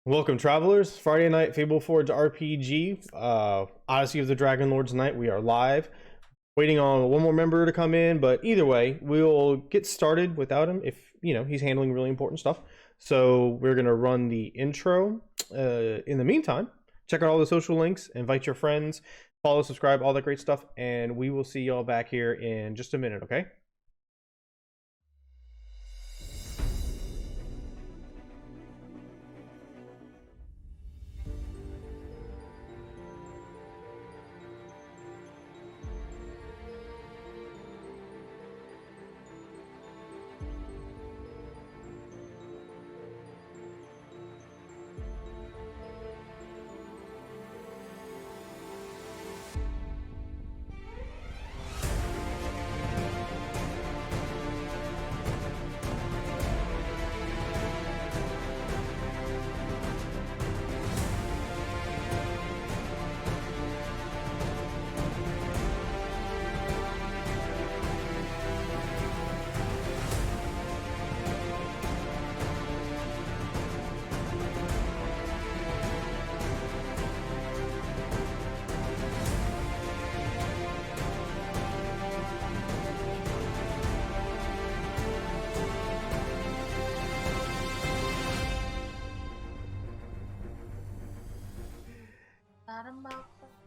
Welcome, travelers. Friday night FableForge RPG, Odyssey of the Dragonlords night. We are live, waiting on one more member to come in. But either way, we'll get started without him if he's handling really important stuff. So we're gonna run the intro. In the meantime, check out all the social links, invite your friends, follow, subscribe, all that great stuff, and we will see y'all back here in just a minute. Okay.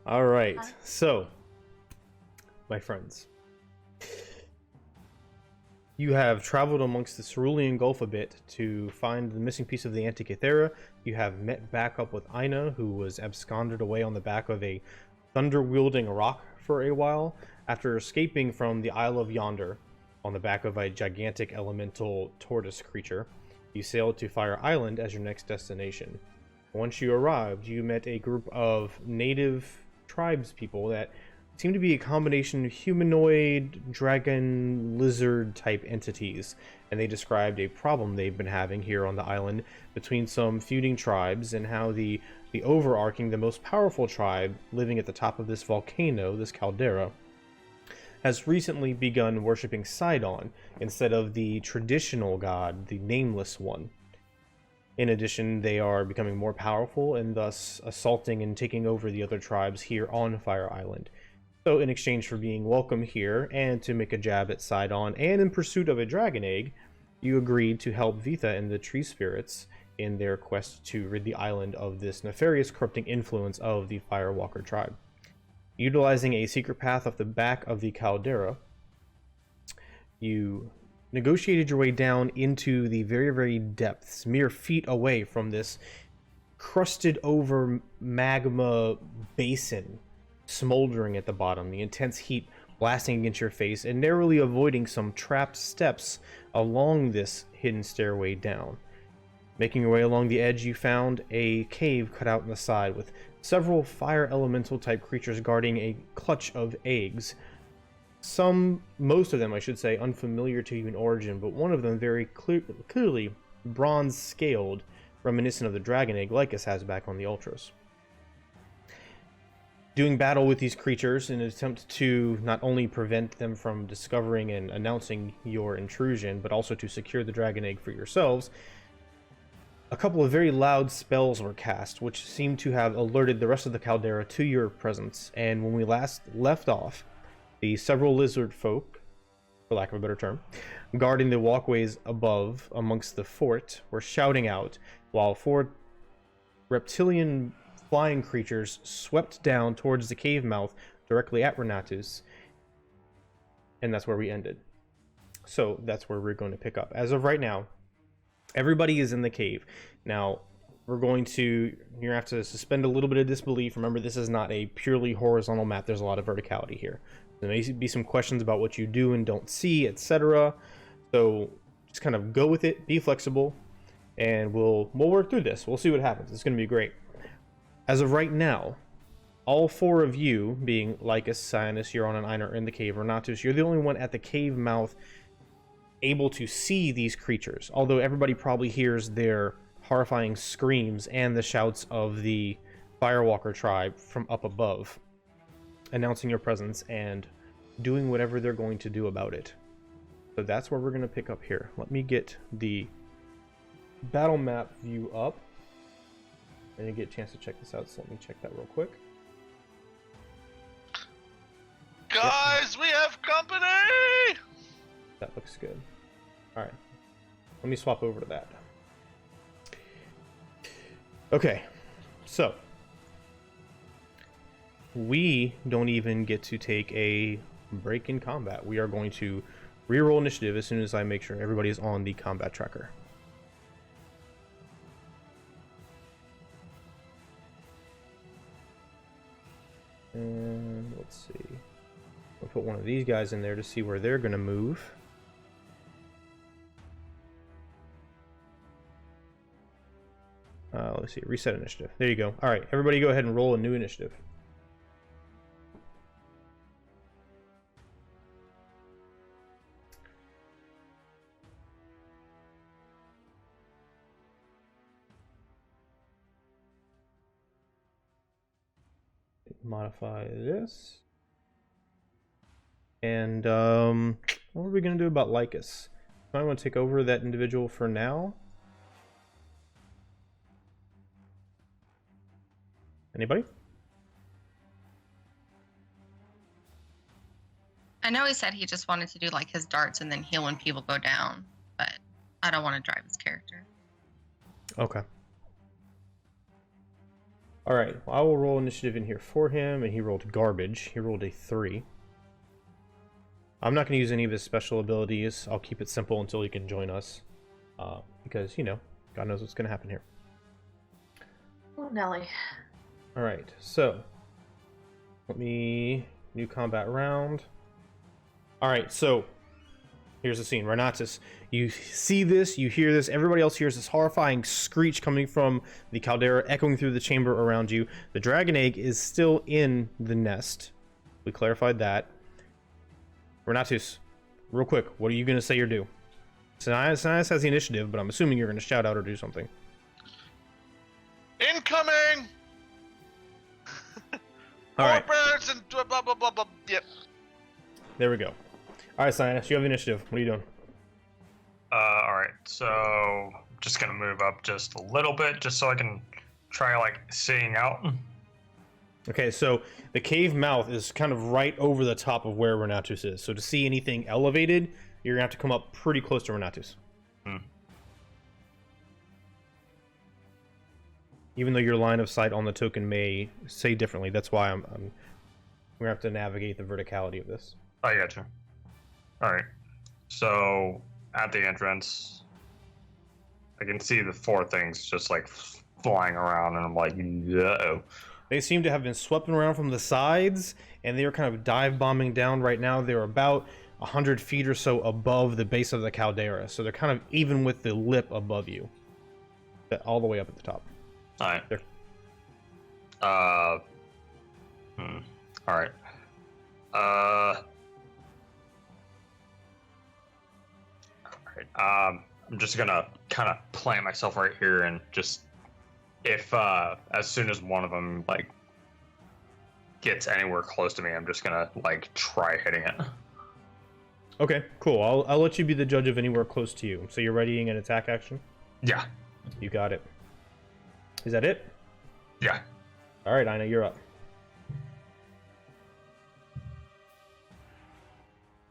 All right, so my friends, you have traveled amongst the Cerulean Gulf a bit to find the missing piece of the Antikythera. You have met back up with Ina, who was absconded away on the back of a thunder-wielding rock for a while after escaping from the Isle of Yonder on the back of a gigantic elemental tortoise creature. You sailed to Fire Island as your next destination. Once you arrived, you met a group of native tribes people that seem to be a combination of humanoid, dragon, lizard type entities, and they described a problem they've been having here on the island between some feuding tribes and how the overarching, the most powerful tribe living at the top of this volcano, this caldera, has recently begun worshipping Sidon instead of the traditional god, the Nameless One. In addition, they are becoming more powerful and thus assaulting and taking over the other tribes here on Fire Island. So in exchange for being welcome here and to make a jab at Sidon and in pursuit of a dragon egg, you agreed to help Vitha and the tree spirits in their quest to rid the island of this nefarious corrupting influence of the Firewalker tribe. Utilizing a secret path off the back of the caldera, you negotiated your way down into the very, very depths, mere feet away from this crusted over magma basin smoldering at the bottom, the intense heat blasting against your face and narrowly avoiding some trapped steps along this hidden stairway down. Making your way along the edge, you found a cave cut out in the side with several fire elemental type creatures guarding a clutch of eggs. Most of them, I should say, unfamiliar to you in origin, but one of them very clearly bronze-scaled, reminiscent of the dragon egg Lycus has back on the Ultras. Doing battle with these creatures in an attempt to not only prevent them from discovering and announcing your intrusion, but also to secure the dragon egg for yourselves, a couple of very loud spells were cast, which seemed to have alerted the rest of the caldera to your presence, and when we last left off, the several lizard folk, for lack of a better term, guarding the walkways above amongst the fort were shouting out, while four reptilian flying creatures swept down towards the cave mouth directly at Renatus, and that's where we ended. So that's where we're going to pick up. As of right now, everybody is in the cave. Now, you're going to have to suspend a little bit of disbelief. Remember, this is not a purely horizontal map. There's a lot of verticality here. There may be some questions about what you do and don't see, etc. So just kind of go with it, be flexible, and we'll work through this. We'll see what happens. It's going to be great. As of right now, all four of you, being Lycus, Cyanus, Euron, and Einar, in the cave. Renatus, you're the only one at the cave mouth able to see these creatures, although everybody probably hears their horrifying screams and the shouts of the Firewalker tribe from up above, announcing your presence and doing whatever they're going to do about it. So that's where we're going to pick up here. Let me get the battle map view up. I didn't get a chance to check this out, so let me check that real quick. Guys, we have company! That looks good. Alright. Let me swap over to that. Okay. So. We don't even get to take a break in combat. We are going to reroll initiative as soon as I make sure everybody is on the combat tracker. And let's see. We'll put one of these guys in there to see where they're going to move. Let's see. Reset initiative. There you go. All right. Everybody go ahead and roll a new initiative. Modify this. And what are we going to do about Lycus? I want to take over that individual for now. Anybody? I know he said he just wanted to do like his darts and then heal when people go down, but I don't want to drive his character. Okay. Alright, well, I will roll initiative in here for him, and he rolled garbage. He rolled a 3. I'm not going to use any of his special abilities. I'll keep it simple until he can join us. Because, you know, God knows what's going to happen here. Oh, Nelly. Alright, so let me new combat round. Alright, so here's the scene. Renatus, you see this, you hear this, everybody else hears this horrifying screech coming from the caldera, echoing through the chamber around you. The dragon egg is still in the nest. We clarified that. Renatus, real quick, what are you going to say or do? Sinaias has the initiative, but I'm assuming you're going to shout out or do something. Incoming! All right. Birds and blah, blah, blah, blah. Yep. There we go. All right, Sinaias, you have the initiative. What are you doing? Alright, so just gonna move up just a little bit just so I can try like seeing out. Okay, so the cave mouth is kind of right over the top of where Renatus is. So to see anything elevated, you're gonna have to come up pretty close to Renatus. Even though your line of sight on the token may say differently, that's why we're gonna have to navigate the verticality of this. I gotcha. Alright, so at the entrance, I can see the 4 things just like flying around, and I'm like, uh-oh. They seem to have been swept around from the sides, and they are kind of dive bombing down right now. They're about 100 feet or so above the base of the caldera, so they're kind of even with the lip above you, all the way up at the top. Alright. There. Alright. Alright. I'm just gonna kind of plant myself right here and just, if as soon as one of them like gets anywhere close to me, I'm just gonna like try hitting it. Okay, cool. I'll let you be the judge of anywhere close to you. So you're readying an attack action? Yeah. You got it. Is that it? Yeah. All right, Ina, you're up.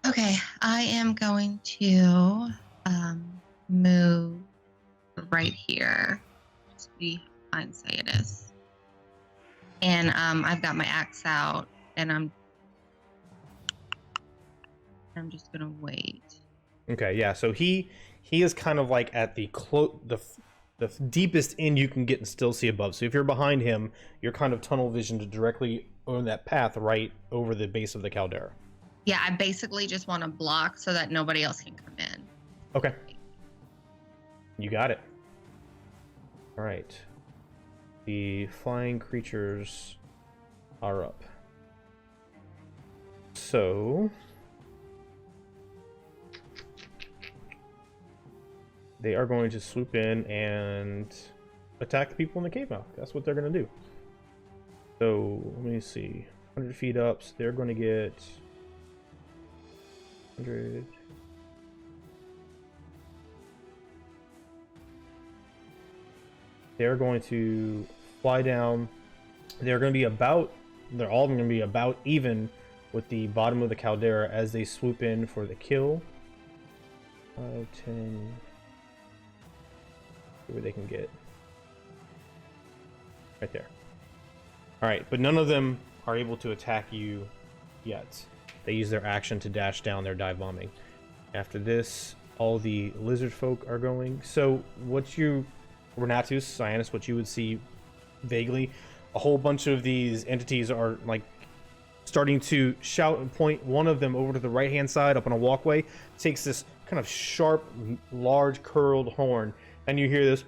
Okay, I am going to move right here. Just be say it is. And I've got my axe out, and I'm just gonna wait. Okay, yeah. So he is kind of like at the deepest end you can get and still see above. So if you're behind him, you're kind of tunnel visioned directly on that path right over the base of the caldera. Yeah, I basically just want to block so that nobody else can come in. Okay. You got it. All right. The flying creatures are up. So they are going to swoop in and attack the people in the cave mouth. That's what they're going to do. So let me see. 100 feet up. So they're going to get 100. They're going to fly down. They're going to be about, they're all going to be about even with the bottom of the caldera as they swoop in for the kill. 5, 10. See where they can get. Right there. Alright, but none of them are able to attack you yet. They use their action to dash down their dive bombing. After this, all the lizard folk are going. So, what you, Renatus, Cyanus, what you would see vaguely, a whole bunch of these entities are like starting to shout and point one of them over to the right hand side up on a walkway, takes this kind of sharp, large curled horn, and you hear this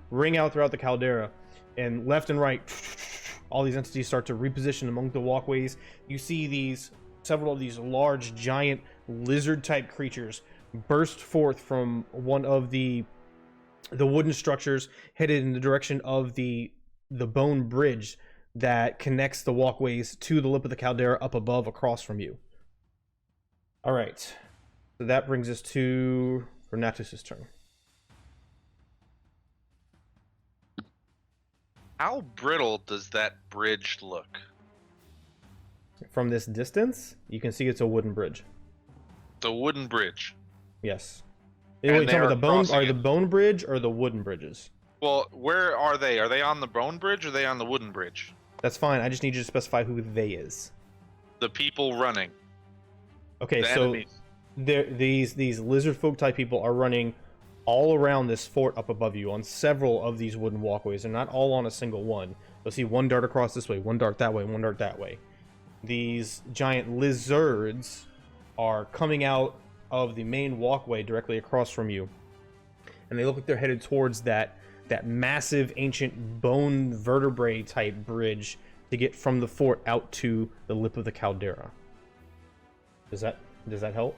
ring out throughout the caldera, and left and right all these entities start to reposition among the walkways. You see these several of these large giant lizard type creatures burst forth from one of the wooden structures, headed in the direction of the bone bridge that connects the walkways to the lip of the caldera up above across from you. All right, so that brings us to Renatus' turn. How brittle does that bridge look? From this distance, you can see it's a wooden bridge. The wooden bridge. Yes. And Wait, tell me, they're the bone crossing are it. the bone bridge or the wooden bridges? Well, where are they? Are they on the bone bridge or are they on the wooden bridge? That's fine. I just need you to specify who they is. The people running. Okay, The so enemies. these lizard folk type people are running all around this fort up above you on several of these wooden walkways. They're not all on a single one. You'll see one dart across this way, one dart that way, one dart that way. These giant lizards are coming out of the main walkway directly across from you, and they look like they're headed towards that massive ancient bone vertebrae type bridge to get from the fort out to the lip of the caldera. Does that help?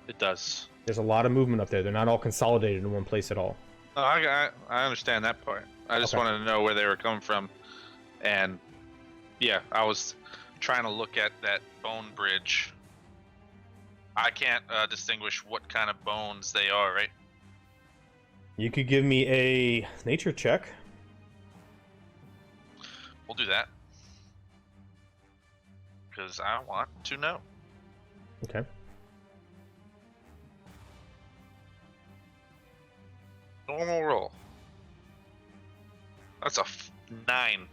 It does. There's a lot of movement up there. They're not all consolidated in one place at all. Oh, I understand that part. I just Okay. wanted to know where they were coming from, and yeah, I was trying to look at that bone bridge. I can't distinguish what kind of bones they are, right? You could give me a nature check. We'll do that because I want to know. Okay. Normal roll. That's a 9.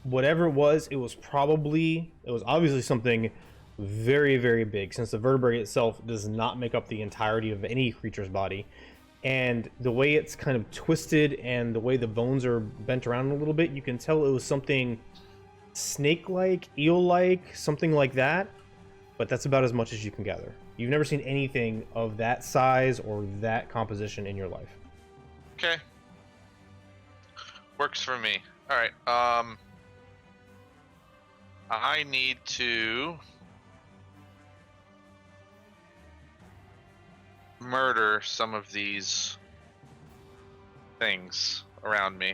Whatever it was obviously something very, very big, since the vertebrae itself does not make up the entirety of any creature's body. And the way it's kind of twisted and the way the bones are bent around a little bit, you can tell it was something snake-like, eel-like, something like that. But that's about as much as you can gather. You've never seen anything of that size or that composition in your life. Okay. Works for me. All right. I need to murder some of these things around me.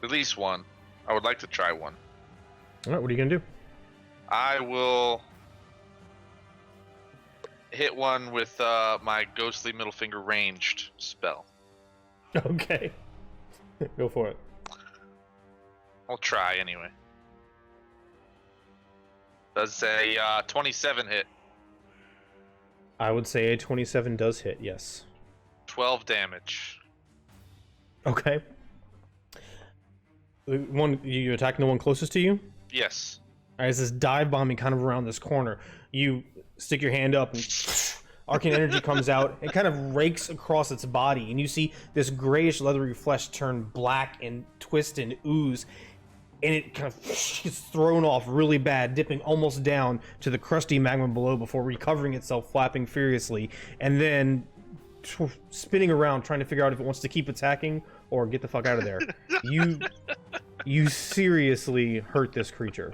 At least one. I would like to try one. All right, what are you gonna do? I will hit one with my ghostly middle finger ranged spell. Okay. Go for it. I'll try anyway. Does a 27 hit? I would say a 27 does hit, yes. 12 damage. Okay. You attacking the one closest to you? Yes. Alright, as this dive bombing kind of around this corner, you stick your hand up and arcane energy comes out and kind of rakes across its body, and you see this grayish leathery flesh turn black and twist and ooze, and it kind of gets thrown off really bad, dipping almost down to the crusty magma below before recovering itself, flapping furiously, and then spinning around trying to figure out if it wants to keep attacking or get the fuck out of there. You seriously hurt this creature.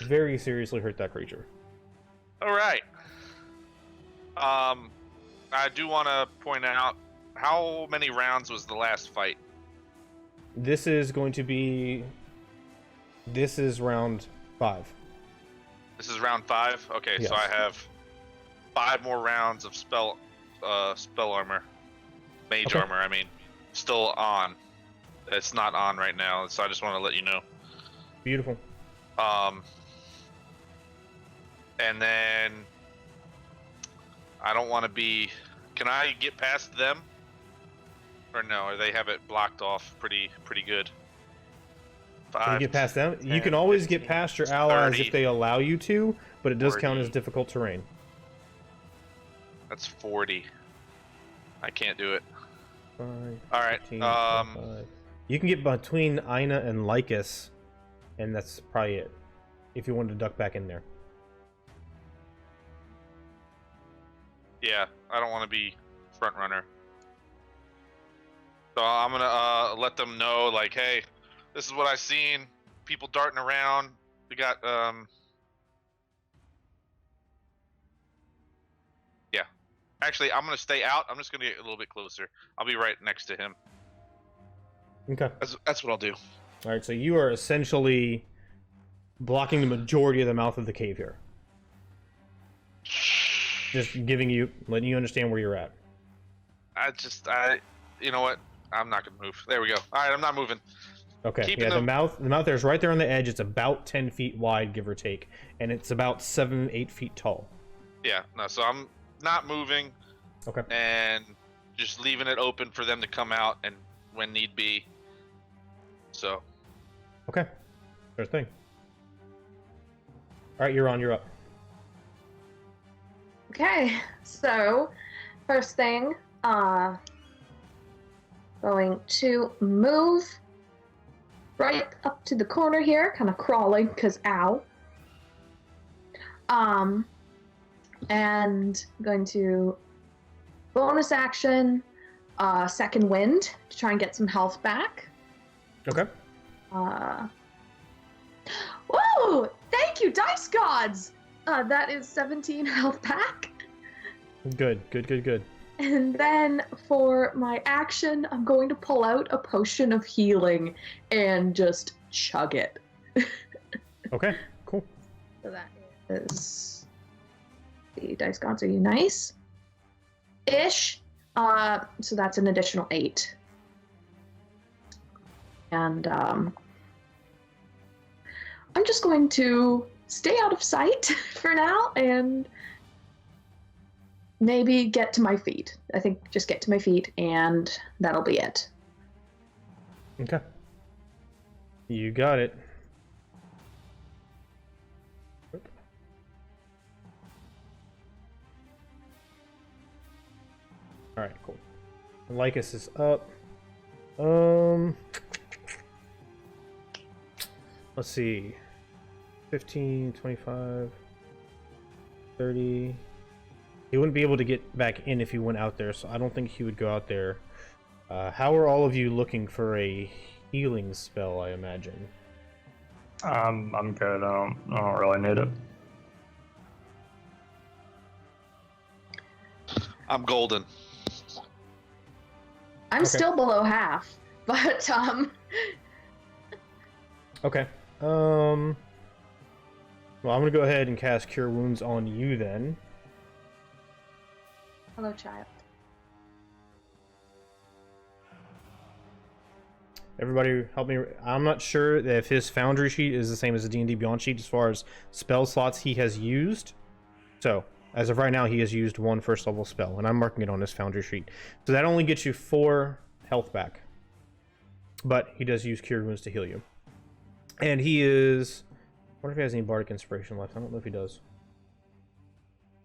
Very seriously hurt that creature. All right. I do want to point out, how many rounds was the last fight? This is going to be This is round 5. This is round 5. Okay, Yes. so I have 5 more rounds of spell armor, mage Okay. armor. I mean, still on. It's not on right now, so I just want to let you know. Beautiful. And then I don't want to be. Can I get past them? Or no? Or they have it blocked off pretty good. Can you get past them? You 10, can always get 15, past your allies 30, if they allow you to, but it does count as 40. difficult terrain. That's 40. I can't do it. 5, All right. 15, 25. You can get between Ina and Lycus, and that's probably it. If you wanted to duck back in there. Yeah, I don't want to be front runner. So I'm gonna let them know, like, hey, this is what I seen. People darting around. We got yeah. Actually, I'm gonna stay out. I'm just gonna get a little bit closer. I'll be right next to him. Okay. That's what I'll do. All right. So you are essentially blocking the majority of the mouth of the cave here. Just letting you understand where you're at. You know what? I'm not gonna move. There we go. All right, I'm not moving. Okay. Keeping Yeah, them- the mouth there's right there on the edge. It's about 10 feet wide, give or take, and it's about 7-8 feet tall. Yeah, no. So I'm not moving. Okay. And just leaving it open for them to come out and when need be. So. Okay. Sure thing. All right, you're up. Okay, so first thing, going to move right up to the corner here, kind of crawling, because ow. And going to bonus action, second wind to try and get some health back. Okay. Whoa! Thank you, dice gods! That is 17 health back. Good. And then for my action, I'm going to pull out a potion of healing and just chug it. Okay, cool. So that is... The dice gods, are you nice? Ish. So that's an additional 8. And I'm just going to stay out of sight for now and maybe get to my feet. I think just get to my feet and that'll be it. Okay. You got it. All right, cool. Lycus is up. Let's see. 15, 25, 30. He wouldn't be able to get back in if he went out there, so I don't think he would go out there. How are all of you looking for a healing spell, I imagine? I'm good. I don't really need it. I'm golden. I'm Okay. still below half, but Okay. Well, I'm gonna go ahead and cast Cure Wounds on you then. hello, child. Everybody help me. I'm not sure if his Foundry sheet is the same as the D&D Beyond sheet as far as spell slots he has used. So, as of right now, he has used 1 first level spell, and I'm marking it on his Foundry sheet. So that only gets you 4 health back. But he does use Cure Wounds to heal you. And he is... I wonder if he has any Bardic Inspiration left. I don't know if he does.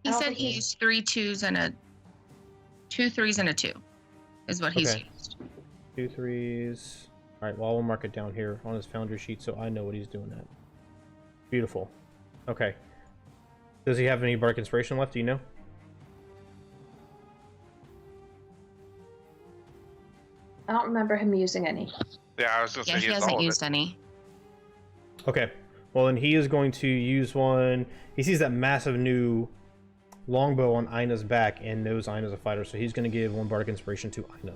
He I don't said think he he- used 3 2s and 2 3s and a 2 is what he's Okay. used. 2 3s. Alright, well, we'll mark it down here on his Foundry sheet so I know what he's doing at. Beautiful. Okay. Does he have any Bardic Inspiration left? Do you know? I don't remember him using any. Yeah, I was gonna Yeah, say he he has all hasn't of used it. any. Okay. Well, then he is going to use one. He sees that massive new longbow on Ina's back and knows Ina's a fighter, so he's going to give 1 Bardic Inspiration to Ina.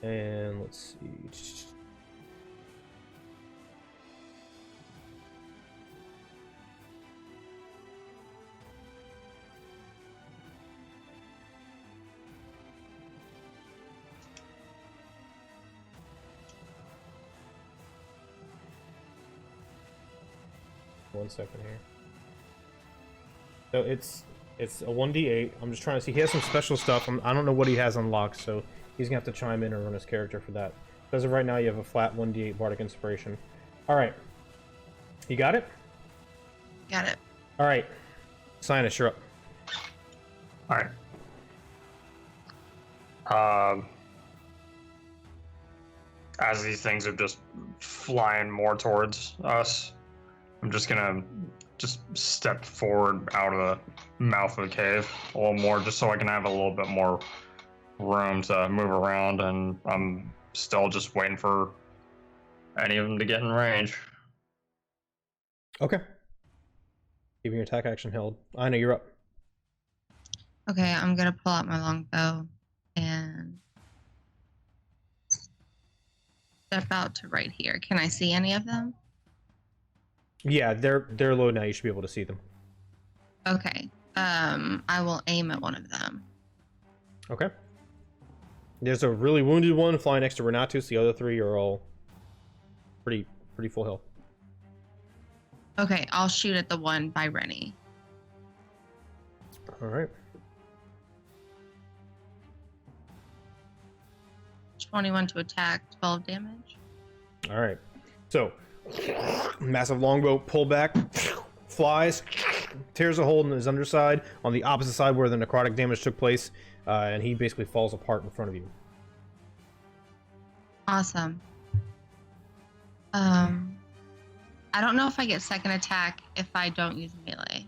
And let's see. 1 second here. So it's a 1d8. I'm just trying to see. He has some special stuff. I don't know what he has unlocked, so he's gonna have to chime in and run his character for that. As of right now, you have a flat 1d8 bardic inspiration. All right, you got it. Got it. All right, Sinus, you're up. All right. As these things are just flying more towards us, I'm just gonna step forward out of the mouth of the cave a little more, just so I can have a little bit more room to move around, and I'm still just waiting for any of them to get in range. Okay. Keeping your attack action held. I know you're up. Okay, I'm gonna pull out my longbow and step out to right here. Can I see any of them? Yeah, they're low now. You should be able to see them. Okay. I will aim at one of them. Okay. There's a really wounded one flying next to Renatus. The other three are all pretty full health. Okay, I'll shoot at the one by Rennie. All right. 21 to attack, 12 damage. All right. So, massive longbow pull back, flies, tears a hole in his underside on the opposite side where the necrotic damage took place, and he basically falls apart in front of you. Awesome. I don't know if I get second attack if I don't use melee.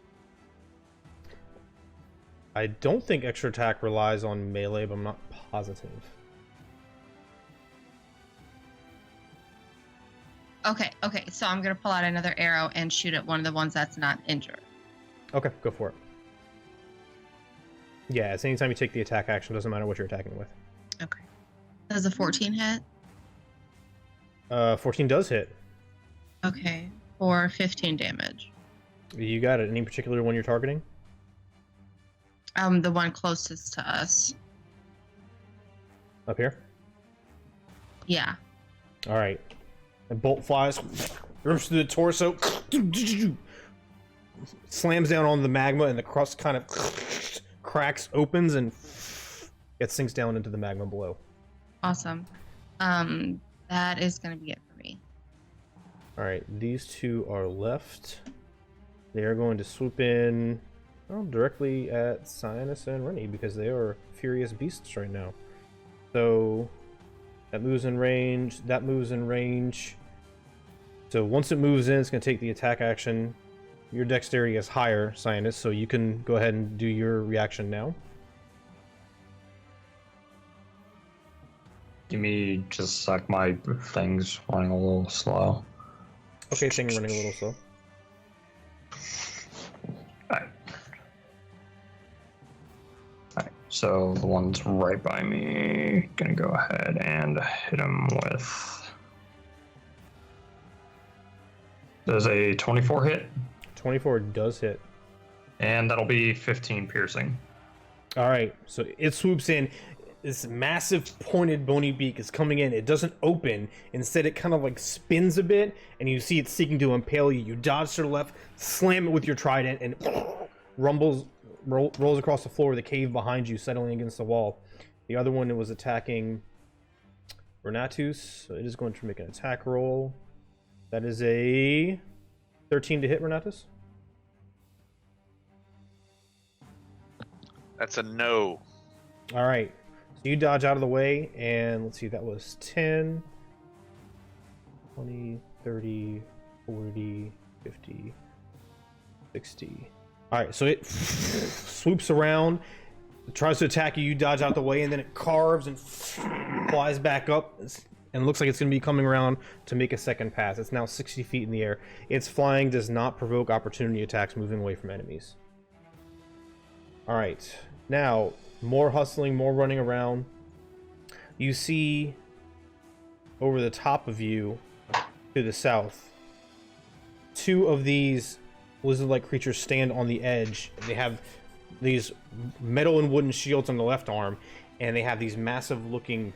I don't think extra attack relies on melee, but I'm not positive. Okay, so I'm gonna pull out another arrow and shoot at one of the ones that's not injured. Okay, go for it. Yeah, it's anytime you take the attack action, doesn't matter what you're attacking with. Okay. Does a 14 hit? 14 does hit. Okay, for 15 damage. You got it. Any particular one you're targeting? The one closest to us. Up here? Yeah. All right. A bolt flies, rips through the torso, slams down on the magma, and the crust kind of cracks, opens, and it sinks down into the magma below. Awesome. That is going to be it for me. All right, these two are left. They are going to swoop in directly at Sinus and Rennie because they are furious beasts right now. So that moves in range. That moves in range. So once it moves in, it's going to take the attack action. Your dexterity is higher, Sinus, so you can go ahead and do your reaction now. Give me just a sec, my thing's running a little slow. Okay, thing running a little slow. Alright. So the one's right by me, gonna go ahead and hit him with... Does a 24 hit? 24 does hit. And that'll be 15 piercing. All right, so it swoops in. This massive pointed bony beak is coming in. It doesn't open. Instead, it kind of like spins a bit, and you see it seeking to impale you. You dodge to the left, slam it with your trident, and rolls across the floor of the cave behind you, settling against the wall. The other one was attacking Renatus, so it is going to make an attack roll. That is a 13 to hit, Renatus. That's a no. All right. So you dodge out of the way, and let's see, that was 10, 20, 30, 40, 50, 60. All right, so it swoops around, tries to attack you, you dodge out the way, and then it carves and flies back up, and looks like it's going to be coming around to make a second pass. It's now 60 feet in the air. Its flying does not provoke opportunity attacks moving away from enemies. All right, now... more hustling, more running around. You see over the top of you to the south, two of these lizard-like creatures stand on the edge. They have these metal and wooden shields on the left arm, and they have these massive looking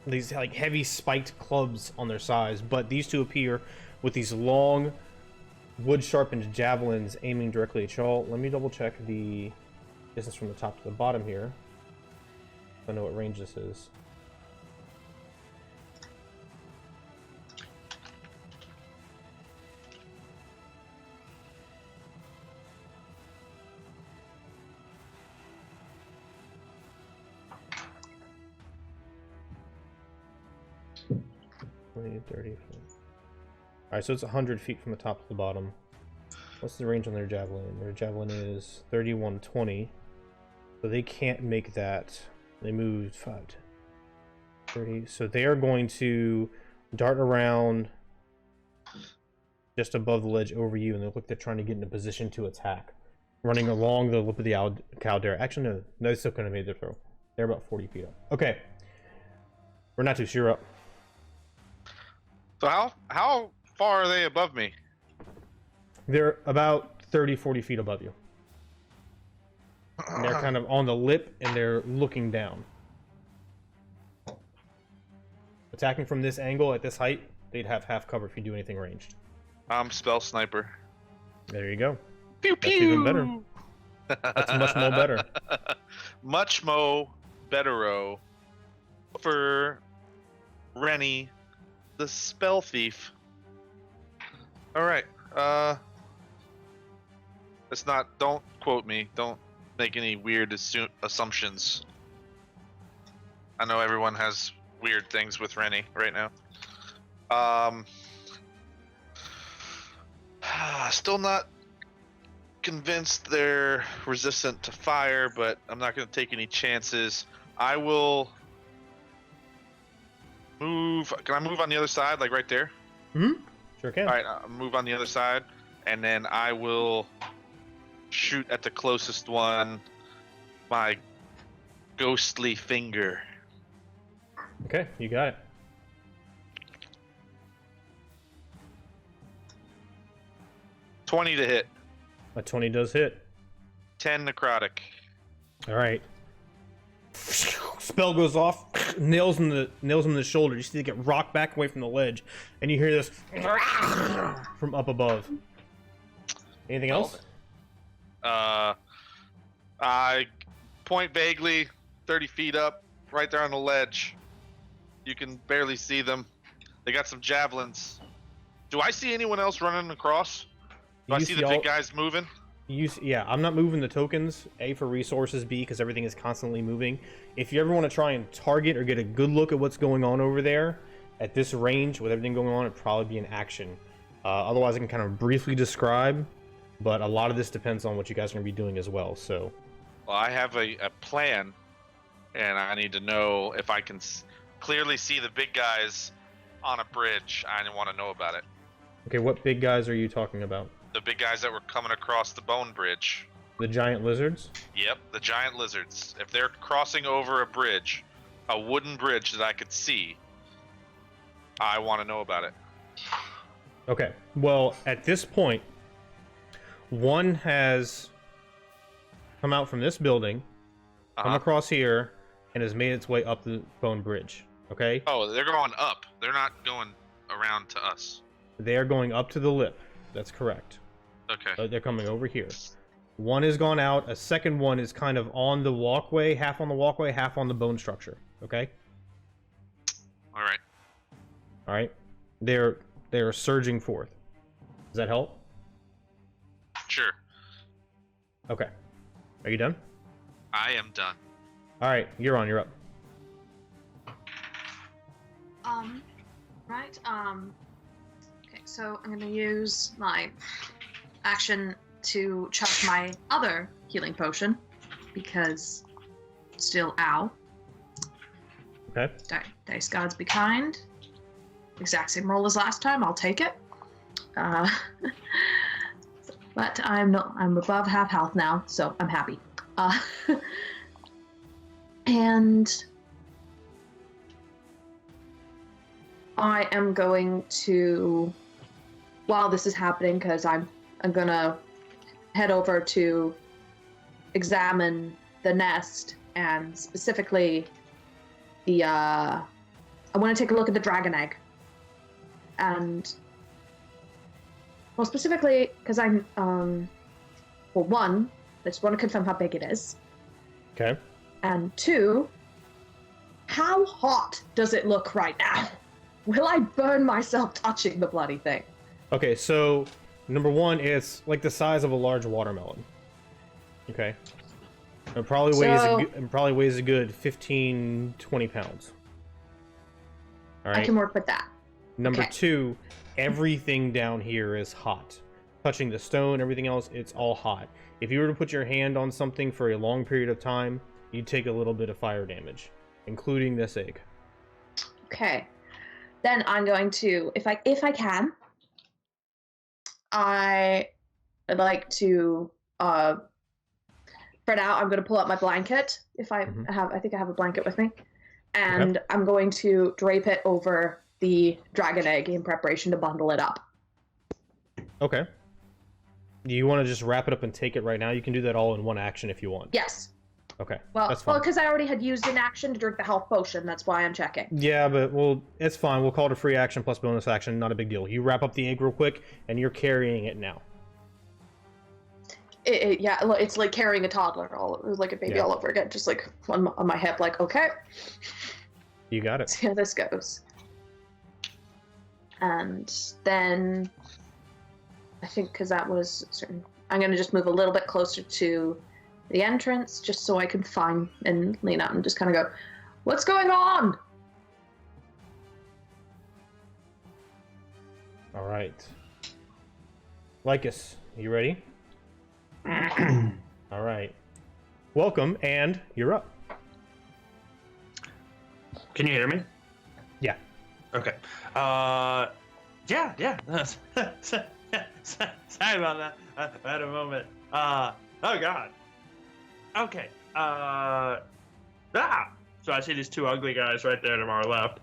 these like heavy spiked clubs on their sides, but these two appear with these long wood sharpened javelins aiming directly at y'all. Let me double check the distance from the top to the bottom here. I know what range this is. Twenty, 30. Alright, so it's 100 feet from the top to the bottom. What's the range on their javelin? Their javelin is 3120. So they can't make that. They moved 5, 30. So they are going to dart around just above the ledge over you, and they look like they're trying to get in a position to attack. Running along the lip of the caldera. Actually, no, they still couldn't have made their throw. They're about 40 feet up. Okay. We're not too sure up. So how far are they above me? They're about 30, 40 feet above you. And they're kind of on the lip, and they're looking down. Attacking from this angle at this height, they'd have half cover if you do anything ranged. I'm spell sniper. There you go. Pew That's pew. even better. That's much more better. Much mo bettero for Rennie, the spell thief. All right. It's not. Don't quote me. Don't make any weird assumptions. I know everyone has weird things with Rennie right now. Still not convinced they're resistant to fire, but I'm not going to take any chances. I will move. Can I move on the other side, like right there? Sure can. All right, I'll move on the other side, and then I will shoot at the closest one. My ghostly finger. Okay, you got it. $20 to hit. A 20 does hit. 10 necrotic. All right. Spell goes off, nails him in the shoulder. You see, they get rocked back away from the ledge, and you hear this from up above. Anything else? I point vaguely, 30 feet up, right there on the ledge. You can barely see them. They got some javelins. Do I see anyone else running across? Do I see the big guys moving? Yeah, I'm not moving the tokens. A, for resources. B, because everything is constantly moving. If you ever want to try and target or get a good look at what's going on over there, at this range, with everything going on, it'd probably be an action. Otherwise, I can kind of briefly describe, but a lot of this depends on what you guys are going to be doing as well, so... Well, I have a plan, and I need to know if I can clearly see the big guys on a bridge. I want to know about it. Okay, what big guys are you talking about? The big guys that were coming across the bone bridge. The giant lizards? Yep, the giant lizards. If they're crossing over a bridge, a wooden bridge that I could see, I want to know about it. Okay, well, at this point, one has come out from this building, come across here, and has made its way up the bone bridge, okay? Oh, they're going up. They're not going around to us. They are going up to the lip. That's correct. Okay. They're coming over here. One has gone out. A second one is kind of on the walkway, half on the walkway, half on the bone structure. Okay? All right. All right. They're surging forth. Does that help? Sure. Okay. Are you done? I am done. All right. You're on. You're up. Right. Okay, so I'm gonna use my action to chuck my other healing potion because still ow. Okay. Dice gods be kind. Exact same roll as last time. I'll take it. But I'm above half health now, so I'm happy. And I am going to, while this is happening, because I'm gonna head over to examine the nest and specifically the I want to take a look at the dragon egg. And, well, specifically, because I'm, well, one, I just want to confirm how big it is. Okay. And two, how hot does it look right now? Will I burn myself touching the bloody thing? Okay, so number one, it's like the size of a large watermelon. Okay. It probably weighs a good 15, 20 pounds. All right. I can work with that. Number okay. two, everything down here is hot. Touching the stone, everything else, it's all hot. If you were to put your hand on something for a long period of time, you'd take a little bit of fire damage, including this egg. Okay. Then I'm going to, if I can, I'd like to spread out. I'm going to pull out my blanket. If I have, I think I have a blanket with me, and I'm going to drape it over the dragon egg in preparation to bundle it up. Okay. Do you want to just wrap it up and take it right now? You can do that all in one action if you want. Yes. Okay. Well, that's fine. because I already had used an action to drink the health potion. That's why I'm checking. Yeah, but it's fine. We'll call it a free action plus bonus action. Not a big deal. You wrap up the egg real quick, and you're carrying it now. Yeah, it's like carrying a toddler, like a baby all over again, just like on my hip. Like, okay. You got it. Let's see how this goes. And then I think because that was certain, I'm going to just move a little bit closer to the entrance just so I can find and lean out and just kind of go, what's going on? All right. Lycus, you ready? All right. Welcome, and you're up. Can you hear me? Yeah. Okay. Yeah. Sorry about that. I had a moment. Oh God. Okay. So I see these two ugly guys right there to our left.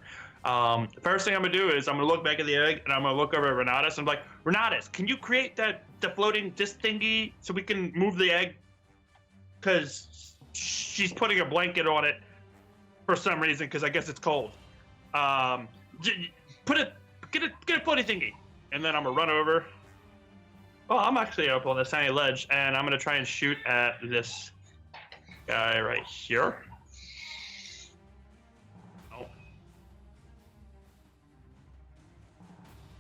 First thing I'm gonna do is I'm gonna look back at the egg and I'm gonna look over at Renatus. I'm like, Renatus, can you create the floating disc thingy so we can move the egg? Cause she's putting a blanket on it for some reason. Cause I guess it's cold. Get a floaty thingy, and then I'm gonna run over. Oh, I'm actually up on this tiny ledge, and I'm gonna try and shoot at this guy right here. Oh.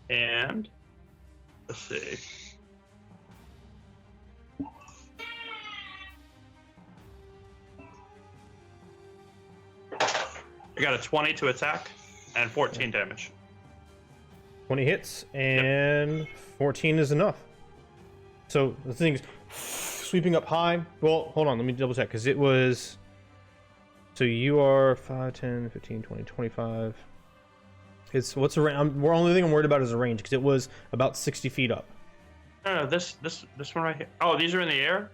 And let's see. I got a 20 to attack and 14 damage. 20 hits, and 14 is enough. So the thing's sweeping up high. Well, hold on, let me double check, because it was... So you are 5, 10, 15, 20, 25. What's the range? The only thing I'm worried about is the range, because it was about 60 feet up. No, this one right here. Oh, these are in the air?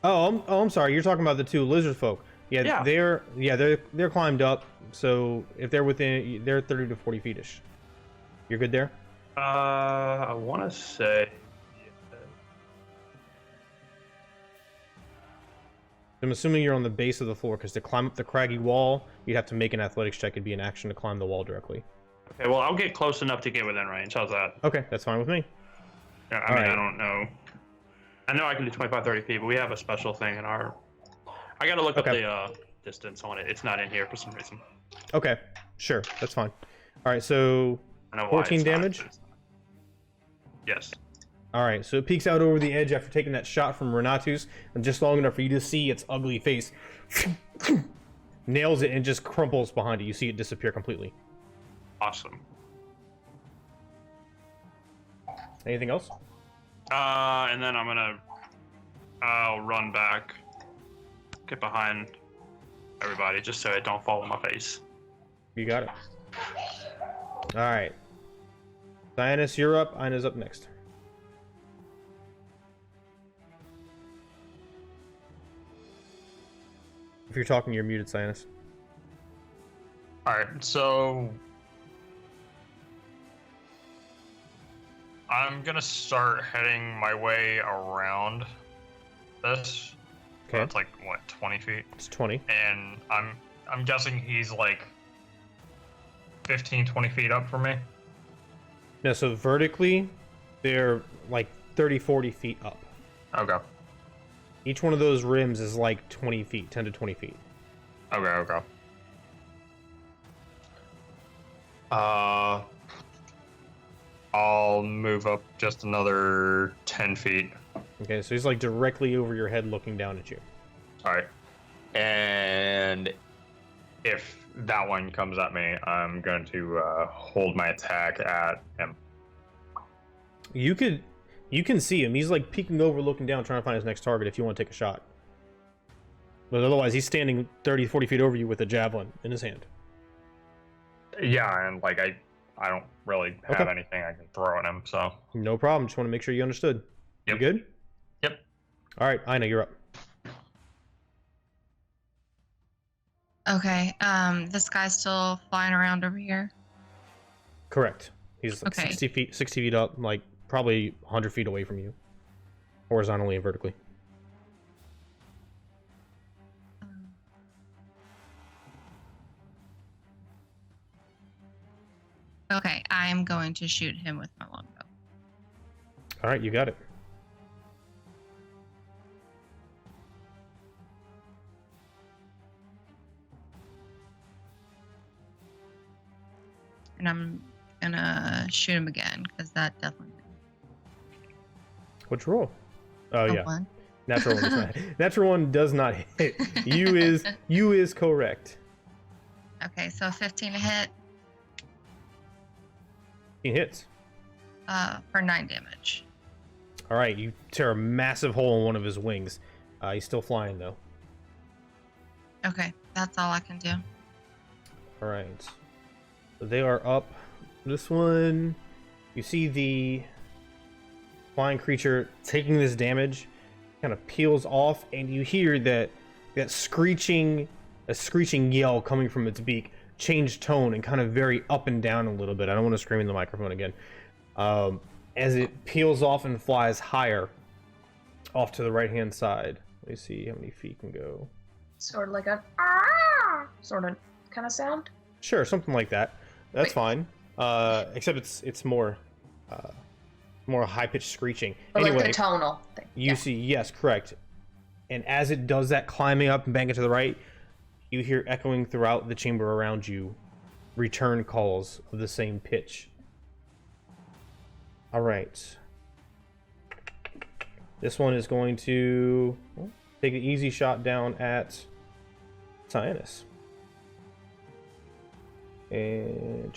I'm sorry, you're talking about the two lizard folk. Yeah. They're climbed up, so if they're within, they're 30 to 40 feet-ish. You're good there? I want to say... I'm assuming you're on the base of the floor, because to climb up the craggy wall, you'd have to make an athletics check. It'd be an action to climb the wall directly. Okay, well, I'll get close enough to get within range. How's that? Okay, that's fine with me. Yeah, I mean, I don't know. I know I can do 25, 30 feet, but we have a special thing in our... I gotta look up the distance on it. It's not in here for some reason. Okay, sure, that's fine. All right, so 14 damage? Yes. All right, so it peeks out over the edge after taking that shot from Renatus, and just long enough for you to see its ugly face. Nails it and just crumples behind it. You see it disappear completely. Awesome. Anything else? And then I'll run back, get behind everybody, just so it don't fall on my face. You got it. All right. Cyanus, you're up. Ina's up next. If you're talking, you're muted, Cyanus. Alright, so... I'm gonna start heading my way around this. Okay. It's like, what, 20 feet? It's 20. And I'm guessing he's like 15, 20 feet up from me? No, so vertically, they're like 30, 40 feet up. Okay. Each one of those rims is like 20 feet, 10 to 20 feet. Okay. I'll move up just another 10 feet. Okay, so he's like directly over your head looking down at you. Alright. And if that one comes at me, I'm going to hold my attack at him. You can see him. He's like peeking over, looking down, trying to find his next target if you want to take a shot. But otherwise, he's standing 30, 40 feet over you with a javelin in his hand. Yeah, and like I don't really have anything I can throw at him, so. No problem. Just want to make sure you understood. Yep. You good? Yep. All right, Ina, you're up. Okay. This guy's still flying around over here. Correct. He's like Okay. 60 feet up, like probably 100 feet away from you, horizontally and vertically. Okay, I'm going to shoot him with my longbow. All right, you got it. And I'm gonna shoot him again because that definitely. What's your roll? Oh yeah, One. natural one. Does not, natural one does not hit. You is correct. Okay, so 15 to hit. He hits. For 9 damage. All right, you tear a massive hole in one of his wings. He's still flying though. Okay, that's all I can do. All right, so they are up. This one, you see the flying creature taking this damage, kind of peels off, and you hear that screeching yell coming from its beak change tone and kind of vary up and down a little bit. I don't want to scream in the microphone again. As it peels off and flies higher off to the right hand side. Let me see how many feet can go. Sort of like a sort of kind of sound. Sure, something like that. That's Wait. fine. Except it's more high pitched screeching. But Anyway, like the tonal thing. you see, yes, correct. And as it does that, climbing up and banking to the right, you hear echoing throughout the chamber around you return calls of the same pitch. All right. This one is going to take an easy shot down at Cyanus. And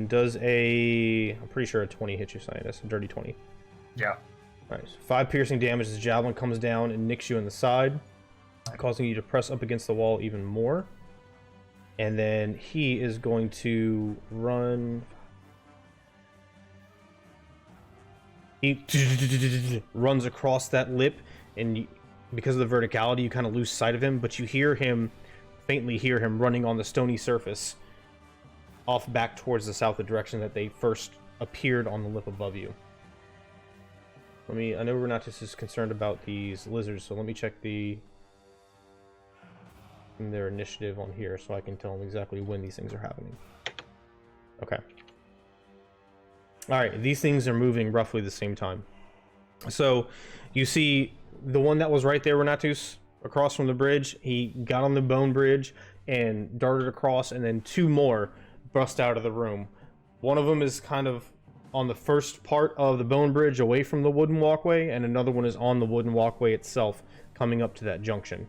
does I'm pretty sure a 20 hits you, Cyanus. A dirty 20. Yeah. Nice. 5 piercing damage as javelin comes down and nicks you in the side, causing you to press up against the wall even more. And then he is going to run. He runs across that lip, and because of the verticality, you kind of lose sight of him, but you faintly hear him running on the stony surface off back towards the south, the direction that they first appeared on the lip above you. I know we're not just as concerned about these lizards, so let me check their initiative on here so I can tell them exactly when these things are happening. Okay. Alright, these things are moving roughly the same time. So, you see the one that was right there, Renatus, across from the bridge, he got on the bone bridge and darted across, and then 2 more burst out of the room. One of them is kind of on the first part of the bone bridge away from the wooden walkway, and another one is on the wooden walkway itself, coming up to that junction.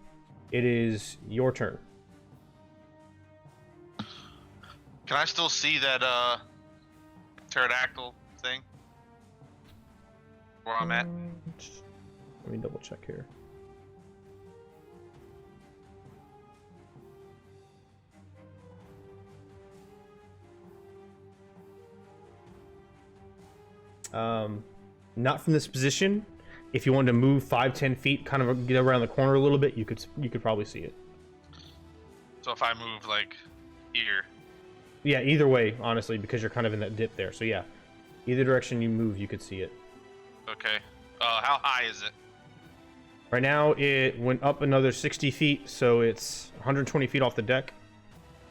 It is your turn. Can I still see that pterodactyl thing? Where I'm at? Let me double check here. Not from this position. If you wanted to move 5-10 feet, kind of get around the corner a little bit, you could probably see it. So if I move like here. Yeah, either way, honestly, because you're kind of in that dip there. So yeah, either direction you move, you could see it. Okay. How high is it? Right now, it went up another 60 feet, so it's 120 feet off the deck.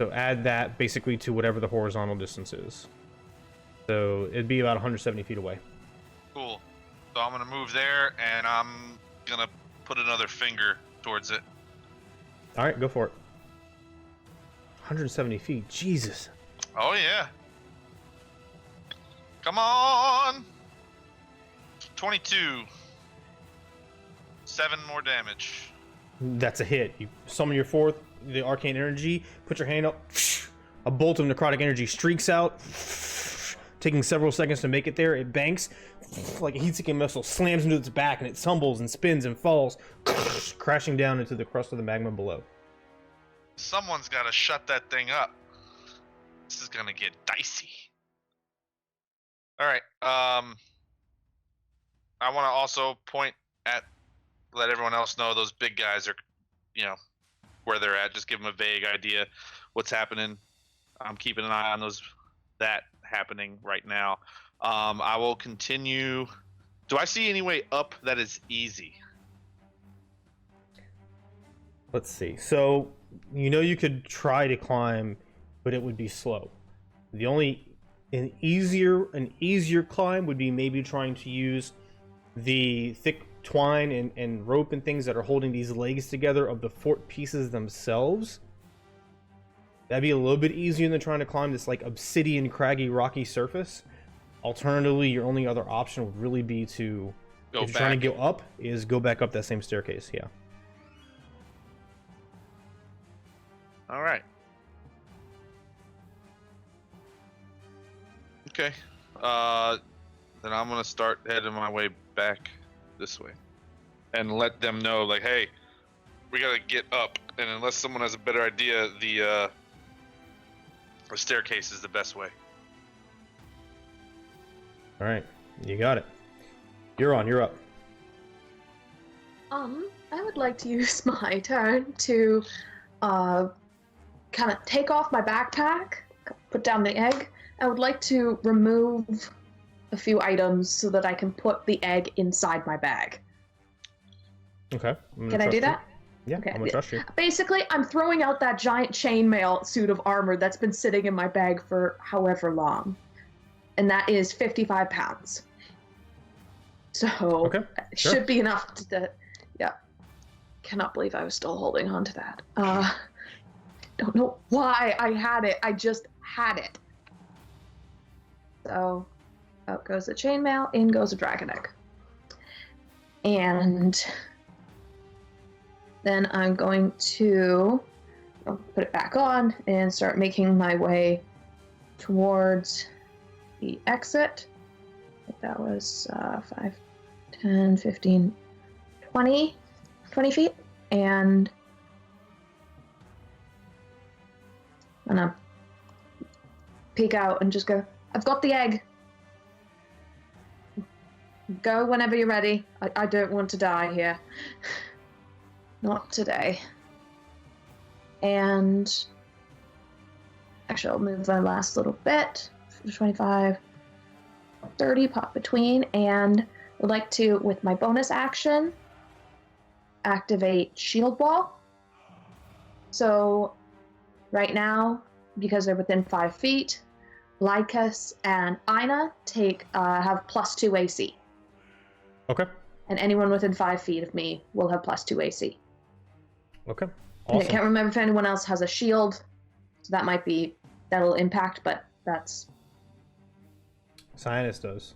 So add that basically to whatever the horizontal distance is. So it'd be about 170 feet away. Cool. So I'm gonna move there, and I'm gonna put another finger towards it. All right, go for it. 170 feet, Jesus. Oh yeah. Come on. 22. 7 more damage. That's a hit. You summon your fourth, the arcane energy, put your hand up, a bolt of necrotic energy streaks out, taking several seconds to make it there. It banks like a heat-seeking missile, slams into its back, and it tumbles and spins and falls, crashing down into the crust of the magma below. Someone's got to shut that thing up. This is gonna get dicey. All right. I want to also let everyone else know those big guys are, where they're at. Just give them a vague idea what's happening. I'm keeping an eye on that happening right now. I will continue. Do I see any way up that is easy? Let's see. So, you could try to climb, but it would be slow. An easier climb would be maybe trying to use the thick twine and rope and things that are holding these legs together of the fort pieces themselves. That'd be a little bit easier than trying to climb this like obsidian, craggy, rocky surface. Alternatively, your only other option would really be to, if you're trying to go up, is go back up that same staircase. Yeah. All right. Okay. Then I'm gonna start heading my way back this way, and let them know, like, hey, we gotta get up. And unless someone has a better idea, the staircase is the best way. All right, you got it. You're up. I would like to use my turn to kind of take off my backpack, put down the egg. I would like to remove a few items so that I can put the egg inside my bag. Okay. Can I do that? Yeah, okay. I'm gonna trust you. Basically, I'm throwing out that giant chainmail suit of armor that's been sitting in my bag for however long. And that is 55 pounds. So, okay, sure. Should be enough to, yeah. Cannot believe I was still holding on to that. Don't know why I had it. I just had it. So, out goes the chainmail, in goes a dragon egg. And then I'm going to put it back on and start making my way towards the exit. I think that was 5, 10, 15, 20 feet. And I'm gonna peek out and just go, I've got the egg. Go whenever you're ready. I don't want to die here. Not today. And actually, I'll move the last little bit. 25, 30, pop between, and would like to, with my bonus action, activate Shield Wall. So, right now, because they're within 5 feet, Lycus and Ina have +2 AC. Okay. And anyone within 5 feet of me will have +2 AC. Okay. Awesome. Awesome. I can't remember if anyone else has a shield, so that'll impact, but that's... Cyanus does.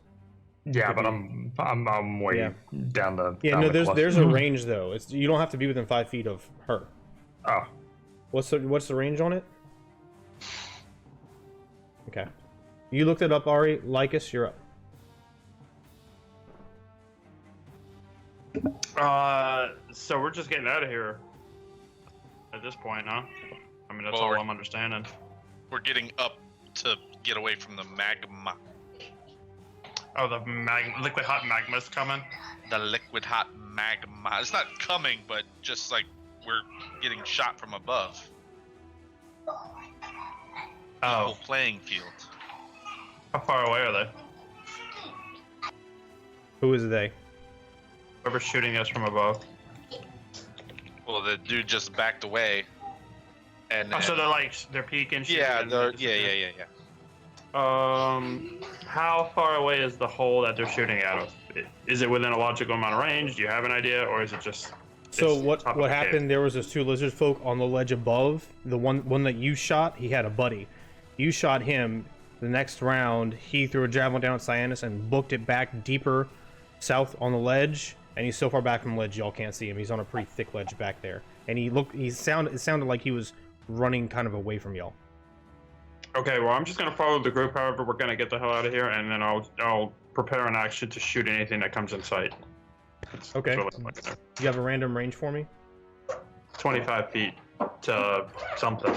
Yeah, but I'm way down the... Yeah, down no, the there's a range, though. You don't have to be within 5 feet of her. Oh. What's the range on it? Okay. You looked it up, Ari. Lycus, you're up. So we're just getting out of here at this point, huh? I mean, that's all I'm understanding. We're getting up to get away from the magma. Oh, the liquid hot magma's coming? The liquid hot magma. It's not coming, but just like we're getting shot from above. Oh. Equal playing field. How far away are they? Who is they? Whoever's shooting us from above. Well, the dude just backed away, And Oh, so then- they're peeking. shooting, yeah, and they're, then yeah. disappear. How far away is the hole that they're shooting out of? Is it within a logical amount of range? Do you have an idea, or is it just? So it's what top of the cave? happened? There was those two lizard folk on the ledge above. The one that you shot, he had a buddy. You shot him. The next round, he threw a javelin down at Cyanus and booked it back deeper south on the ledge. And he's so far back from the ledge, y'all can't see him. He's on a pretty thick ledge back there. And it sounded like he was running kind of away from y'all. Okay, well, I'm just gonna follow the group. However, we're gonna get the hell out of here, and then I'll prepare an action to shoot anything that comes in sight. Okay. That's what I'm looking at. Do you have a random range for me? 25 feet to something.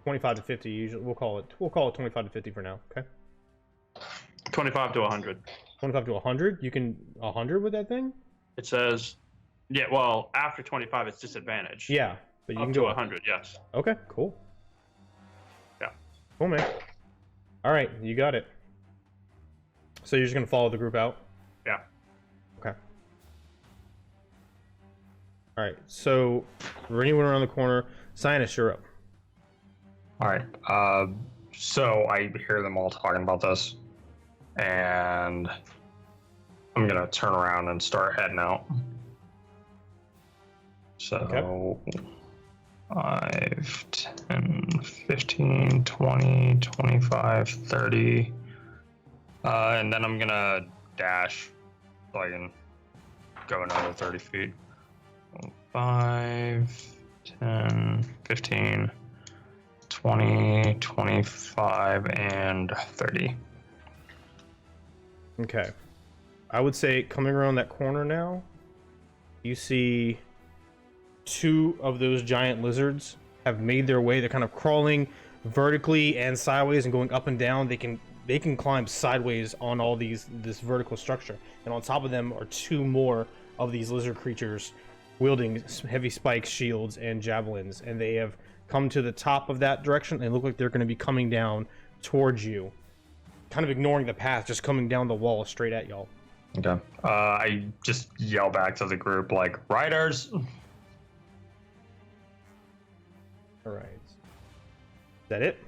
25 to 50 usually. We'll call it 25 to 50 for now. Okay. 25 to 100. 25 to 100. You can 100 with that thing? It says, yeah. Well, after 25, it's disadvantage. Yeah, but you Up can to go 100. Yes. Okay, cool. Yeah. Cool, man. All right, you got it. So you're just gonna follow the group out? Yeah. Okay. All right. So for anyone around the corner, Cyanus, you're up. All right. So I hear them all talking about this, and I'm gonna turn around and start heading out. So 5, 10, 15, 20, 25, 30. And then I'm gonna dash so I can go another 30 feet. 5, 10, 15, 20, 25, and 30. Okay. I would say coming around that corner now, you see two of those giant lizards have made their way. They're kind of crawling vertically and sideways and going up and down. They can climb sideways on all this vertical structure. And on top of them are two more of these lizard creatures wielding heavy spikes, shields, and javelins. And they have come to the top of that direction and look like they're going to be coming down towards you. Kind of ignoring the path, just coming down the wall straight at y'all. Okay. I just yell back to the group like, "Riders!" All right. Is that it?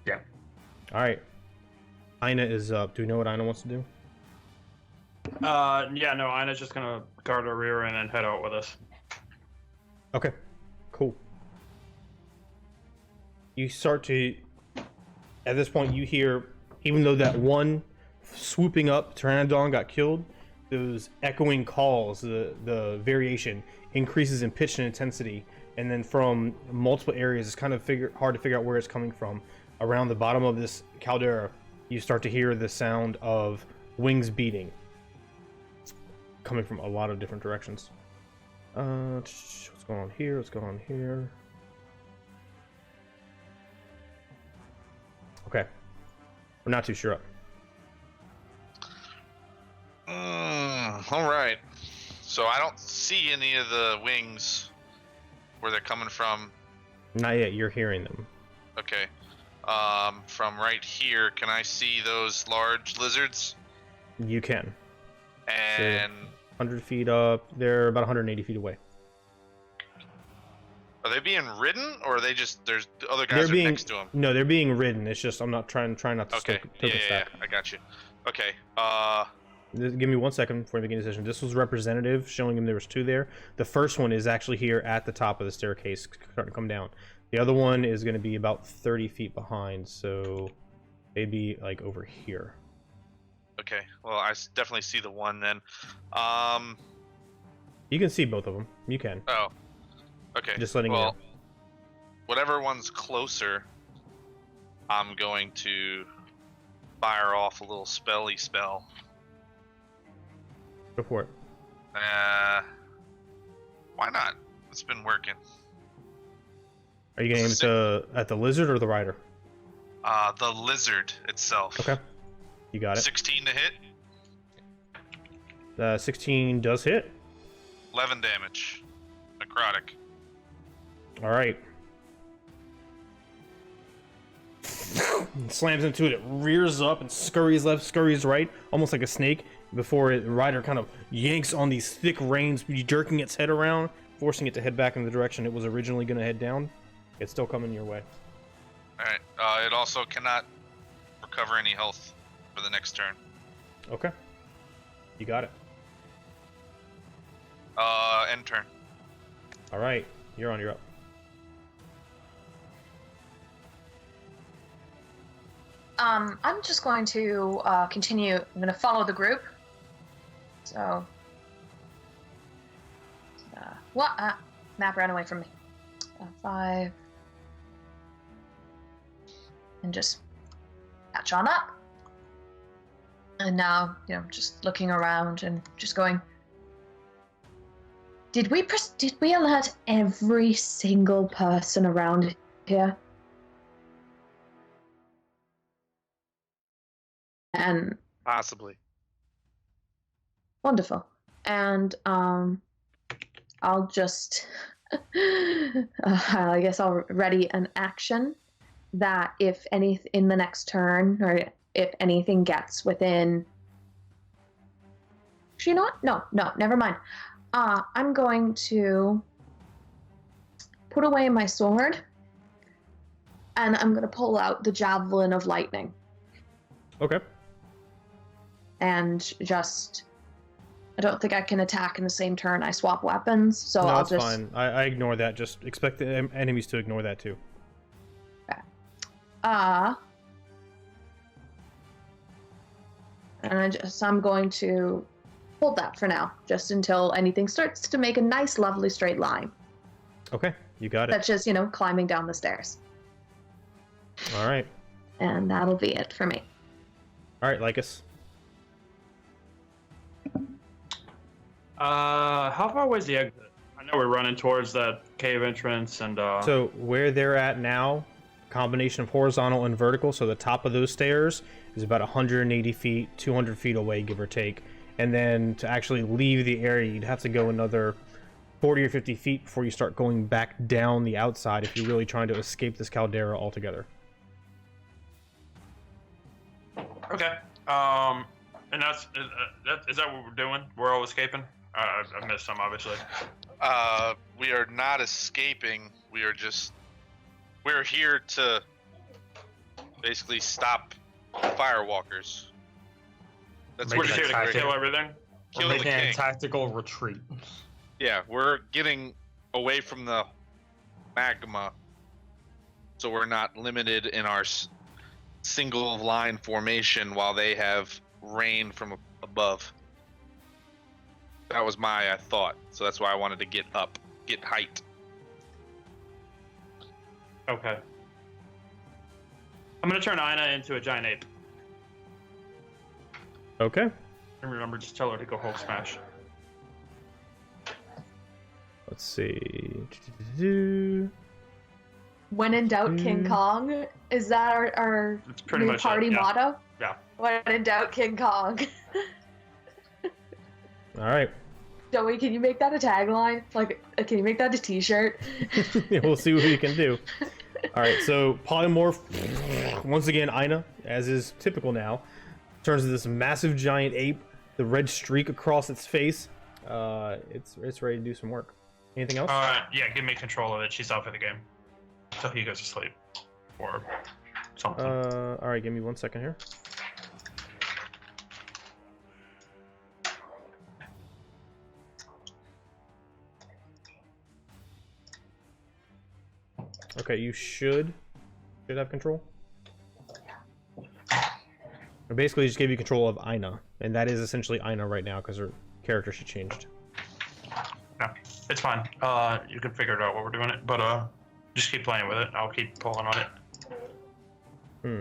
Yeah. All right. Ina is up. Do we know what Ina wants to do? Yeah. No, Ina's just gonna guard our rear and then head out with us. Okay. Cool. You start to... At this point, you hear, even though that one swooping up Pteranodon got killed, those echoing calls, the variation increases in pitch and intensity, and then from multiple areas, it's kind of hard to figure out where it's coming from. Around the bottom of this caldera, you start to hear the sound of wings beating, coming from a lot of different directions. What's going on here? What's going on here? Okay. We're not too sure. All right. So I don't see any of the wings where they're coming from. Not yet. You're hearing them. Okay. From right here, can I see those large lizards? You can. And 100 feet up. They're about 180 feet away. are they being ridden, or are they just there's other guys They're are being next to them? No, they're being ridden. It's just I'm not trying not to Okay. token Yeah, stack. I got you. Okay. Give me 1 second before I begin the decision. This was representative, showing him there was two there. The first one is actually here at the top of the staircase, starting to come down. The other one is going to be about 30 feet behind, so maybe like over here. Okay. Well, I definitely see the one then. You can see both of them. You can. Oh. Okay. Just letting you know. Whatever one's closer, I'm going to fire off a little spelly spell. Go for it. Why not? It's been working. Are you going to aim at the lizard or the rider? The lizard itself. Okay. You got it. 16 to hit. 16 does hit. 11 damage. Necrotic. All right. Slams into it. It rears up and scurries left, scurries right, almost like a snake. Before the rider kind of yanks on these thick reins, jerking its head around, forcing it to head back in the direction it was originally going to head down. It's still coming your way. Alright, it also cannot recover any health for the next turn. Okay. You got it. End turn. All right. You're up. I'm just going to continue. I'm going to follow the group. So, what? Map ran away from me. 5, and just catch on up. And now, just looking around and just going. Did we alert every single person around here? And Possibly. wonderful. And I'll just I guess I'll ready an action that if any in the next turn, or if anything gets within. Actually, you know what? No, never mind. I'm going to put away my sword, and I'm going to pull out the javelin of lightning. Okay. And just, I don't think I can attack in the same turn I swap weapons, so No, I'll that's just. fine. I ignore that. Just expect the enemies to ignore that too. And I'm going to hold that for now, just until anything starts to make a nice, lovely straight line. Okay, you got it. That's just, climbing down the stairs. All right. And that'll be it for me. All right, Lycus. How far away is the exit? I know we're running towards that cave entrance, and So where they're at now, combination of horizontal and vertical, so the top of those stairs is about 180 feet, 200 feet away, give or take. And then to actually leave the area, you'd have to go another 40 or 50 feet before you start going back down the outside if you're really trying to escape this caldera altogether. okay. And is that what we're doing? We're all escaping. I missed some, obviously. We are not escaping. We're here to basically stop firewalkers. That's We're what just here to kill everything. Kill We're the making a king. tactical retreat. Yeah, we're getting away from the magma, so we're not limited in our single line formation while they have rain from above. That was my thought, so that's why I wanted to get height. Okay. I'm gonna turn Ina into a giant ape. Okay. And remember, just tell her to go Hulk smash. Let's see. When in doubt, King Kong. Is that our It's pretty new much party it, yeah. motto? Yeah. When in doubt, King Kong. All right. Joey, can you make that a tagline? Can you make that a t-shirt? We'll see what we can do. All right, so polymorph. Once again, Ina, as is typical now, turns into this massive giant ape. The red streak across its face. It's ready to do some work. Anything else? Yeah, give me control of it. She's out for the game. Until he goes to sleep. Or something. All right, give me 1 second here. Okay, you should have control. I basically just gave you control of Ina, and that is essentially Ina right now because her character she changed. No, it's fine. You can figure it out while we're doing it, but just keep playing with it. I'll keep pulling on it.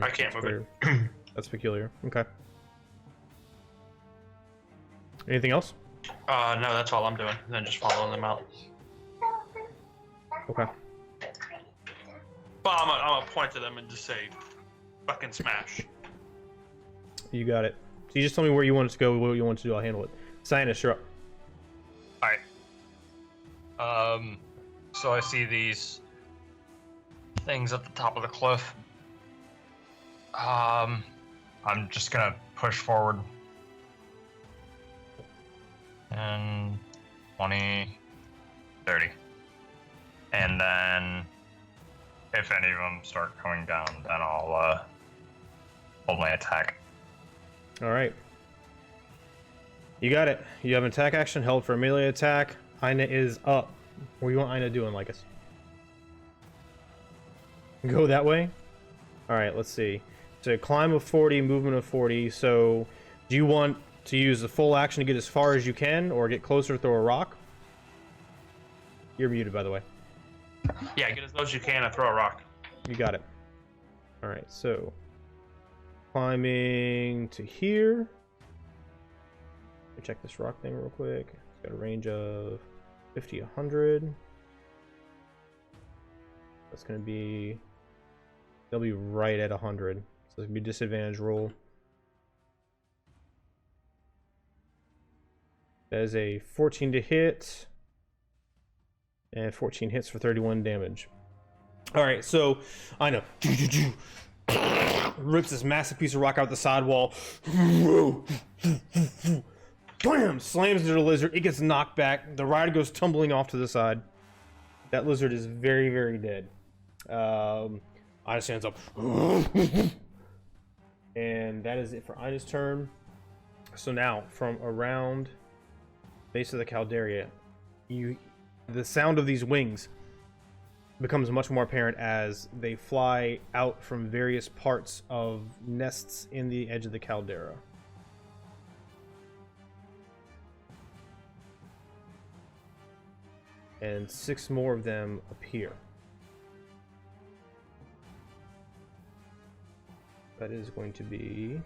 I can't move it. That's peculiar. Okay. Anything else? No, that's all I'm doing. And then just following them out. Okay. But I'm gonna point to them and just say, "Fucking smash." You got it. So you just tell me where you want it to go, what you want to do, I'll handle it. Cyanus, you're up. Alright. So I see these things at the top of the cliff. I'm just gonna push forward. And 20, 30. And then, if any of them start going down, then I'll hold my attack. All right. You got it. You have an attack action held for a melee attack. Ina is up. What do you want Ina doing, Lycus? Go that way? All right, let's see. So climb of 40, movement of 40. So do you want to use the full action to get as far as you can, or get closer, throw a rock? You're muted, by the way. Yeah, get as low as you can and throw a rock. You got it. All right, so climbing to here. Let me check this rock thing real quick. It's got a range of 50, 100. That's going to be... They'll be right at 100. So it's going to be a disadvantage roll. That is a 14 to hit. And 14 hits for 31 damage. Alright, so I know. Rips this massive piece of rock out the sidewall. Bam! Slams into the lizard. It gets knocked back. The rider goes tumbling off to the side. That lizard is very, very dead. Ina stands up. And that is it for Ina's turn. So now, from around base of the Caldera, the sound of these wings becomes much more apparent as they fly out from various parts of nests in the edge of the caldera. And 6 more of them appear. That is going to be...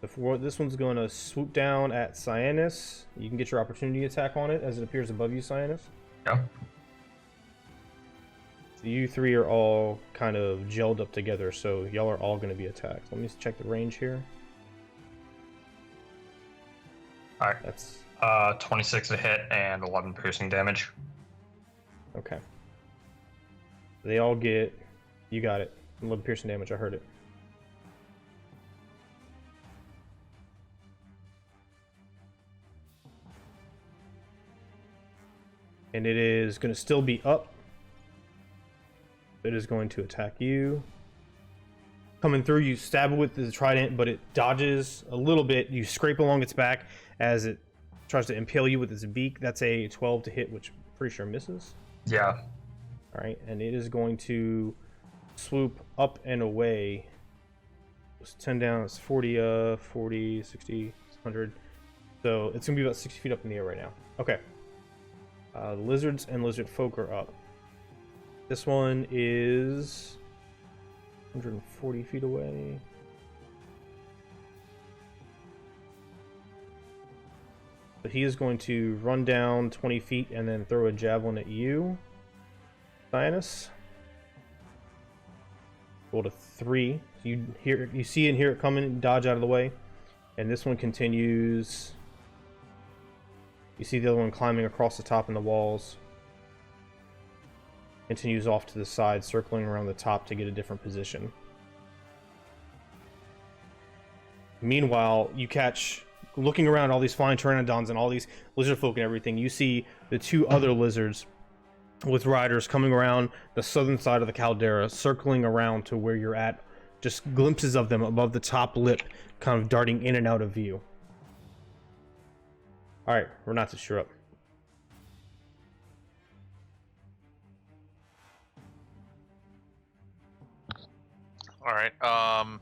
This one's going to swoop down at Cyanus. You can get your opportunity attack on it as it appears above you, Cyanus. Yeah. So you three are all kind of gelled up together, so y'all are all going to be attacked. Let me just check the range here. Alright. That's 26 to hit and 11 piercing damage. okay. They all get... You got it. 11 piercing damage, I heard it. And it is going to still be up. It is going to attack you. Coming through, you stab it with the trident, but it dodges a little bit. You scrape along its back as it tries to impale you with its beak. That's a 12 to hit, which I'm pretty sure misses. Yeah. All right, and it is going to swoop up and away. It's 10 down, it's 40, 40, 60, 100. So it's going to be about 60 feet up in the air right now. Okay. Lizards and lizard folk are up. This one is 140 feet away. But he is going to run down 20 feet and then throw a javelin at you, Cyanus. Roll to 3. You see and hear it coming, dodge out of the way. And this one continues. You see the other one climbing across the top in the walls. Continues off to the side, circling around the top to get a different position. Meanwhile, you catch, looking around all these flying pteranodons and all these lizard folk and everything, you see the 2 other lizards with riders coming around the southern side of the caldera, circling around to where you're at. Just glimpses of them above the top lip, kind of darting in and out of view. Alright, Renatus, you're up. Alright, I'm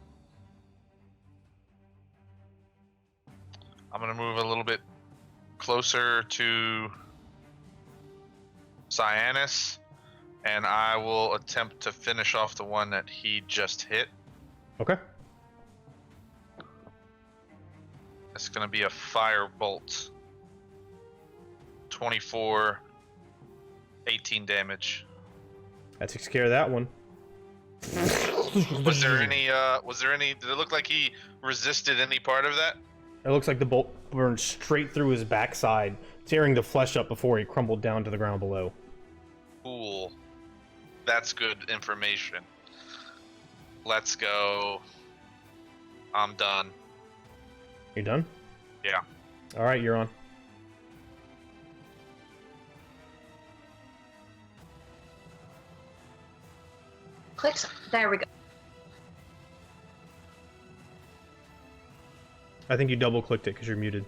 gonna move a little bit closer to Cyanus, and I will attempt to finish off the one that he just hit. Okay. It's gonna be a fire bolt. 24, 18 damage. That takes care of that one. Was there any, did it look like he resisted any part of that? It looks like the bolt burned straight through his backside, tearing the flesh up before he crumbled down to the ground below. Cool. That's good information. Let's go. I'm done. You done? Yeah. Alright, you're on. clicks. There we go. I think you double clicked it because you're muted.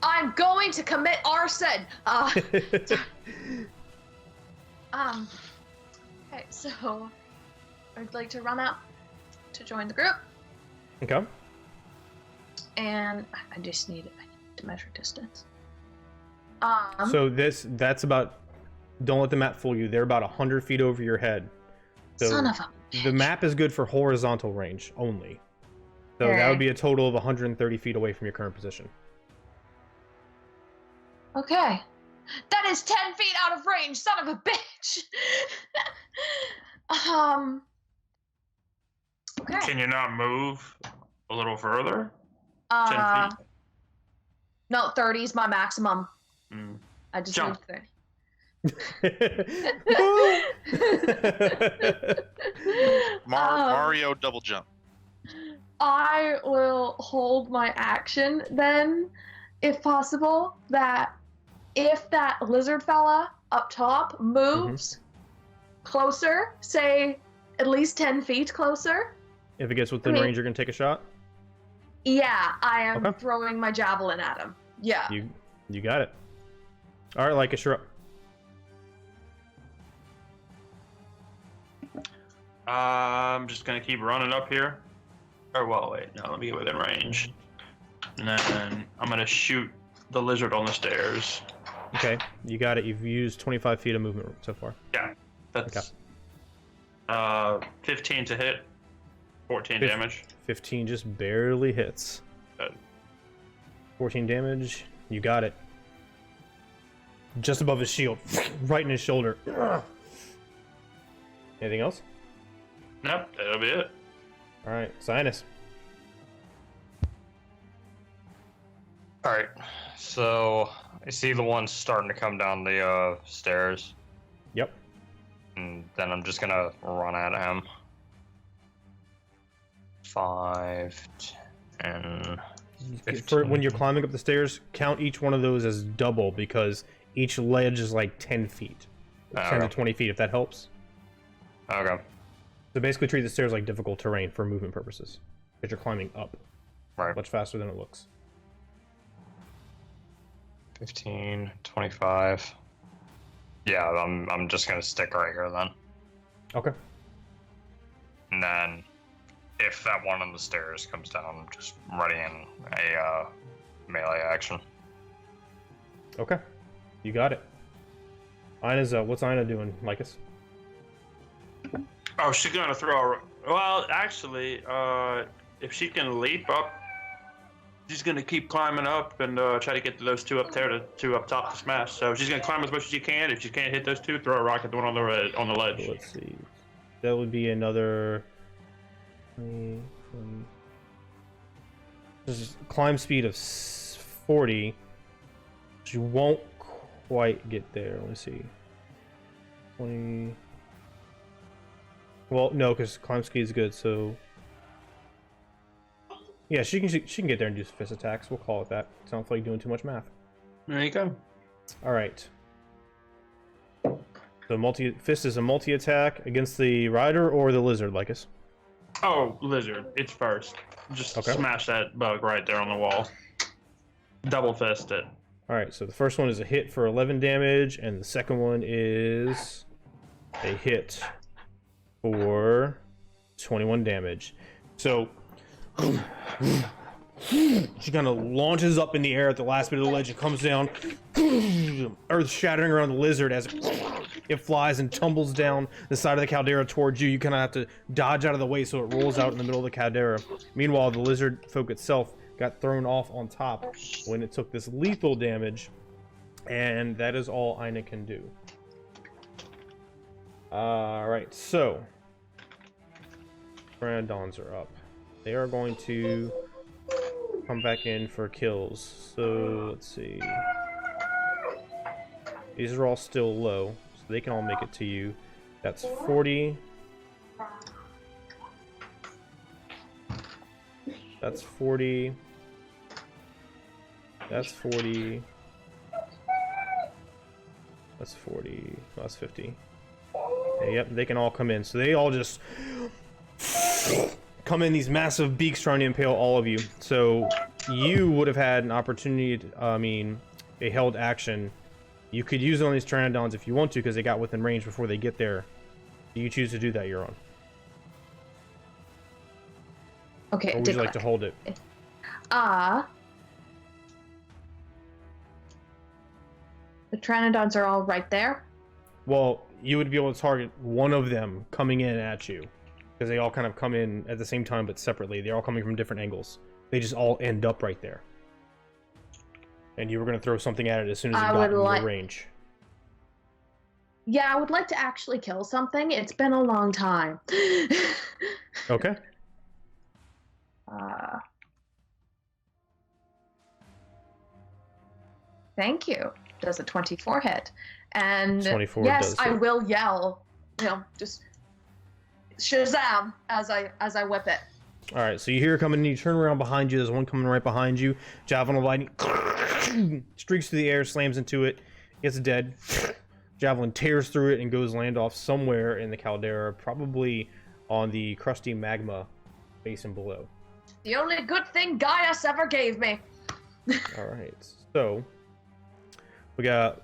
I'm going to commit arson. Okay, so I'd like to run out to join the group, Okay. and I just need to measure distance. So that's about. Don't let the map fool you. They're about 100 feet over your head. So son of a the bitch. map is good for horizontal range only. So that would be a total of 130 feet away from your current position. Okay. That is 10 feet out of range, son of a bitch! Okay. Can you not move a little further? 10 feet? No, 30 is my maximum. Mm. I just Jump. moved 30. Mario double jump. I will hold my action then, if possible, that if that lizard fella up top moves closer, say at least 10 feet closer. If it gets within range, you're gonna take a shot. Yeah, I am Okay. throwing my javelin at him. Yeah. You got it. All right, Lycus, you're up. I'm just gonna keep running up here. Or well, wait, no, let me get within range. And then I'm gonna shoot the lizard on the stairs. Okay, you got it. You've used 25 feet of movement so far. Yeah, that's 15 to hit, 14 damage. 15 just barely hits. Good. 14 damage. You got it. Just above his shield, right in his shoulder. Anything else? Nope, that'll be it. All right, Sinus. All right, so I see the one starting to come down the stairs, Yep. and then I'm just gonna run at him. 5, 10, 15. For when you're climbing up the stairs, count each one of those as double because each ledge is like 10 feet. 10 to 20 feet, if that helps. Okay. So basically treat the stairs like difficult terrain for movement purposes. Because you're climbing up Right. much faster than it looks. 15, 25. Yeah, I'm just gonna stick right here then. Okay. And then, if that one on the stairs comes down, I'm just readying a melee action. Okay. You got it. Ina's what's Ina doing, Lycus? Oh, she's gonna throw. Well, actually, if she can leap up, she's gonna keep climbing up and try to get to those two up there, two up top to smash. So she's gonna climb as much as she can. If she can't hit those two, throw a rock at the one on the ledge. Let's see. That would be another. This is climb speed of 40. She won't quite get there. Let me see. 20. Well, no, because climb speed is good. So yeah, she can get there and do some fist attacks. We'll call it that. Sounds like doing too much math. There you go. All right. So fist is a multi attack against the rider or the lizard, Lycus. Oh, lizard. It's first. Just Okay. smash that bug right there on the wall. Double fist it. All right, so the first one is a hit for 11 damage, and the second one is a hit for 21 damage. So she kind of launches up in the air at the last bit of the ledge and comes down, earth shattering around the lizard as it flies and tumbles down the side of the caldera towards you. You kind of have to dodge out of the way so it rolls out in the middle of the caldera. Meanwhile, the lizard folk itself got thrown off on top when it took this lethal damage, and that is all Ina can do. Alright, so Brandons are up. They are going to come back in for kills. So let's see. These are all still low, so they can all make it to you. That's 40. That's 40. That's 40. That's 40. Oh, that's 50. Okay, yep, they can all come in. So they all just come in these massive beaks trying to impale all of you. So you would have had an opportunity to, a held action. You could use it on these Pteranodons if you want to, because they got within range before they get there. Do you choose to do that, Euron? Okay, Or would you like to hold it? The Pteranodons are all right there. Well, you would be able to target one of them coming in at you, because they all kind of come in at the same time but separately. They're all coming from different angles. They just all end up right there. And you were going to throw something at it as soon as it got in your range. Yeah, I would like to actually kill something. It's been a long time. Okay. Thank you. Does a 24 hit? And 24 yes, does I hit. will yell. Just Shazam as I whip it. All right, so you hear it coming, and you turn around behind you. There's one coming right behind you. Javelin of lightning streaks through the air, slams into it, gets dead. Javelin tears through it and goes land off somewhere in the caldera, probably on the crusty magma basin below. The only good thing Gaius ever gave me. All right, so we got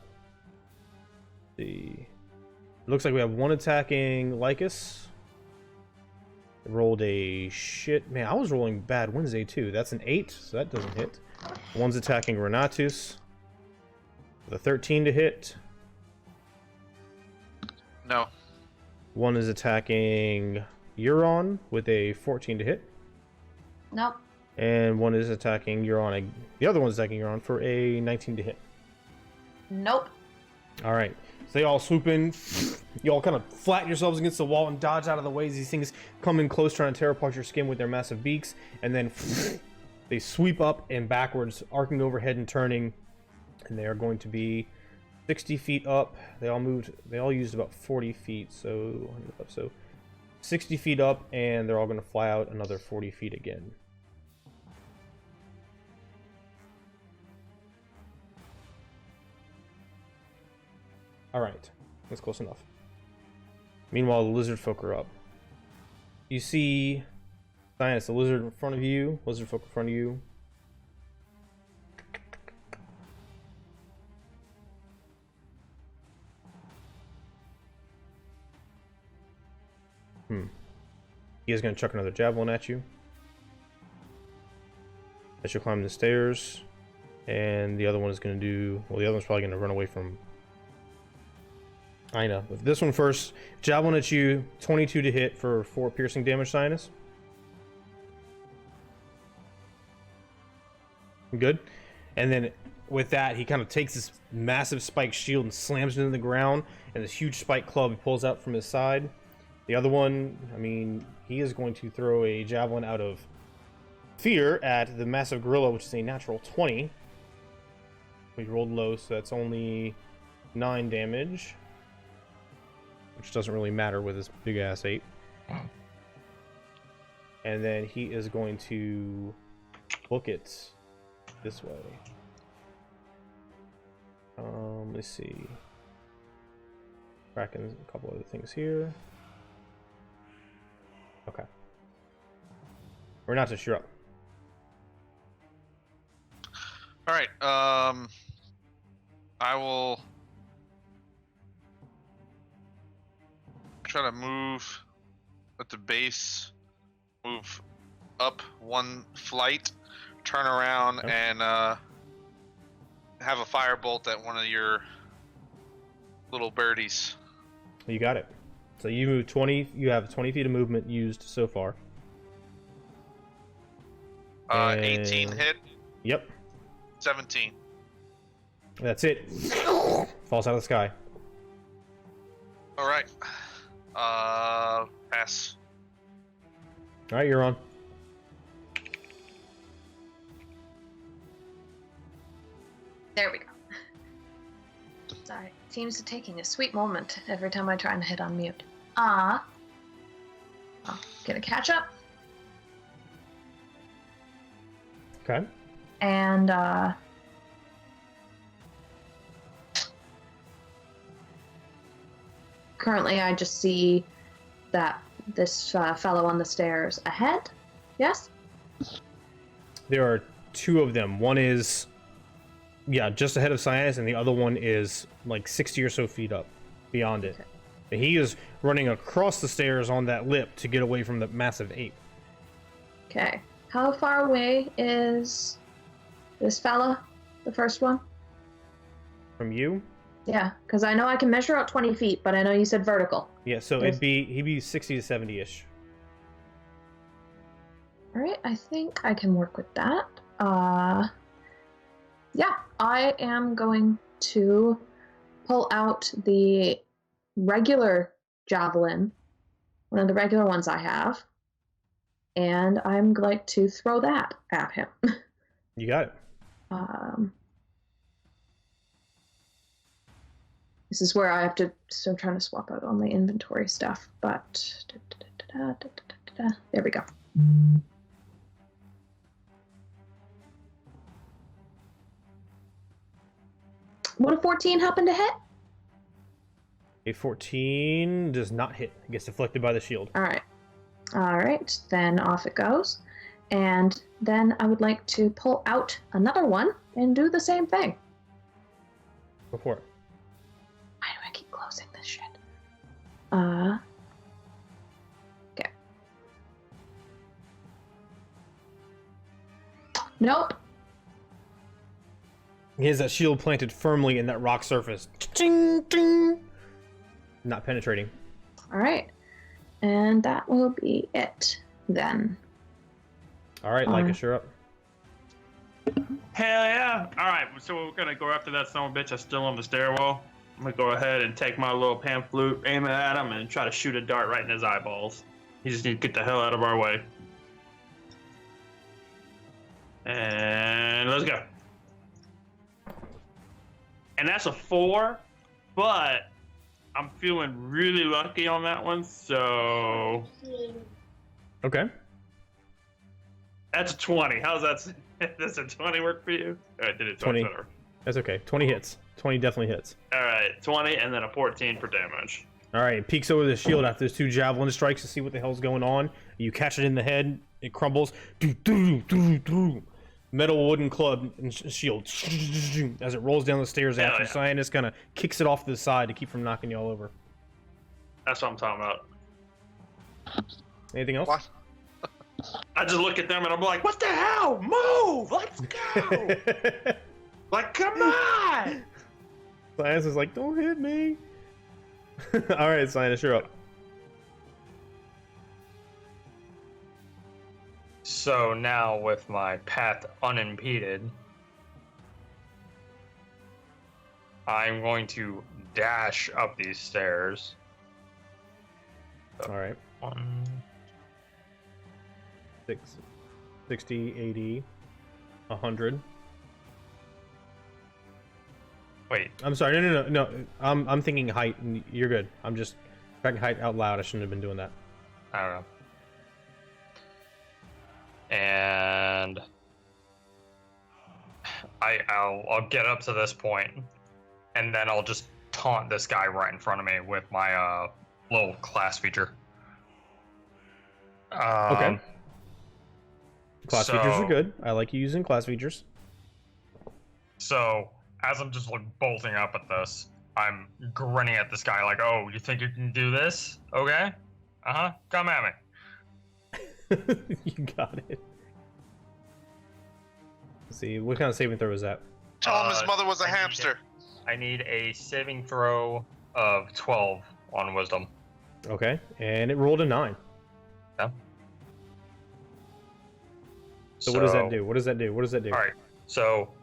it looks like we have one attacking Lycus. Rolled a shit. Man, I was rolling bad Wednesday too. That's an 8, so that doesn't hit. One's attacking Renatus with a 13 to hit. No. One is attacking Euron with a 14 to hit. Nope. And one is attacking Euron. The other one's attacking Euron for a 19 to hit. Nope. All right. So they all swoop in. You all kind of flatten yourselves against the wall and dodge out of the way as these things come in close, trying to tear apart your skin with their massive beaks. And then they sweep up and backwards, arcing overhead and turning. And they are going to be 60 feet up. They all used about 40 feet. So 60 feet up, and they're all going to fly out another 40 feet again. Alright, that's close enough. Meanwhile, the lizard folk are up. You see Science, the lizard in front of you, lizard folk in front of you. He is going to chuck another javelin at you. As you climb the stairs. And the other one is going to do... Well, the other one's probably going to run away from... I know. This one first. Javelin at you. 22 to hit for 4 piercing damage, Sinus. Good. And then with that, he kind of takes this massive spike shield and slams it into the ground. And this huge spike club he pulls out from his side. The other one, I mean, he is going to throw a javelin out of fear at the massive gorilla, which is a natural 20. We rolled low, so that's only 9 damage. Which doesn't really matter with his big ass 8. And then he is going to book it this way. Let's see. Cracking a couple other things here. Okay. Renatus, you're up. All right. I will try to move at the base, move up 1 flight, turn around, Okay. and have a firebolt at one of your little birdies. You got it. So you move 20. You have 20 feet of movement used so far. 18 And- hit, Yep. 17. That's it. Falls out of the sky. All right. Pass. All right, you're on. There we go. Sorry. Seems to taking a sweet moment every time I try and hit on mute. I'll get a catch up. Okay. And currently I just see that this fellow on the stairs ahead. Yes? There are two of them. One is, yeah, just ahead of Cyanus, and the other one is like 60 or so feet up beyond it. Okay. And he is running across the stairs on that lip to get away from the massive ape. Okay. How far away is this fella, the first one? From you? Yeah, because I know I can measure out 20 feet, but I know you said vertical. Yeah, so Yes. he'd be 60 to 70-ish. All right, I think I can work with that. Yeah, I am going to pull out the regular javelin, one of the regular ones I have, and I'm going to throw that at him. You got it. This is where I have to. So I'm trying to swap out all my inventory stuff, but there we go. Would a 14 happen to hit? A 14 does not hit. It gets deflected by the shield. All right. All right, then off it goes. And then I would like to pull out another one and do the same thing. Go for it. Why do I keep closing this shit? Okay. Nope. He has that shield planted firmly in that rock surface. Ching, ching. Not penetrating. All right. And that will be it then. All right, Lycus, you're up. Hell yeah! All right, so we're gonna go after that son of a bitch that's still on the stairwell. I'm gonna go ahead and take my little pan flute, aim it at him, and try to shoot a dart right in his eyeballs. He just needs to get the hell out of our way. And let's go. And that's a 4, but I'm feeling really lucky on that one, so Okay. that's a 20. How's that? Does a 20 work for you? All right, did it 20. better. That's okay. 20 hits. 20 definitely hits. All right, 20 and then a 14 for damage. All right, it peeks over the shield after there's 2 javelin strikes to see what the hell's going on. You catch it in the head. It crumbles. Metal wooden club and shield as it rolls down the stairs Hell after yeah. Cyanus kind of kicks it off to the side to keep from knocking you all over. That's what I'm talking about. Anything else? What? I just look at them and I'm like, what the hell? Move! Let's go! Like, come on! Cyanus is like, don't hit me. All right, Cyanus, you're up. So now with my path unimpeded, I'm going to dash up these stairs. All right. 1, 60, 80, 100. wait, I'm sorry. No. I'm thinking height, and you're good. I'm just tracking height out loud. I shouldn't have been doing that. I don't know. And I'll get up to this point, and then I'll just taunt this guy right in front of me with my little class feature. Okay. Class features are so- good. I like you using class features. So as I'm just like bolting up at this, I'm grinning at this guy like, "Oh, you think you can do this? Okay, come at me." You got it. Let's see, what kind of saving throw is that? Tell him his mother was a I need hamster. I need a saving throw of 12 on wisdom. Okay, and it rolled a 9. Yeah. So what does that do? What does that do? What does that do? All right. So,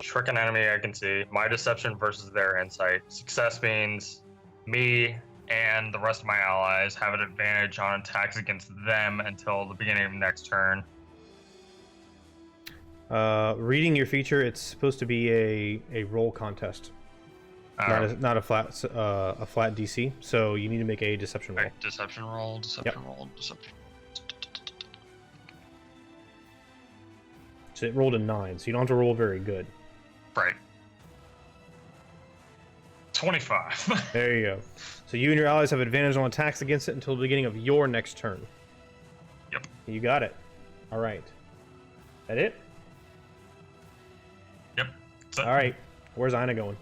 trick an enemy I can see. My deception versus their insight. Success means me and the rest of my allies have an advantage on attacks against them until the beginning of next turn. Reading your feature, it's supposed to be a roll contest, not a flat DC. So you need to make a deception roll. Right, deception roll, deception roll, deception. So it rolled a 9, so you don't have to roll very good. Right. 25. There you go. So you and your allies have advantage on attacks against it until the beginning of your next turn. Yep. You got it. All right. That it? Yep. So, All right. Where's Ina going?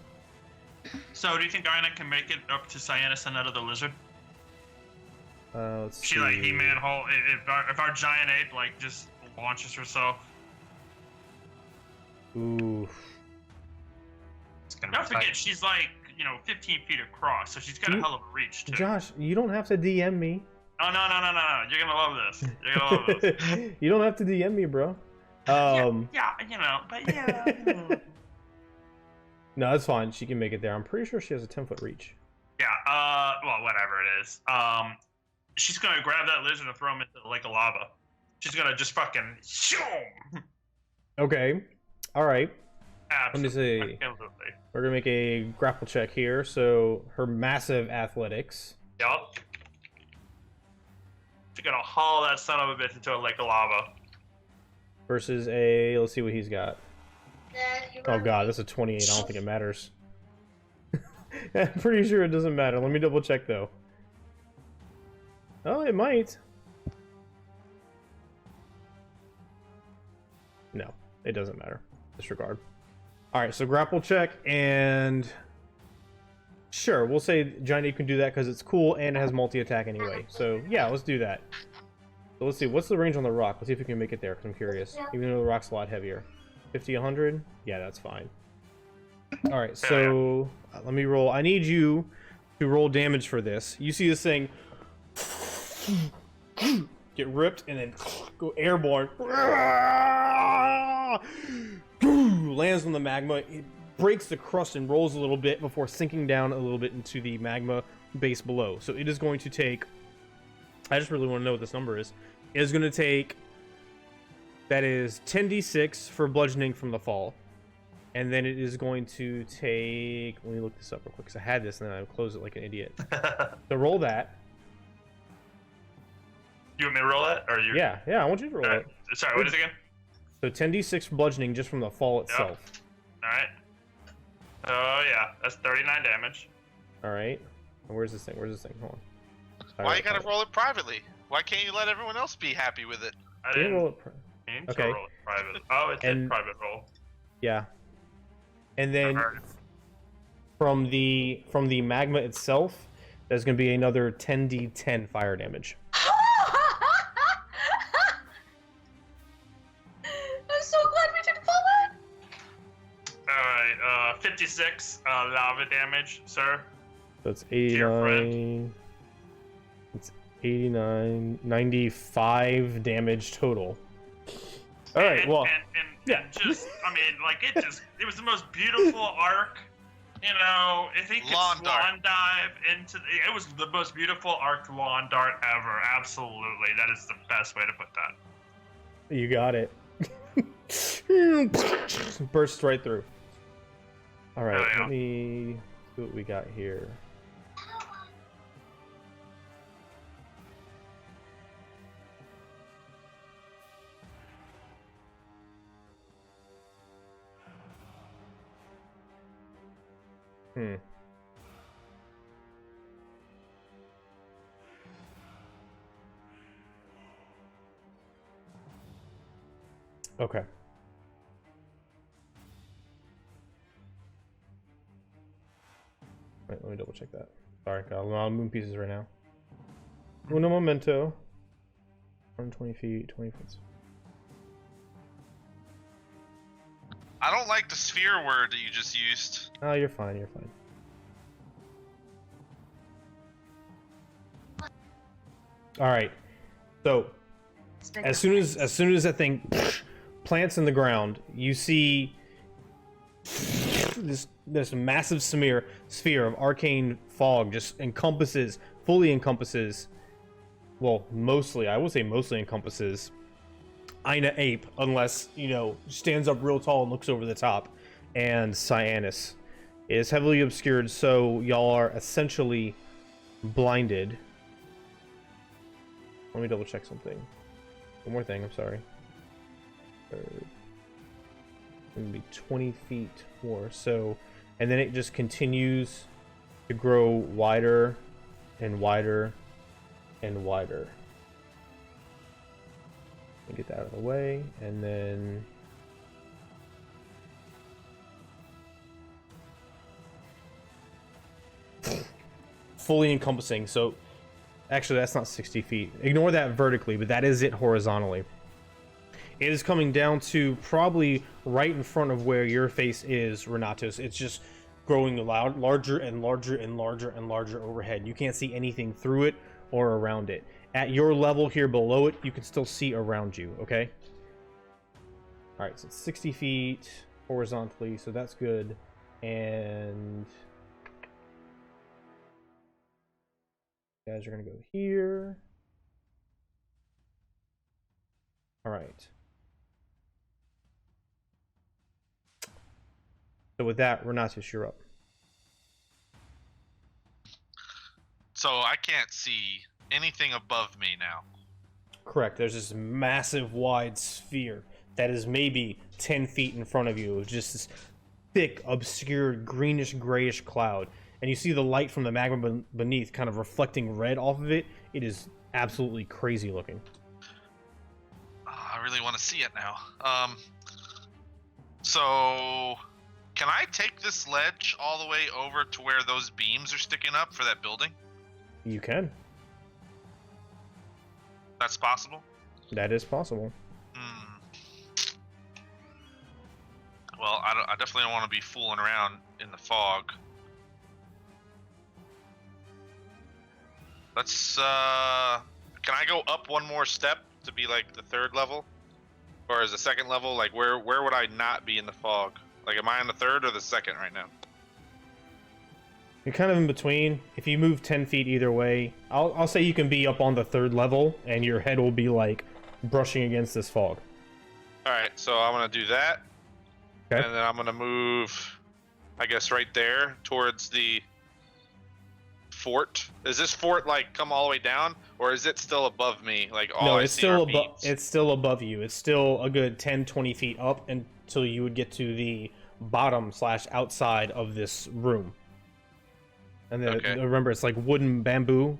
So, do you think Ina can make it up to Cyanus and out of the lizard? Let's She see. like He-Man Hole. If our giant ape like just launches herself. Ooh. it's gonna Don't be tight. forget, she's like 15 feet across, so she's got a hell of a reach too. Josh, you don't have to DM me. Oh no! You're gonna love this. You're gonna love this. You don't have to DM me, bro. yeah, No, that's fine. She can make it there. I'm pretty sure she has a 10-foot reach. Yeah. Well, whatever it is. She's gonna grab that lizard and throw him into the lake of lava. She's gonna just fucking shoom. Okay. All right. Let me see. Absolutely. We're gonna make a grapple check here. So her massive athletics. Yup. She's gonna haul that son of a bitch into a lake of lava. Versus a, let's see what he's got. Oh god, that's a 28. I don't think it matters. I'm pretty sure it doesn't matter. Let me double check though. Oh, it might. No, it doesn't matter. Disregard. Alright, so grapple check and... Sure, we'll say Giant Ape can do that because it's cool and it has multi-attack anyway. So yeah, let's do that. So let's see, what's the range on the rock? Let's see if we can make it there because I'm curious. Even though the rock's a lot heavier. 50, 100? Yeah, that's fine. Alright, so let me roll. I need you to roll damage for this. You see this thing get ripped and then go airborne. Lands on the magma. It breaks the crust and rolls a little bit before sinking down a little bit into the magma base below. So it is going to take... I just really want to know what this number is. It is going to take... That is 10d6 for bludgeoning from the fall. And then it is going to take... Let me look this up real quick because I had this and then I closed it like an idiot. So roll that. You want me to roll that, or you? Yeah, I want you to roll it. Sorry, what is it again? So 10d6 for bludgeoning just from the fall itself. All right. Oh yeah, that's 39 damage. All right. And where's this thing? Hold on. Why you gotta roll it privately? Why can't you let everyone else be happy with it? I Didn't didn't roll it mean to okay. roll it private. Oh, it's a private roll. Yeah. And then from the magma itself, there's going to be another 10d10 fire damage. I'm so glad we didn't fall in. All right, 56 lava damage, sir. So it's Dear 89. It's 89, 95 damage total. All right, well, and just, I mean, like it was the most beautiful arc. You know, if he could Lawn swan dive into, it was the most beautiful arc lawn dart ever. Absolutely, that is the best way to put that. you got it. Bursts right through. All right, yeah. let me see what we got here. Okay. Wait, let me double check that. Sorry, got a lot of moon pieces right now. Uno momento. 120 feet, 20 feet. I don't like the sphere word that you just used. Oh, you're fine, you're fine. Alright. So as soon as that thing plants in the ground, you see this massive sphere of arcane fog just fully encompasses, well, mostly, I would say mostly encompasses Ina Ape, unless, stands up real tall and looks over the top, and Cyanus. It is heavily obscured, so y'all are essentially blinded. Let me double check something. One more thing, I'm sorry. It'll be 20 feet more, so... And then it just continues to grow wider and wider and wider. Let me get that out of the way, and then fully encompassing. So actually that's not 60 feet. Ignore that vertically, but that is it horizontally. It is coming down to probably right in front of where your face is, Renatus. It's just growing larger and larger and larger and larger overhead. You can't see anything through it or around it. At your level here below it, you can still see around you, okay? All right, so it's 60 feet horizontally, so that's good. And you guys are gonna go here. All right. So with that, Renatus, you're up. So I can't see anything above me now. Correct. There's this massive wide sphere that is maybe 10 feet in front of you. It's just this thick, obscured, greenish, grayish cloud. And you see the light from the magma beneath kind of reflecting red off of it. It is absolutely crazy looking. I really want to see it now. So can I take this ledge all the way over to where those beams are sticking up for that building? You can. That's possible? That is possible. Well, I definitely don't want to be fooling around in the fog. Let's, can I go up one more step to be like the third level? Or is the second level, like where would I not be in the fog? Like, am I on the third or the second right now? You're kind of in between. If you move 10 feet either way, I'll say you can be up on the third level and your head will be like brushing against this fog. Alright, so I'm going to do that. Okay. And then I'm going to move, I guess, right there towards the fort. Is this fort like come all the way down, or is it still above me? Like all No, I it's see still are above. beams? It's still above you. It's still a good 10-20 feet up until you would get to the bottom / outside of this room. And then Okay. remember, it's like wooden bamboo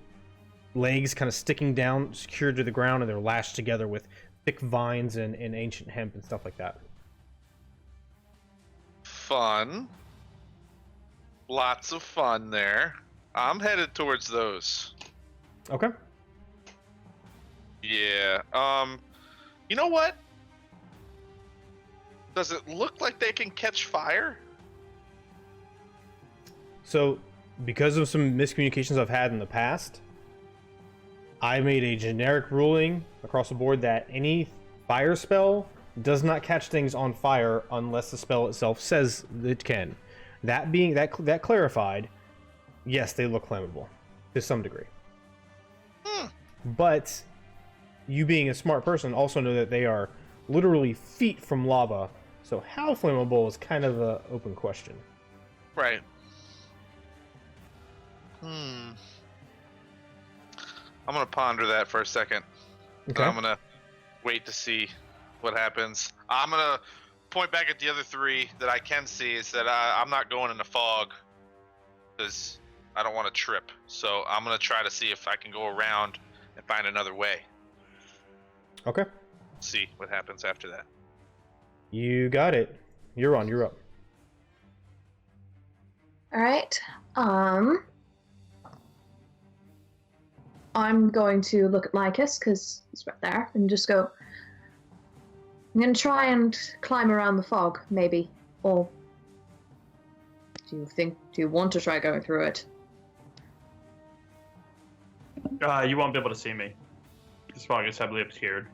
legs kind of sticking down, secured to the ground, and they're lashed together with thick vines and ancient hemp and stuff like that. Fun. Lots of fun there. I'm headed towards those. Okay. Yeah. You know what? Does it look like they can catch fire? So, because of some miscommunications I've had in the past, I made a generic ruling across the board that any fire spell does not catch things on fire unless the spell itself says it can. That being that clarified, yes, they look flammable to some degree. But you being a smart person also know that they are literally feet from lava. So how flammable is kind of an open question. Right. I'm gonna ponder that for a second. Okay. I'm gonna wait to see what happens. I'm gonna point back at the other three that I can see. Is that I'm not going in the fog because I don't want to trip. So I'm gonna try to see if I can go around and find another way. Okay. See what happens after that. You got it. You're on. You're up. All right. I'm going to look at Lycus because he's right there and just go. I'm going to try and climb around the fog, maybe. Or do you want to try going through it? You won't be able to see me. This fog is heavily obscured.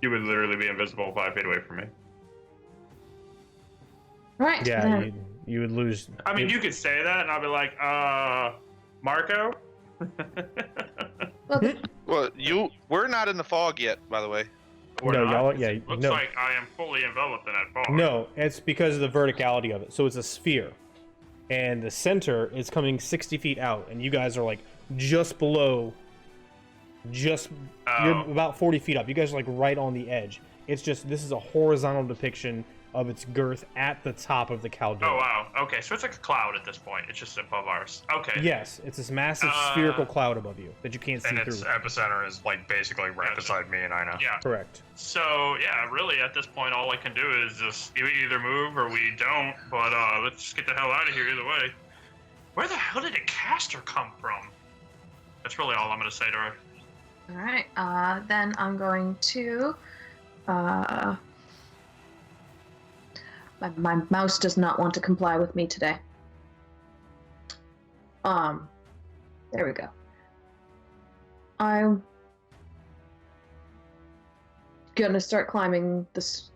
You would literally be invisible 5 feet away from me. Right. Yeah, then. you would lose. I mean, you could say that, and I'll be like, Marco? Well, Well, we're not in the fog yet, by the way. Or No, not. y'all- yeah, It looks no. like I am fully enveloped in that fog. No, it's because of the verticality of it. So it's a sphere. And the center is coming 60 feet out, and you guys are like just below, you're about 40 feet up. You guys are like right on the edge. It's just, this is a horizontal depiction of its girth at the top of the caldera. Oh wow. Okay, so it's like a cloud at this point. It's just above ours. Okay. Yes, it's this massive spherical cloud above you that you can't see And through. its epicenter is like basically right beside me and Ina. Yeah. Correct. So yeah, really at this point, all I can do is just we either move or we don't. But let's just get the hell out of here either way. Where the hell did a caster come from? That's really all I'm gonna say to her. All right. Then I'm going to. My mouse does not want to comply with me today. There we go. I'm gonna start climbing this.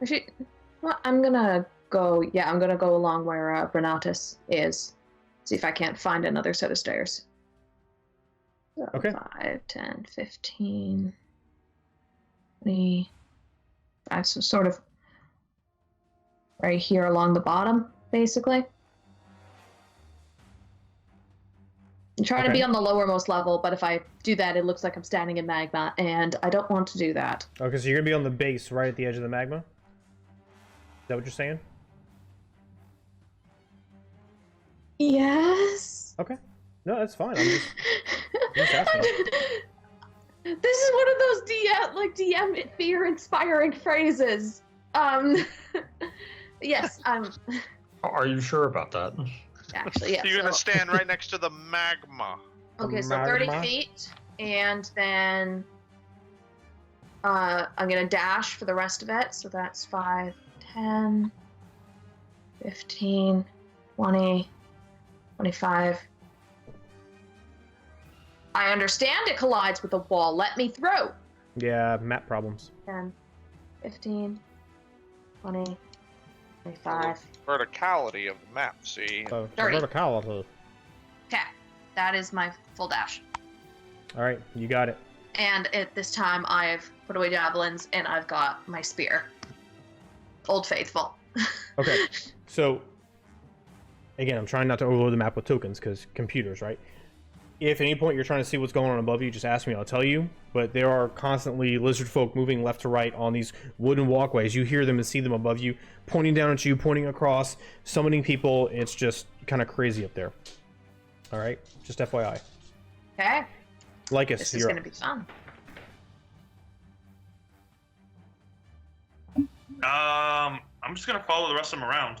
Actually, well, I'm gonna go. Yeah, I'm gonna go along where Renatus is. See if I can't find another set of stairs. So Okay. 5, 10, 15, 20. So sort of right here along the bottom, basically. I'm trying to be Okay. on the lowermost level, but if I do that, it looks like I'm standing in magma, and I don't want to do that. Okay, so you're gonna be on the base, right at the edge of the magma. Is that what you're saying? Yes. Okay. No, that's fine. I'm just asking. This is one of those DM fear-inspiring phrases. Yes, I'm Are you sure about that? actually, yeah. You're gonna so- stand right next to the magma. Okay, so 30 Magma. feet, and then I'm gonna dash for the rest of it. So that's 5, 10, 15, 20, 25. I understand it collides with the wall. Let me through. Yeah, map problems. 10, 15, 20, 25. Verticality of the map, see? So, 30. verticality. Okay, that is my full dash. All right, you got it. And at this time, I've put away javelins, and I've got my spear. Old Faithful. Okay, so again, I'm trying not to overload the map with tokens because computers, right? If at any point you're trying to see what's going on above you, just ask me, I'll tell you. But there are constantly lizard folk moving left to right on these wooden walkways. You hear them and see them above you, pointing down at you, pointing across, summoning people. It's just kind of crazy up there. All right, just FYI. Okay, Like us, this is you're going to up. be fun. I'm just gonna follow the rest of them around.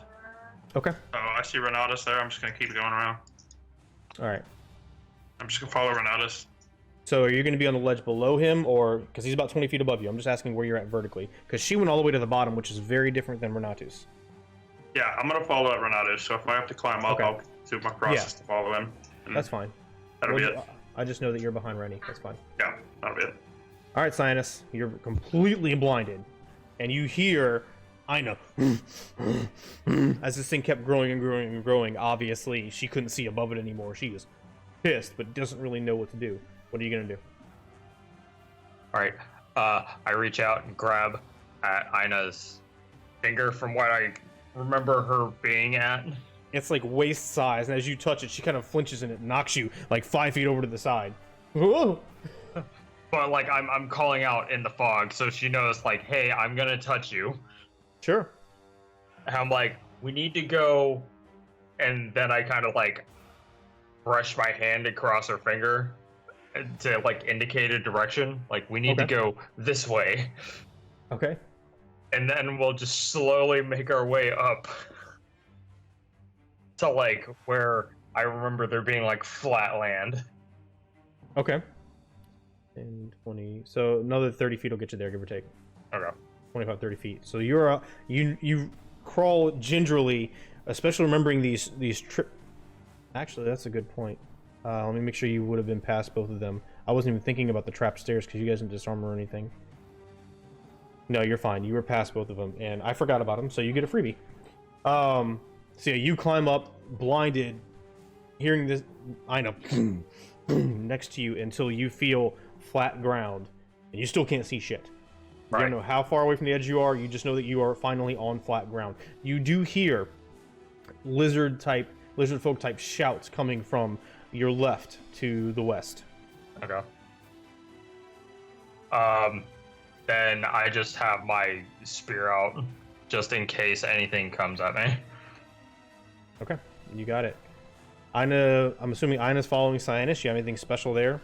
Okay, So I see Renatus there. I'm just gonna keep going around. all right. I'm just gonna follow Renatus. So are you going to be on the ledge below him, or because he's about 20 feet above you? I'm just asking where you're at vertically, because she went all the way to the bottom, which is very different than Renatus. Yeah, I'm gonna follow at Renatus. So if I have to climb up, Okay. I'll do my process to follow him. And That's fine. That'll be Well, it. I just know that you're behind Rennie. That's fine. Yeah, that'll be it. All right, Cyanus, you're completely blinded, and you hear, I know, as this thing kept growing and growing and growing. Obviously, she couldn't see above it anymore. She is pissed, but doesn't really know what to do. What are you gonna do? All right. I reach out and grab at Ina's finger from what I remember her being at. It's like waist size, and as you touch it, she kind of flinches and it knocks you like 5 feet over to the side. Whoa! But like I'm calling out in the fog, so she knows like, hey, I'm gonna touch you. Sure. And I'm like, we need to go, and then I kind of like brush my hand across her finger to like indicate a direction. Like we need to Okay. go this way, Okay. and then we'll just slowly make our way up to like where I remember there being like flat land. Okay. And 20. So another 30 feet will get you there, give or take. Okay. 25, 30 feet. So you're you crawl gingerly, especially remembering these trip. Actually, that's a good point. Let me make sure you would have been past both of them. I wasn't even thinking about the trap stairs because you guys didn't disarm or anything. No, you're fine. You were past both of them, and I forgot about them, so you get a freebie. So yeah, you climb up, blinded, hearing this. I know. Next to you until you feel flat ground, and you still can't see shit. You Right. don't know how far away from the edge you are. You just know that you are finally on flat ground. You do hear lizard folk type shouts coming from your left to the west. Okay. Then I just have my spear out just in case anything comes at me. Okay, you got it. Aina, I'm assuming Aina's following Cyanus. You have anything special there?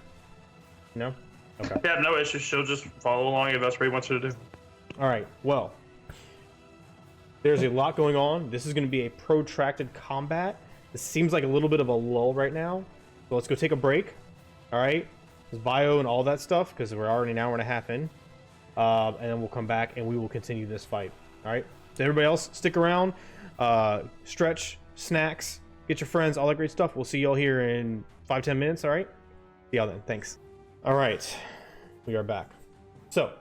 No? Okay. Yeah, no issues. She'll just follow along if that's what he wants her to do. All right, well, there's a lot going on. This is going to be a protracted combat. This seems like a little bit of a lull right now. So let's go take a break. All right? There's bio and all that stuff because we're already an hour and a half in. And then we'll come back and we will continue this fight. All right? So everybody else, stick around. Stretch, snacks, get your friends, all that great stuff. We'll see y'all here in 5-10 minutes. All right? See y'all then. Thanks. All right. We are back. So,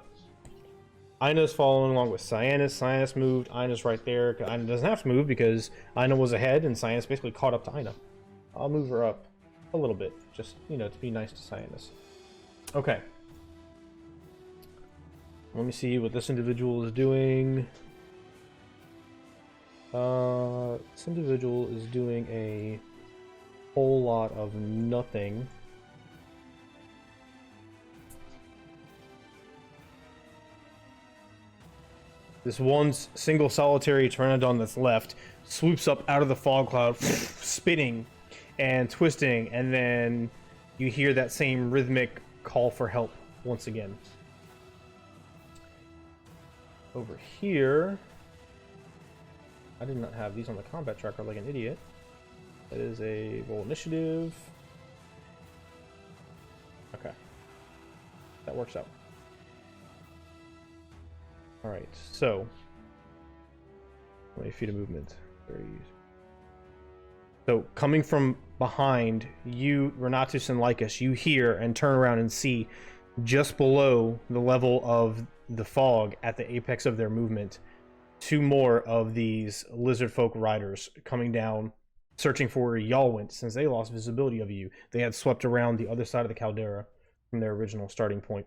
Aina's following along with Cyanus. Cyanus moved. Aina's right there. Aina doesn't have to move because Aina was ahead and Cyanus basically caught up to Aina. I'll move her up a little bit, just, you know, to be nice to Cyanus. Okay. Let me see what this individual is doing. This individual is doing a whole lot of nothing. This one single solitary pteranodon that's left swoops up out of the fog cloud, spinning and twisting, and then you hear that same rhythmic call for help once again. Over here, I did not have these on the combat tracker like an idiot. That is a roll initiative. Okay. That works out. Alright, so 20 feet of movement. 30. So coming from behind you, Renatus and Lycus, you hear and turn around and see just below the level of the fog at the apex of their movement, two more of these lizard folk riders coming down, searching for where y'all went since they lost visibility of you. They had swept around the other side of the caldera from their original starting point.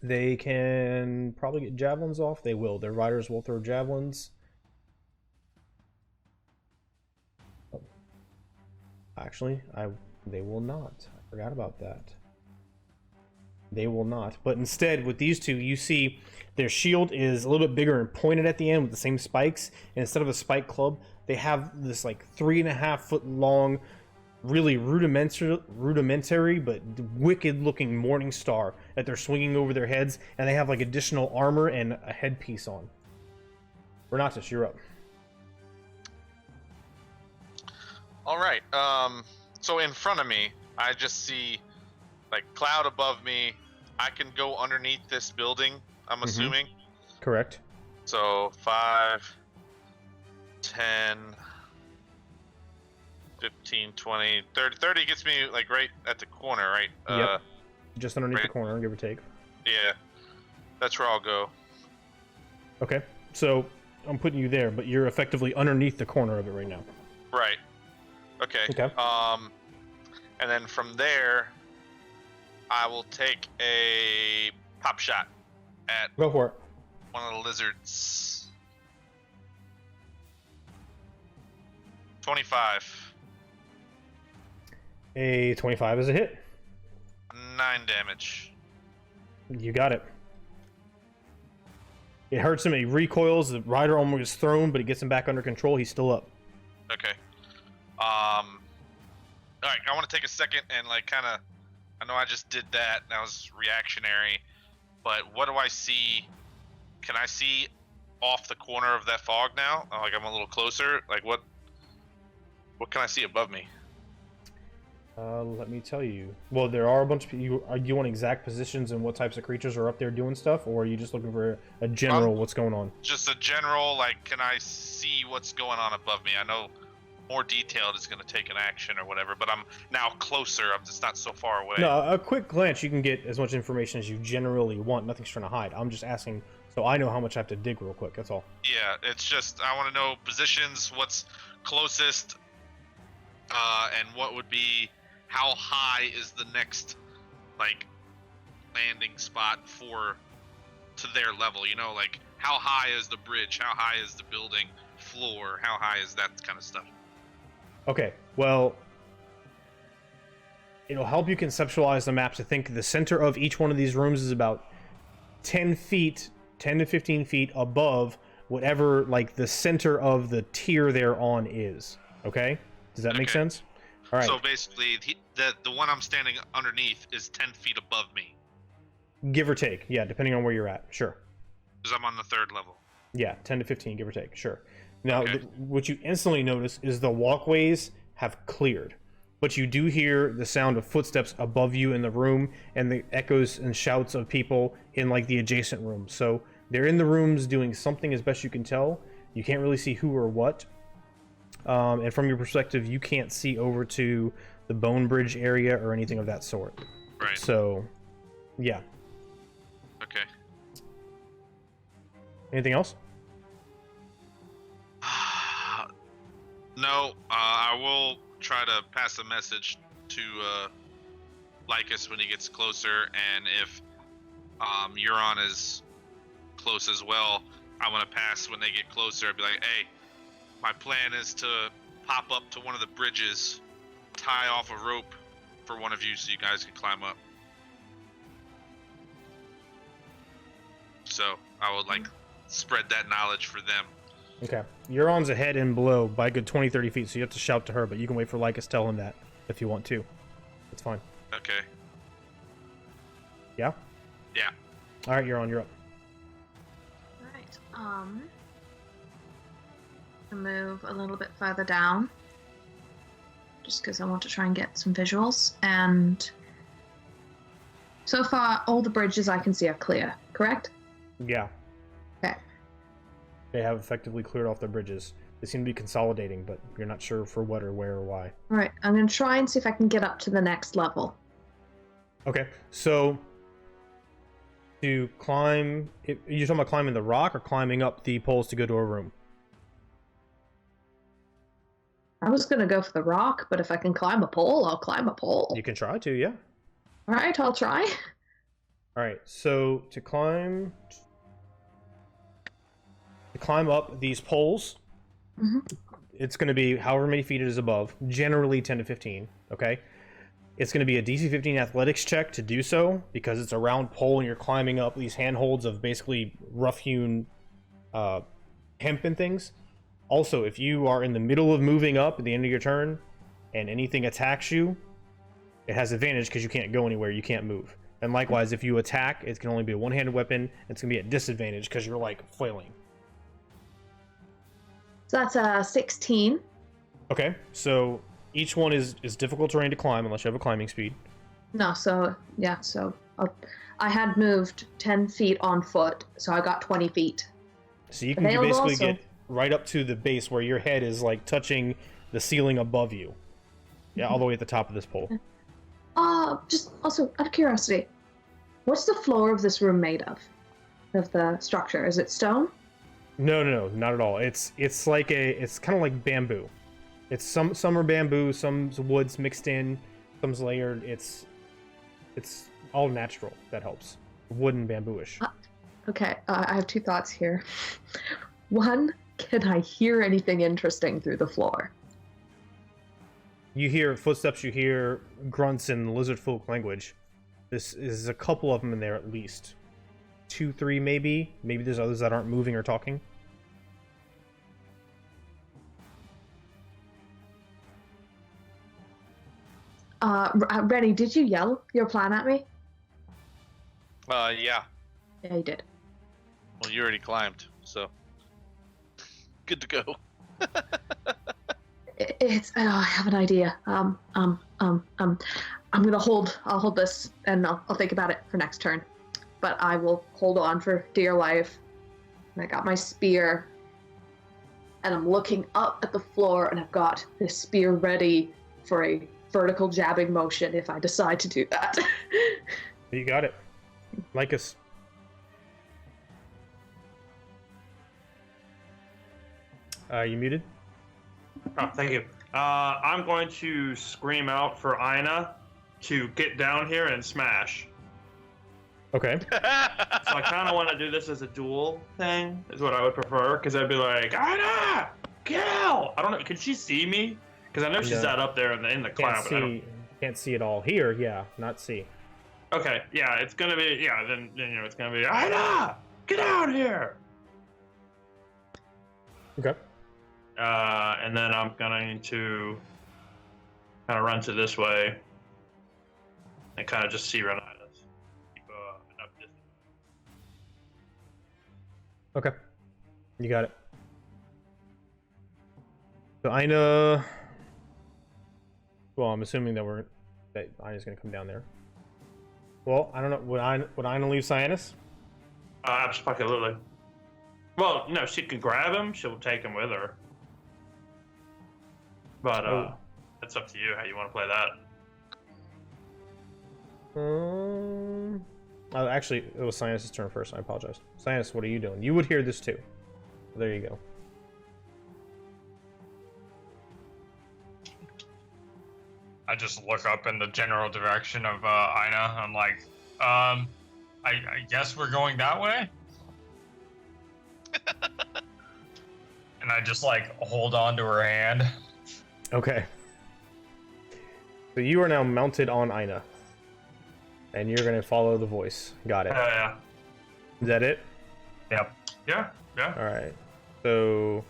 They can probably get javelins off. They will. Their riders will throw javelins. Oh. Actually, they will not. I forgot about that. They will not. But instead, with these two, you see their shield is a little bit bigger and pointed at the end with the same spikes. And instead of a spike club, they have this like 3.5 foot long, really rudimentary but wicked looking morning star that they're swinging over their heads, and they have like additional armor and a headpiece on. Renatus, you're up. All right. So in front of me, I just see like cloud above me. I can go underneath this building, I'm assuming. Correct. So 5, 10, 15, 20, 30. 30 gets me like right at the corner, right? Yep. Just underneath right. the corner, give or take. Yeah. That's where I'll go. Okay. So I'm putting you there, but you're effectively underneath the corner of it right now. Right. Okay. Okay. And then from there, I will take a pop shot at Go for it. one of the lizards. 25. A 25 is a hit. 9 damage. You got it. It hurts him. He recoils. The rider almost gets thrown, but he gets him back under control. He's still up. Okay. All right. I want to take a second and like kind of. I know I just did that. That was reactionary. But what do I see? Can I see off the corner of that fog now? Like I'm a little closer. Like what can I see above me? Let me tell you. Well, there are a bunch of you. Do you want exact positions and what types of creatures are up there doing stuff, or are you just looking for a general what's going on? Just a general, like, can I see what's going on above me? I know more detailed is going to take an action or whatever, but I'm now closer. I'm just not so far away. No, a quick glance, you can get as much information as you generally want. Nothing's trying to hide. I'm just asking so I know how much I have to dig real quick. That's all. Yeah, it's just I want to know positions, what's closest, and what would be. How high is the next, like, landing spot to their level? You know, like, how high is the bridge? How high is the building floor? How high is that kind of stuff? Okay, well, it'll help you conceptualize the map to think the center of each one of these rooms is about 10 feet, 10 to 15 feet above whatever like the center of the tier they're on is. Okay? Does that make Okay. sense? All right. So basically, the one I'm standing underneath is 10 feet above me Give or take. Yeah, depending on where you're at. Sure. because I'm on the 3rd level. Yeah, 10 to 15, give or take. Sure. Now, Okay. what you instantly notice is the walkways have cleared, but you do hear the sound of footsteps above you in the room and the echoes and shouts of people in like the adjacent rooms. So they're in the rooms doing something as best you can tell. You can't really see who or what. And from your perspective, you can't see over to the Bone Bridge area or anything of that sort. Right. So, yeah. Okay. Anything else? No, I will try to pass a message to Lycus when he gets closer, and if Euron is close as well, I want to pass when they get closer. I'd be like, hey, my plan is to pop up to one of the bridges, tie off a rope for one of you so you guys can climb up. So I would like spread that knowledge for them. Okay. Euron's ahead and below by a good 20, 30 feet, so you have to shout to her, but you can wait for Lycus to tell him that if you want to. That's fine. Okay. Yeah? Yeah. All right, Euron, you're up. Alright, move a little bit further down. Just because I want to try and get some visuals. And so far, all the bridges I can see are clear, correct? Yeah. Okay. They have effectively cleared off their bridges. They seem to be consolidating, but you're not sure for what or where or why. Alright, I'm going to try and see if I can get up to the next level. Okay, so to climb, you're talking about climbing the rock or climbing up the poles to go to a room? I was going to go for the rock, but if I can climb a pole, I'll climb a pole. You can try to, yeah. Alright, I'll try. All right, so to climb up these poles, it's going to be however many feet it is above, generally 10 to 15, okay? It's going to be a DC 15 athletics check to do so, because it's a round pole and you're climbing up these handholds of basically rough-hewn hemp and things. Also, if you are in the middle of moving up at the end of your turn, and anything attacks you, it has advantage because you can't go anywhere, you can't move. And likewise, if you attack, it can only be a one-handed weapon, and it's going to be at disadvantage because you're, like, flailing. So that's a 16. Okay, so each one is difficult terrain to climb unless you have a climbing speed. No, so, yeah, so I had moved 10 feet on foot, so I got 20 feet. So you can Available basically also. get right up to the base where your head is, like, touching the ceiling above you. Yeah, all the way at the top of this pole. Just also out of curiosity, what's the floor of this room made of? Of the structure? Is it stone? No, not at all. It's like it's kind of like bamboo. It's some are bamboo, some's woods mixed in, some's layered. It's all natural. That helps. Wood and bambooish. Okay, I have two thoughts here. One, can I hear anything interesting through the floor? You hear footsteps. You hear grunts in lizard folk language. This is a couple of them in there at least. 2, 3 maybe. Maybe there's others that aren't moving or talking. Rennie, did you yell your plan at me? Yeah. Yeah, you did. Well, you already climbed, so good to go. I have an idea. I'm gonna I'll hold this and I'll think about it for next turn. But I will hold on for dear life. And I got my spear. And I'm looking up at the floor and I've got this spear ready for a vertical jabbing motion if I decide to do that. You got it. Lycus. You muted? Oh, thank you. I'm going to scream out for Aina to get down here and smash. Okay. So I kind of want to do this as a duel thing, is what I would prefer, because I'd be like, Aina, kill! I don't know, can she see me? Because I know she's No. out up there in the cloud. But I don't... Can't see it all here. Yeah, not see. Okay, yeah, it's gonna be, then it's gonna be, Aina, get out here! Okay. And then I'm going to kind of run to this way and kind of just see around us. Keep enough distance. Okay. You got it. So Aina. Well, I'm assuming that Aina's gonna come down there. Well, I don't know. Would Aina leave Cyanus? Absolutely. Well, no, she can grab him. She'll take him with her. But it's up to you how you want to play that. Actually, it was Cyanus' turn first. I apologize. Cyanus, what are you doing? You would hear this too. There you go. I just look up in the general direction of Aina. I'm like, I guess we're going that way? And I just like hold on to her hand. Okay. So you are now mounted on Aina. And you're gonna follow the voice. Got it. Yeah. Is that it? Yep. Yeah. Alright. So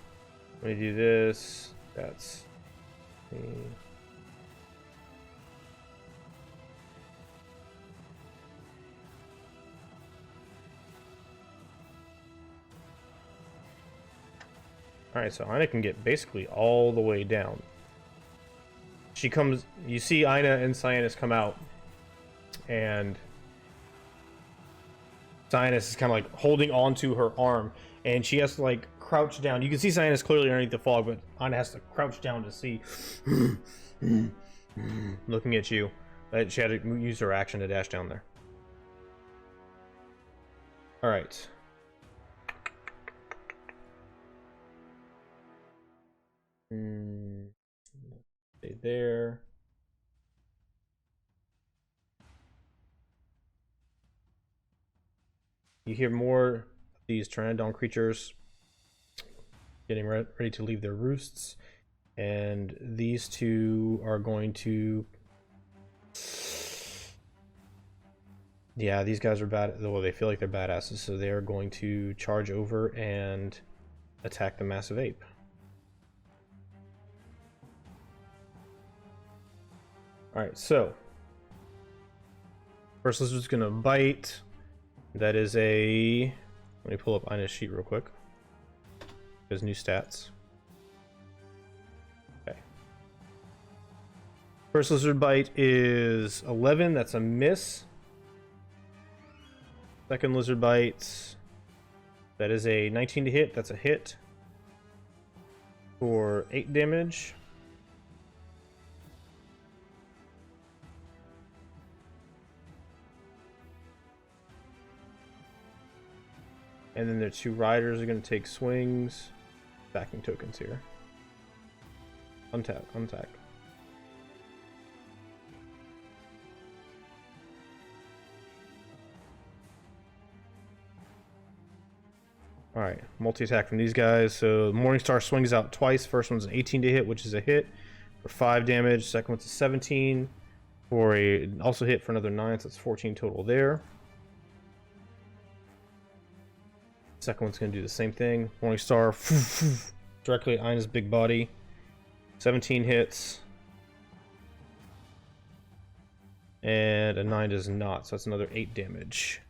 let me do this. That's me. Alright, so Aina can get basically all the way down. She comes, you see Aina and Cyanus come out, and Cyanus is kind of like holding onto her arm, and she has to like crouch down. You can see Cyanus clearly underneath the fog, but Aina has to crouch down to see. Looking at you. She had to use her action to dash down there. Alright. Stay there. You hear more of these Pteranodon creatures getting ready to leave their roosts, and these two are going to. Yeah, these guys are bad. Well, they feel like they're badasses, so they are going to charge over and attack the massive ape. Alright, so first lizard's gonna bite. That is a. Let me pull up Aina's sheet real quick. His new stats. Okay. First lizard bite is 11. That's a miss. Second lizard bite. That is a 19 to hit. That's a hit. For 8 damage. And then their two riders are going to take swings. Backing tokens here. Untap, untap. Alright, multi-attack from these guys. So Morningstar swings out twice. First one's an 18 to hit, which is a hit for 5 damage. Second one's a 17 for a also hit for another 9, so that's 14 total there. Second one's going to do the same thing. Morningstar directly at Aina's big body. 17 hits. And a 9 does not, so that's another 8 damage.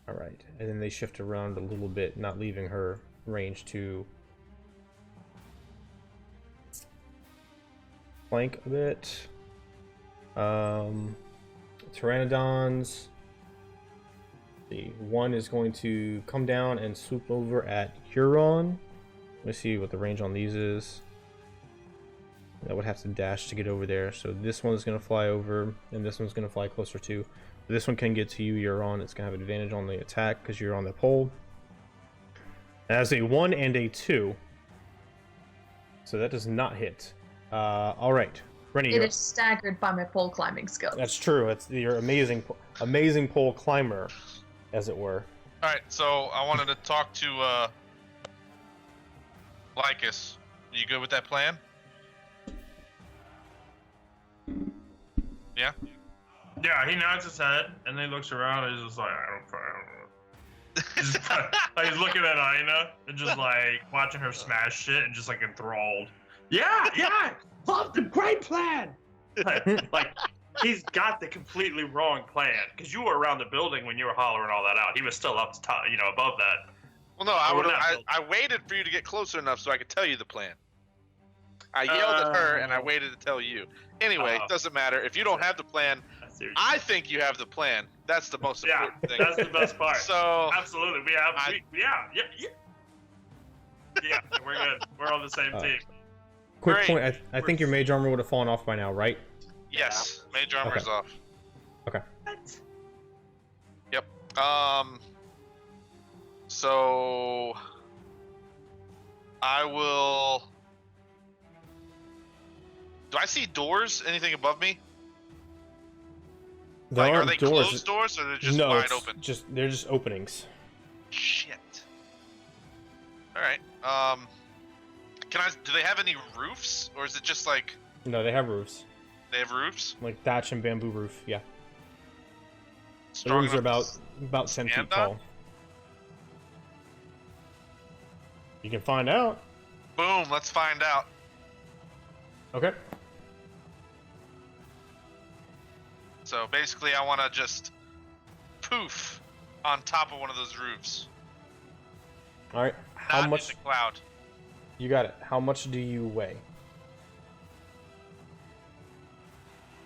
Alright, and then they shift around a little bit, not leaving her range to flank a bit. Pteranodons. The one is going to come down and swoop over at Huron. Let me see what the range on these is. That would have to dash to get over there. So this one is going to fly over, and this one's going to fly closer to. This one can get to you, Huron. It's going to have advantage on the attack because you're on the pole. It has a 1 and a 2. So that does not hit. Alright. Rennie, It is staggered by my pole climbing skills. That's true. It's your amazing pole climber, as it were. All right, so I wanted to talk to Lycus. You good with that plan? Yeah. Yeah, he nods his head and then he looks around and he's just like, I don't know. Just, like, he's looking at Aina and just like watching her smash shit and just like enthralled. Yeah, love the great plan. Like he's got the completely wrong plan because you were around the building when you were hollering all that out. He was still up top, above that. Well, no, We're not I waited for you to get closer enough so I could tell you the plan. I yelled at her and I waited to tell you. Anyway, doesn't matter. If you don't have the plan, I think you have the plan. That's the most important thing. That's the best part. So absolutely, we have. Yeah, we're good. We're on the same team. Quick Great. point. I think your mage armor would have fallen off by now, right? yes, mage armor's off. Okay. Yep. So I will. Do I see doors? Anything above me? There Like, are aren't they doors. closed doors or they're just no, wide it's open? they're just openings. Shit. All right. Do they have any roofs, or is it just like No, they have roofs, they have roofs? like thatch and bamboo roof. Yeah, the Strong rooms are enough about 10 feet stand on? tall. You can find out. Boom. Let's find out. Okay. So basically, I want to just poof on top of one of those roofs. All right. How Not much? in the cloud. You got it. How much do you weigh?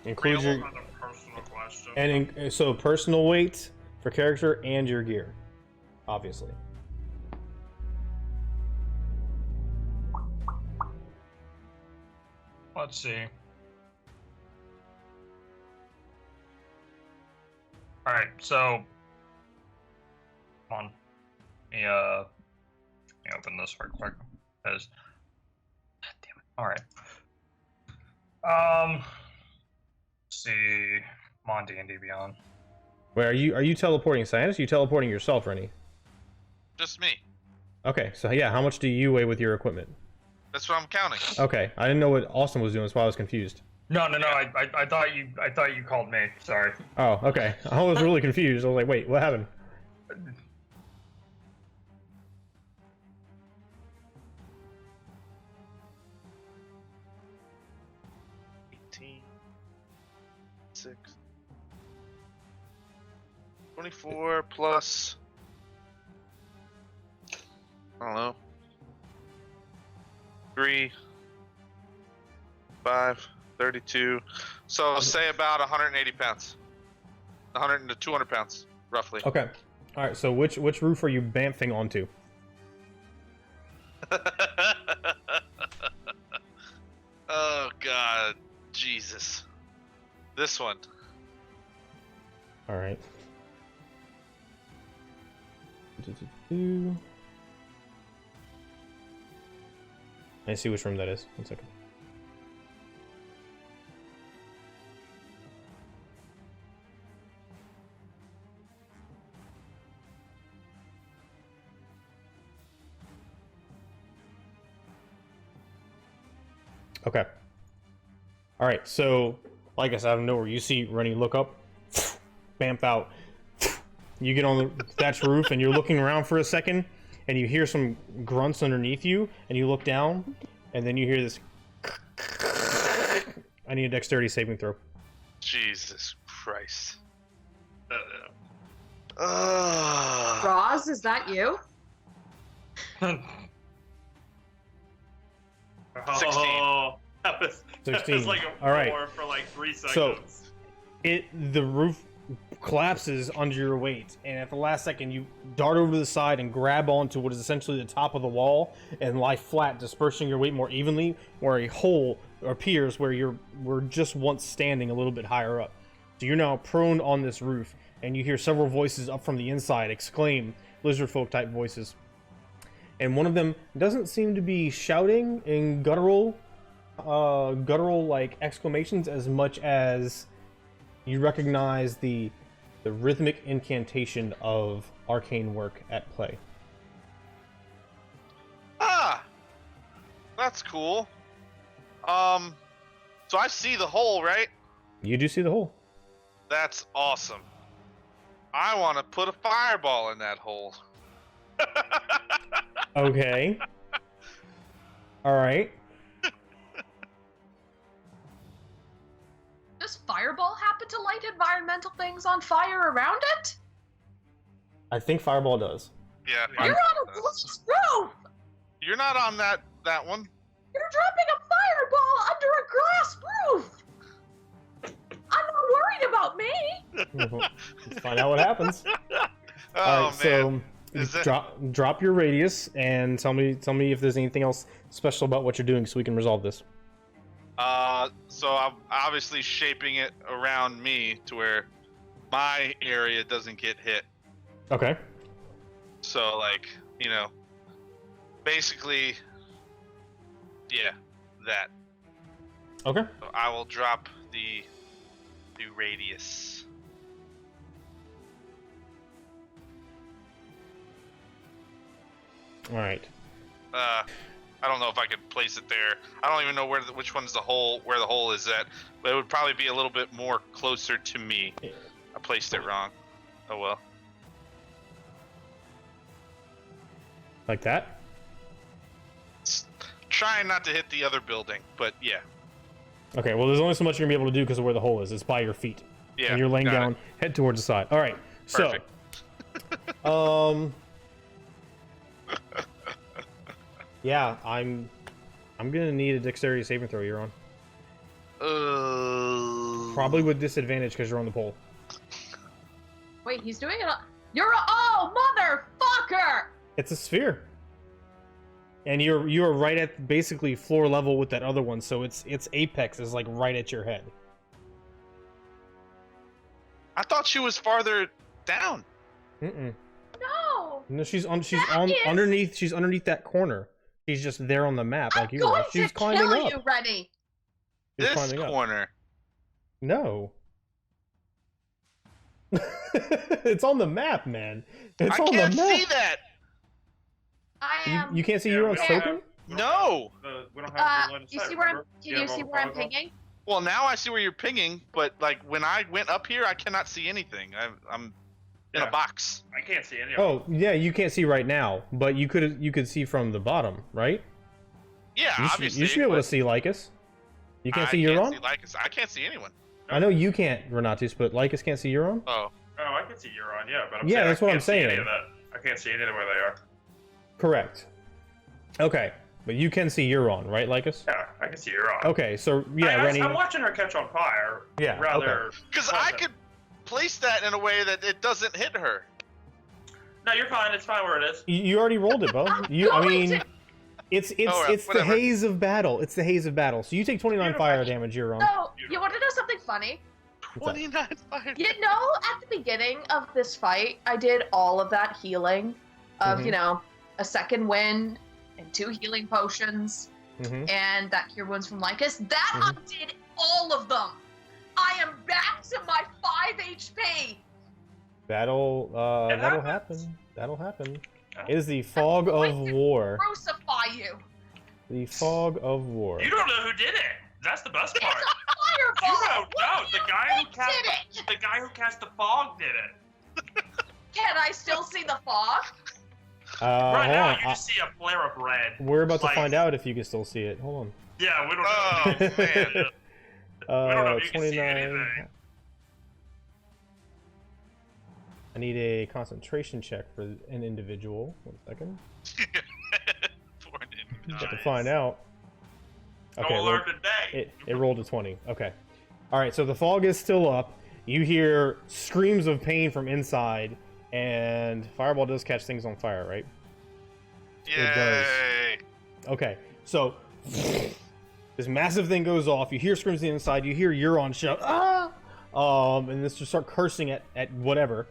Include your Not a personal question. and so personal weight for character and your gear, obviously. Let's see. All right, so come on. Let me open this real quick because damn it. All right. Let's see. Come on, D&D Beyond. Wait, are you teleporting science? Are you teleporting yourself, Rennie? Just me. Okay, so yeah, how much do you weigh with your equipment? That's what I'm counting. Okay, I didn't know what Austin was doing, that's why I was confused. No. I thought you called me. Sorry. Oh, okay. I was really confused. I was like, wait, what happened? Six. 24 plus. I don't know. 3, 5, 32. So say about 180 pounds. 100 to 200 pounds, roughly. Okay. All right. So which roof are you bamfing onto? Oh God, Jesus. This one. All right. I see which room that is. 1 second. Okay. All right. So, like I said, out of nowhere, you see Rennie look up, bamf out. You get on the thatch roof, and you're looking around for a second, and you hear some grunts underneath you, and you look down, and then you hear this. I need a dexterity saving throw. Jesus Christ. Roz, is that you? 16. That was 16. like a All right. roar for like 3 seconds. So the roof collapses under your weight, and at the last second you dart over to the side and grab onto what is essentially the top of the wall and lie flat, dispersing your weight more evenly, where a hole appears where you were just once standing a little bit higher up. So you're now prone on this roof, and you hear several voices up from the inside exclaim, lizard folk type voices. And one of them doesn't seem to be shouting in guttural like exclamations as much as you recognize the rhythmic incantation of arcane work at play. Ah, that's cool. So I see the hole, right? You do see the hole. That's awesome. I want to put a fireball in that hole. Okay. All right. Does fireball happen to light environmental things on fire around it? I think fireball does. Yeah. You're on a glass roof! You're not on that one. You're dropping a fireball under a glass roof! I'm not worried about me! Let's find out what happens. Oh All right, man. so drop your radius and tell me if there's anything else special about what you're doing so we can resolve this. So I'm obviously shaping it around me to where my area doesn't get hit. Okay. So like, basically, yeah, that. Okay. So I will drop the radius. All right. I don't know if I could place it there. I don't even know which one's the hole, where the hole is at, but it would probably be a little bit more closer to me. I placed it wrong. Oh well. Like that? Trying not to hit the other building, but yeah. Okay, well, there's only so much you're going to be able to do because of where the hole is. It's by your feet. Yeah. And you're laying got down, it. head towards the side. All right. Perfect. So, yeah, I'm going to need a dexterity saving throw. You're on. Probably with disadvantage because you're on the pole. Wait, he's doing it. You're a. Oh, motherfucker! It's a sphere. And you're right at basically floor level with that other one, so its apex is like right at your head. I thought she was farther down. No! No, she's That is- underneath. She's underneath that corner. She's just there on the map, like I'm you are. going She's to climbing kill up. you, Rennie! She's This climbing up. corner. No. It's on the map, man. It's I on can't the map. see that. I am. You can't see Yeah, your own we don't token? have- No. We don't have the line of You sight, see where I'm? remember? Can You you have see all the where I'm fireballs? pinging? Well, now I see where you're pinging, but like when I went up here, I cannot see anything. I'm in Yeah. a box. I can't see any of them. Oh, yeah, you can't see right now, but you could see from the bottom, right? Yeah, obviously. You should be able to but see Lycus. You can't I see can't Euron? see Lycus. I can't see anyone. I know you can't, Renatus, but Lycus can't see Euron? Oh, Oh, I can see Euron, yeah, but I'm Yeah, saying that's I what I'm can't see any saying. of that. I can't see any of where they are. Correct. Okay, but you can see Euron, right, Lycus? Yeah, I can see Euron. Okay, so yeah, Rennie. I'm watching her catch on fire. Yeah, Rather. because I could place that in a way that it doesn't hit her. No, you're fine. It's fine where it is. You already rolled it, Bo. I mean, it's Alright, the whatever. haze of battle. It's the haze of battle. So you take 29 fire damage, Euron. No, you want to know something funny? 29 fire. You know, at the beginning of this fight, I did all of that healing of, Mhm. a second wind and 2 healing potions Mm-hmm. and that cure wounds from Lycus. That I Mhm. did all of them. I am back to my 5 HP. That'll It that'll happens. happen. That'll happen. Yeah. It is the fog of going to war. Crucify you. The fog of war. You don't know who did it. That's the best part. It's a fireball. You don't know. What The do you guy who think cast did it? the guy who cast the fog did it. Can I still see the fog? Right Hold now, on. you just see a flare of red. We're about to like- find out if you can still see it. Hold Yeah, we don't know. Oh man. on. We don't know if you can see 29. anything. I need a concentration check for an individual. 1 second. For an Have individual. to find out. Don't well, learn today. it rolled a 20. Okay. All right, so the fog is still up. You hear screams of pain from inside, and Fireball does catch things on fire, right? does. Yay. Okay, so this massive thing goes off. You hear screams on the inside. You hear Euron shout, "Ah!" And this just start cursing at whatever.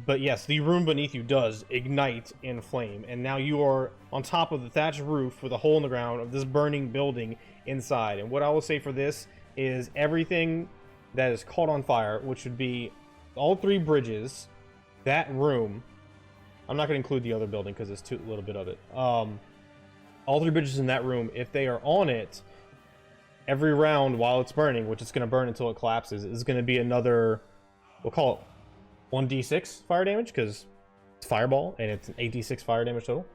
But yes, the room beneath you does ignite in flame, and now you are on top of the thatched roof with a hole in the ground of this burning building inside. And what I will say for this is everything that is caught on fire, which would be all 3 bridges, that room. I'm not going to include the other building because it's too little bit of it. All 3 bridges in that room, if they are on it, every round while it's burning, which it's going to burn until it collapses, is going to be another, we'll call it 1d6 fire damage because it's fireball and it's an 8d6 fire damage total.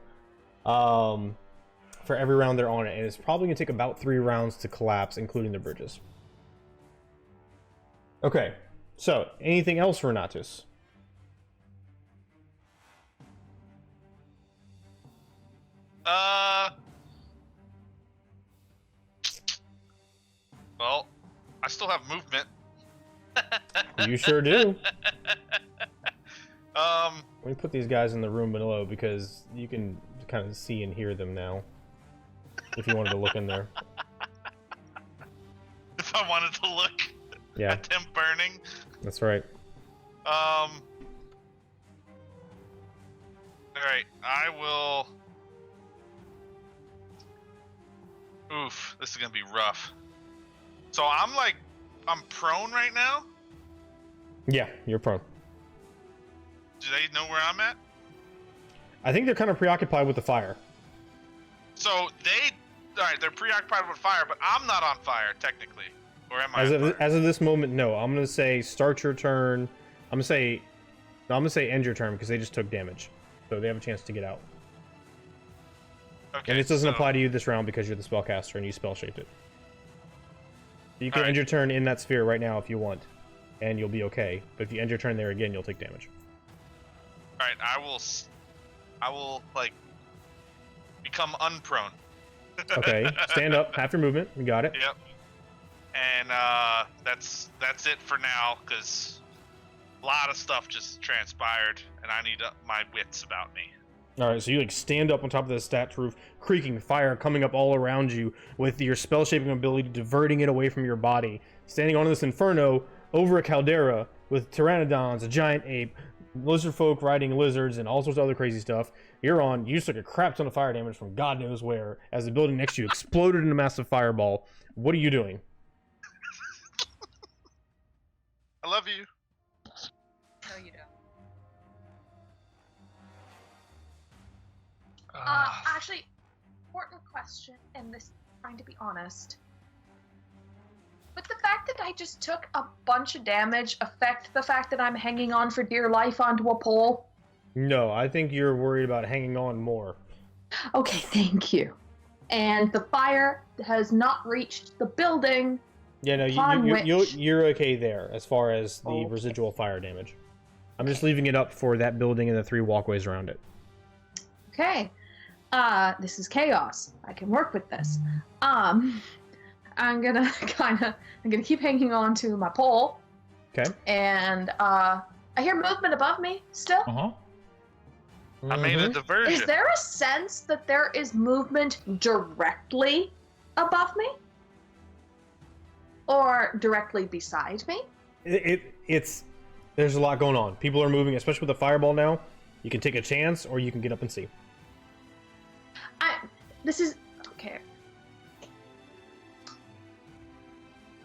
For every round they're on it, and it's probably gonna take about 3 rounds to collapse, including the bridges. Okay, so anything else for Natus? Well, I still have movement. You sure do. Um, Let me put these guys in the room below because you can kind of see and hear them now. If you wanted to look in there. if I wanted to look Yeah, at them burning. that's right. Alright, I will... Oof, this is gonna be rough. So I'm prone right now? Yeah, you're prone. Do they know where I'm at? I think they're kind of preoccupied with the fire. So they're preoccupied with fire, but I'm not on fire, technically. Or am I on fire? As of this moment, no. I'm gonna say start your turn. I'm gonna say end your turn because they just took damage, so they have a chance to get out. Okay, And this doesn't so- apply to you this round because you're the spellcaster and you spell shaped it. You can Alright. end your turn in that sphere right now if you want, and you'll be okay. But if you end your turn there again, you'll take damage. Alright, I will become unprone. Okay, stand up, half your movement. You got it. Yep. And that's it for now, because a lot of stuff just transpired, and I need my wits about me. All right, so you stand up on top of the stat roof, creaking, fire coming up all around you with your spell shaping ability, diverting it away from your body. Standing on this inferno over a caldera with pteranodons, a giant ape, lizard folk riding lizards, and all sorts of other crazy stuff. You just took a crap ton of fire damage from God knows where as the building next to you exploded in a massive fireball. What are you doing? I love you. No, you don't. Actually, important question, and this trying to be honest. Would the fact that I just took a bunch of damage affect the fact that I'm hanging on for dear life onto a pole? No, I think you're worried about hanging on more. Okay, thank you. And the fire has not reached the building. Yeah, no, Upon which- you're okay there as far as the Okay. residual fire damage. I'm just leaving it up for that building and the 3 walkways around it. Okay. This is chaos. I can work with this. I'm gonna keep hanging on to my pole. Okay. And I hear movement above me still. Uh-huh. I made a diversion. Is there a sense that there is movement directly above me? Or directly beside me? It's there's a lot going on. People are moving, especially with the fireball now. You can take a chance or you can get up and see. This is okay.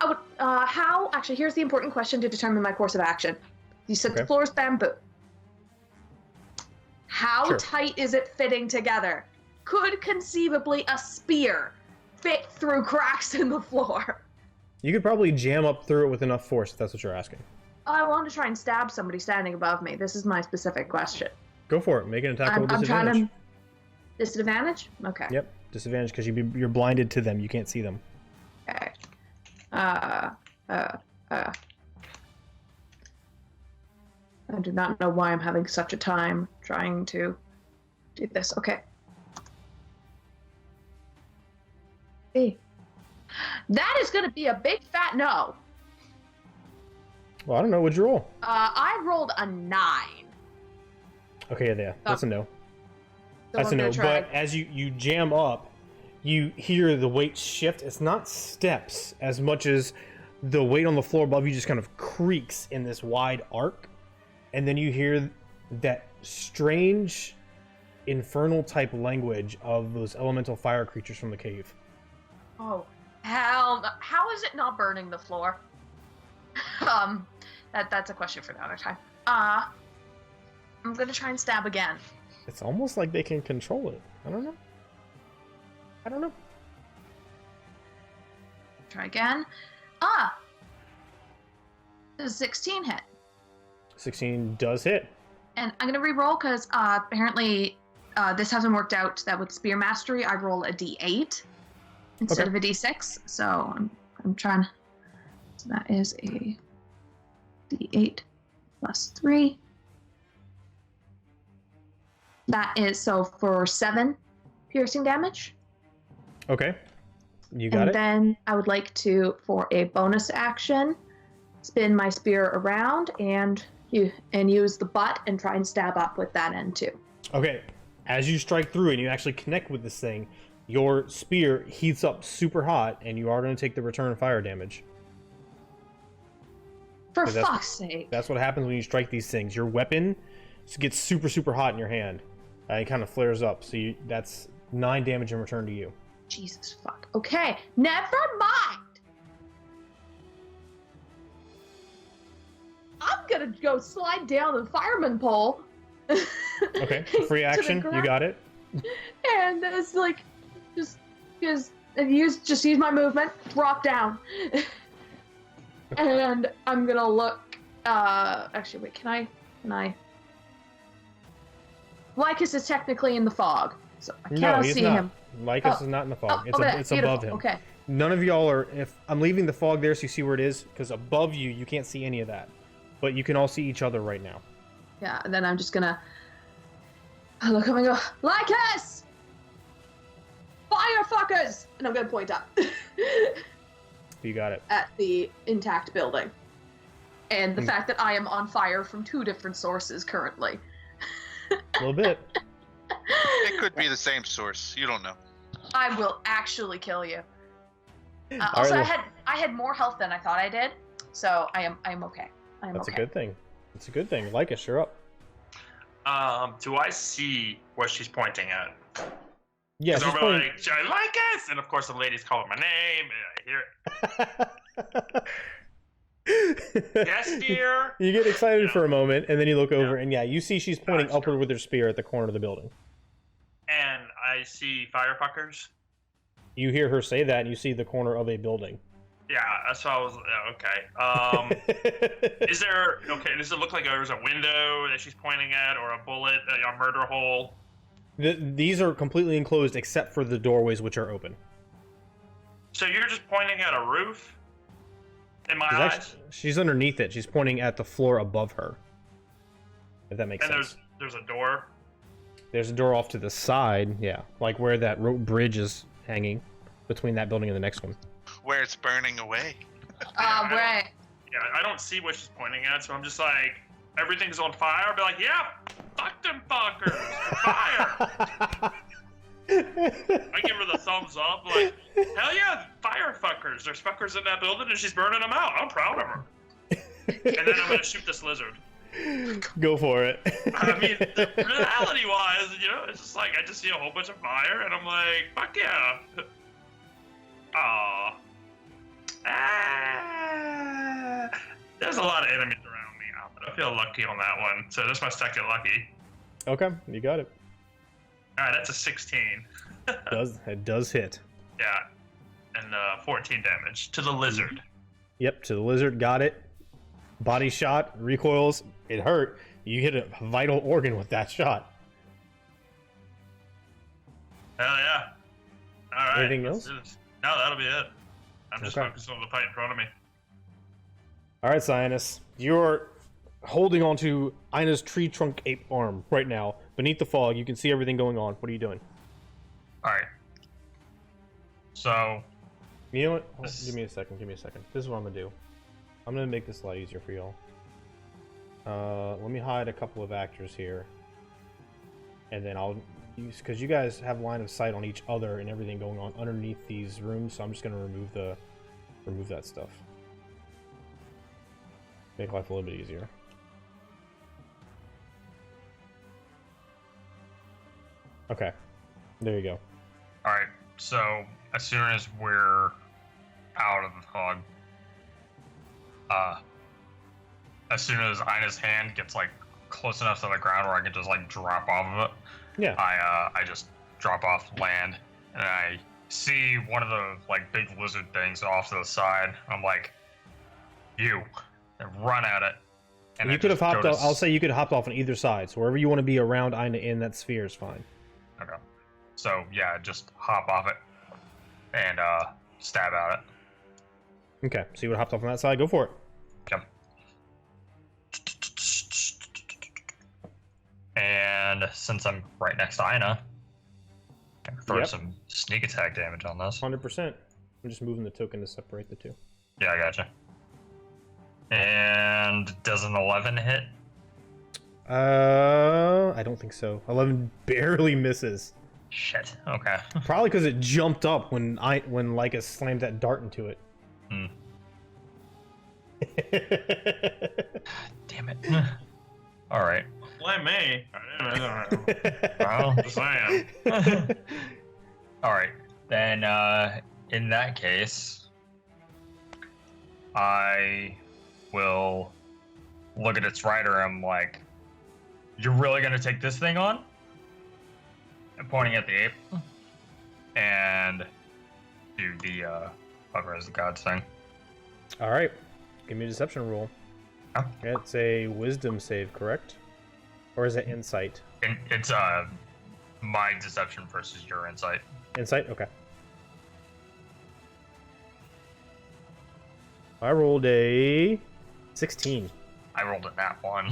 I would how actually here's the important question to determine my course of action. You said the Okay. floor is bamboo. How Sure. tight is it fitting together? Could conceivably a spear fit through cracks in the floor? You could probably jam up through it with enough force if that's what you're asking. I want to try and stab somebody standing above me. This is my specific question. Go for it. Make an attack with I'm trying disadvantage. to. Disadvantage? Okay. Yep, disadvantage because you're blinded to them. You can't see them. Okay. I do not know why I'm having such a time trying to do this. Okay. Hey. That is going to be a big fat no. Well, I don't know. What'd you roll? I rolled a 9. Okay, yeah, that's a no. So That's a I'm no. gonna try. But as you jam up, you hear the weight shift. It's not steps as much as the weight on the floor above you just kind of creaks in this wide arc, and then you hear that strange infernal type language of those elemental fire creatures from the cave. Oh, hell no. How is it not burning the floor? That's a question for another time. I'm gonna try and stab again. It's almost like they can control it. I don't know. Try again. Does 16 hit? 16 does hit. And I'm gonna re-roll because apparently this hasn't worked out. That with Spear Mastery, I roll a D8 instead of a D6. So I'm trying. So that is a D8 plus 3. That is so for 7 piercing damage. Okay. You got it. And then I would like to, for a bonus action, spin my spear around and use the butt and try and stab up with that end too. Okay. As you strike through and you actually connect with this thing, your spear heats up super hot, and you are going to take the return fire damage. For That's- fuck's sake. That's what happens when you strike these things. Your weapon gets super, super hot in your hand. It kind of flares up. So that's 9 damage in return to you. Jesus fuck. Okay, never mind. I'm gonna go slide down the fireman pole. Okay, free action. You got it. And it's like, just use my movement, drop down. And I'm gonna look, actually, wait, can I? Lycus is technically in the fog, so I cannot see him. Lycus is not in the fog. It's beautiful. above him. Okay. None of y'all are. If I'm leaving the fog there, so you see where it is, because above you can't see any of that, but you can all see each other right now. Yeah, and then I'm just gonna look up and go, Lycus! Firefuckers! And I'm gonna point up You got it. at the intact building. And the fact that I am on fire from 2 different sources currently. A little bit. It could be the same source. You don't know. I will actually kill you. All Also, right, I had more health than I thought I did, so I'm okay. That's okay. a good thing. It's a good thing. Lycus, you're up. Do I see what she's pointing at? Yeah, Because she's I'm pointing- like, I like us! And of course the lady's calling my name, and I hear it. Yes, dear! You get excited for a moment, and then you look over, Yeah. and you see she's pointing Gotcha. upward with her spear at the corner of the building. And I see firefuckers. You hear her say that, and you see the corner of a building. Yeah, that's why I was, okay. Does it look like there's a window that she's pointing at, or a bullet, a murder hole? These are completely enclosed except for the doorways, which are open. So you're just pointing at a roof? In my eyes? She's underneath it. She's pointing at the floor above her. If that makes And sense. there's a door? There's a door off to the side, yeah. Like where that rope bridge is hanging between that building and the next one. Where it's burning away. Right. Yeah, I don't see what she's pointing at, so I'm just like, everything's on fire. I'll be like, yeah, fuck them fuckers, fire. I give her the thumbs up, like, hell yeah, fire fuckers. There's fuckers in that building, and she's burning them out. I'm proud of her. And then I'm gonna shoot this lizard. Go for it. I mean, reality-wise, it's just like I just see a whole bunch of fire, and I'm like, fuck yeah. Aww. There's a lot of enemies around me. I feel lucky on that one, so this must take it lucky. Okay, you got it. All right, that's a 16. It does hit. Yeah, and 14 damage to the lizard. Yep, to the lizard, got it. Body shot, recoils, it hurt. You hit a vital organ with that shot. Hell yeah. All right. Anything let's else? do this. No, that'll be it. I'm just Okay. focused on the fight in front of me. All right, Cyanus, you're holding onto Ina's tree trunk ape arm right now. Beneath the fog, you can see everything going on. What are you doing? All right. So, You know what? Give me a second. This is what I'm gonna do. I'm gonna make this a lot easier for y'all. Let me hide a couple of actors here, and then I'll use, because you guys have line of sight on each other and everything going on underneath these rooms. So I'm just gonna remove that stuff. Make life a little bit easier. Okay, there you go. all right. So, as soon as we're out of the fog, as soon as Ina's hand gets like close enough to the ground where I can just like drop off of it, Yeah. I just drop off land, and I see one of the like big lizard things off to the side. I'm like, you, and run at it, And You I could have just hopped go to off. I'll say you could have hopped off on either side. So wherever you want to be around Ina in that sphere is fine. Okay. So yeah, just hop off it and stab at it. Okay, so you would have hopped off on that side. Go for it. Okay. And since I'm right next to Ina, I can throw Yep. some sneak attack damage on this. 100%. I'm just moving the token to separate the two. Yeah, I gotcha. And does an 11 hit? I don't think so. 11 barely misses. Shit. Okay. Probably because it jumped up when Lycus slammed that dart into it. Hmm. Damn it. All right. Blame me. Well, Just saying. all right. Then, in that case, I will look at its rider. I'm like, "You're really gonna take this thing on?" I'm pointing at the ape, and do the Fucker the Gods thing. All right. Give me a deception roll. Oh. It's a wisdom save, correct? Or is it insight? It's my deception versus your insight. Insight? Okay. I rolled a 16. I rolled a nat 1.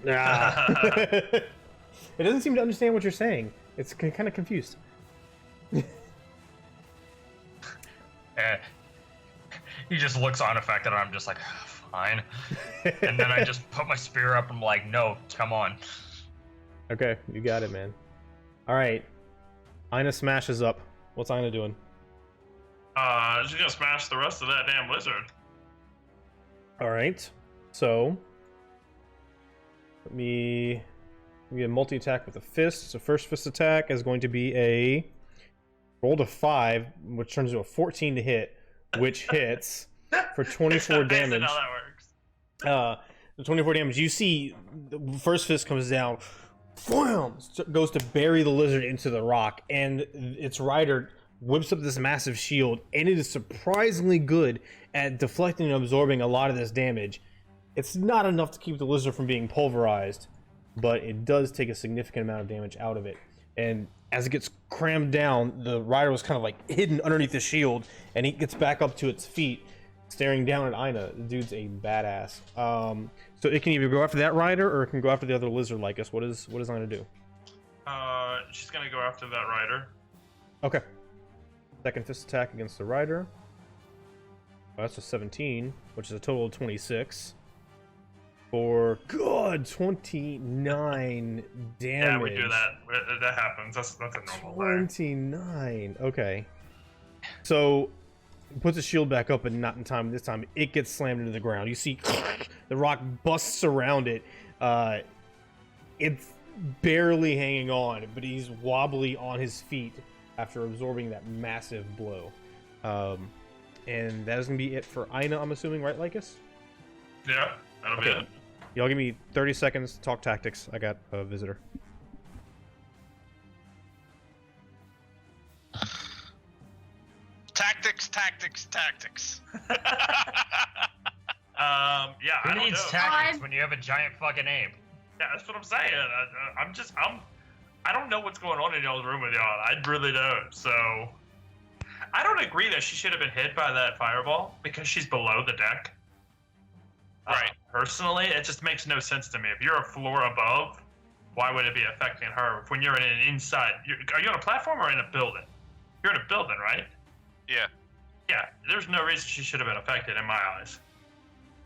Ah. It doesn't seem to understand what you're saying. It's kind of confused. He just looks unaffected, and I'm just like, fine. And then I just put my spear up. And I'm like, no, come on. Okay, you got it, man. All right. Ina smashes up. What's Ina doing? She's gonna smash the rest of that damn lizard. All right. So let me get a multi-attack with a fist. So first fist attack is going to be a roll to 5, which turns into a 14 to hit, which hits for 24 damage. That's how that works. The 24 damage. You see, the first fist comes down, wham, goes to bury the lizard into the rock, and its rider whips up this massive shield, and it is surprisingly good at deflecting and absorbing a lot of this damage. It's not enough to keep the lizard from being pulverized, but it does take a significant amount of damage out of it. And as it gets crammed down, the rider was kind of like hidden underneath the shield, and he gets back up to its feet, staring down at Ina. The dude's a badass. So it can either go after that rider, or it can go after the other lizard like us. What does Ina do? She's gonna go after that rider. Okay. Second fist attack against the rider. Well, that's a 17, which is a total of 26. For good 29 damage. Yeah, we do that. That happens. That's a normal thing. 29. Okay. So puts the shield back up, and not in time. This time it gets slammed into the ground. You see the rock busts around it. It's barely hanging on, but he's wobbly on his feet after absorbing that massive blow. And that is going to be it for Ina, I'm assuming, right, Lycus? Yeah, that'll be it. Y'all give me 30 seconds to talk tactics. I got a visitor. Tactics. Yeah, Who I don't needs know. tactics when you have a giant fucking ape? Yeah, that's what I'm saying. I don't know what's going on in y'all's room with y'all. I really don't. So, I don't agree that she should have been hit by that fireball because she's below the deck. Right. Personally, it just makes no sense to me. If you're a floor above, why would it be affecting her? When you're in an inside, are you on a platform or in a building? You're in a building, right? Yeah. Yeah. There's no reason she should have been affected in my eyes.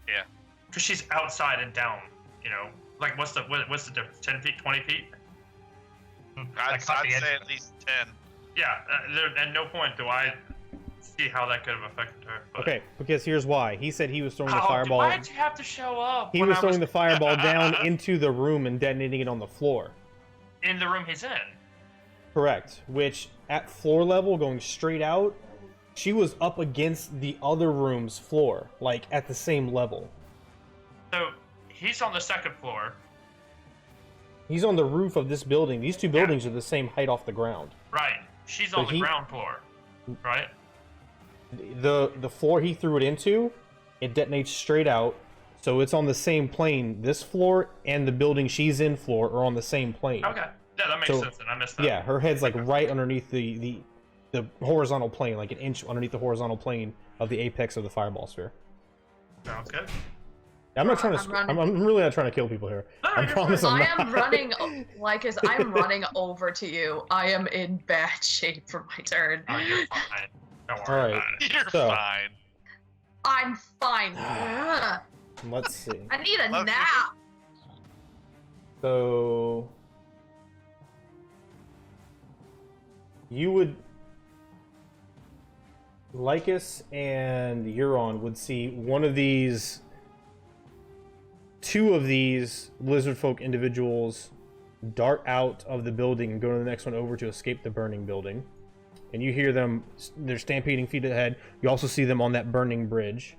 Yeah. Because she's outside and down. You know, like what's the difference? 10 feet, 20 feet? I'd say at least 10. Yeah. At no point do I see how that could have affected her. But... Okay, because here's why. He said he was throwing the fireball. Why did you have to show up? He when was I throwing the fireball down into the room and detonating it on the floor. in the room he's in. Correct. Which, at floor level, going straight out, she was up against the other room's floor, like at the same level. So he's on the second floor. He's on the roof of this building. These two buildings are the same height off the ground. Right. She's So on the ground floor. Right? The floor he threw it into, it detonates straight out. So it's on the same plane. This floor and the building she's in floor are on the same plane. Okay. Yeah, that makes sense. And I missed that. Yeah, her head's like right underneath the horizontal plane, like an inch underneath the horizontal plane of the apex of the fireball sphere. Sounds good. I'm not trying to. I'm really not trying to kill people here. No, I you're promise fine. I'm I not. am running, like as I'm running over to you. I am in bad shape for my turn. Oh, you're fine. Don't All worry right. about it. You're So- fine. I'm fine. Ugh. Let's see. I need a Love you. nap. So you would, Lycus and Euron would see one of these, two of these lizard folk individuals dart out of the building and go to the next one over to escape the burning building. And you hear them, they're stampeding feet ahead. You also see them on that burning bridge.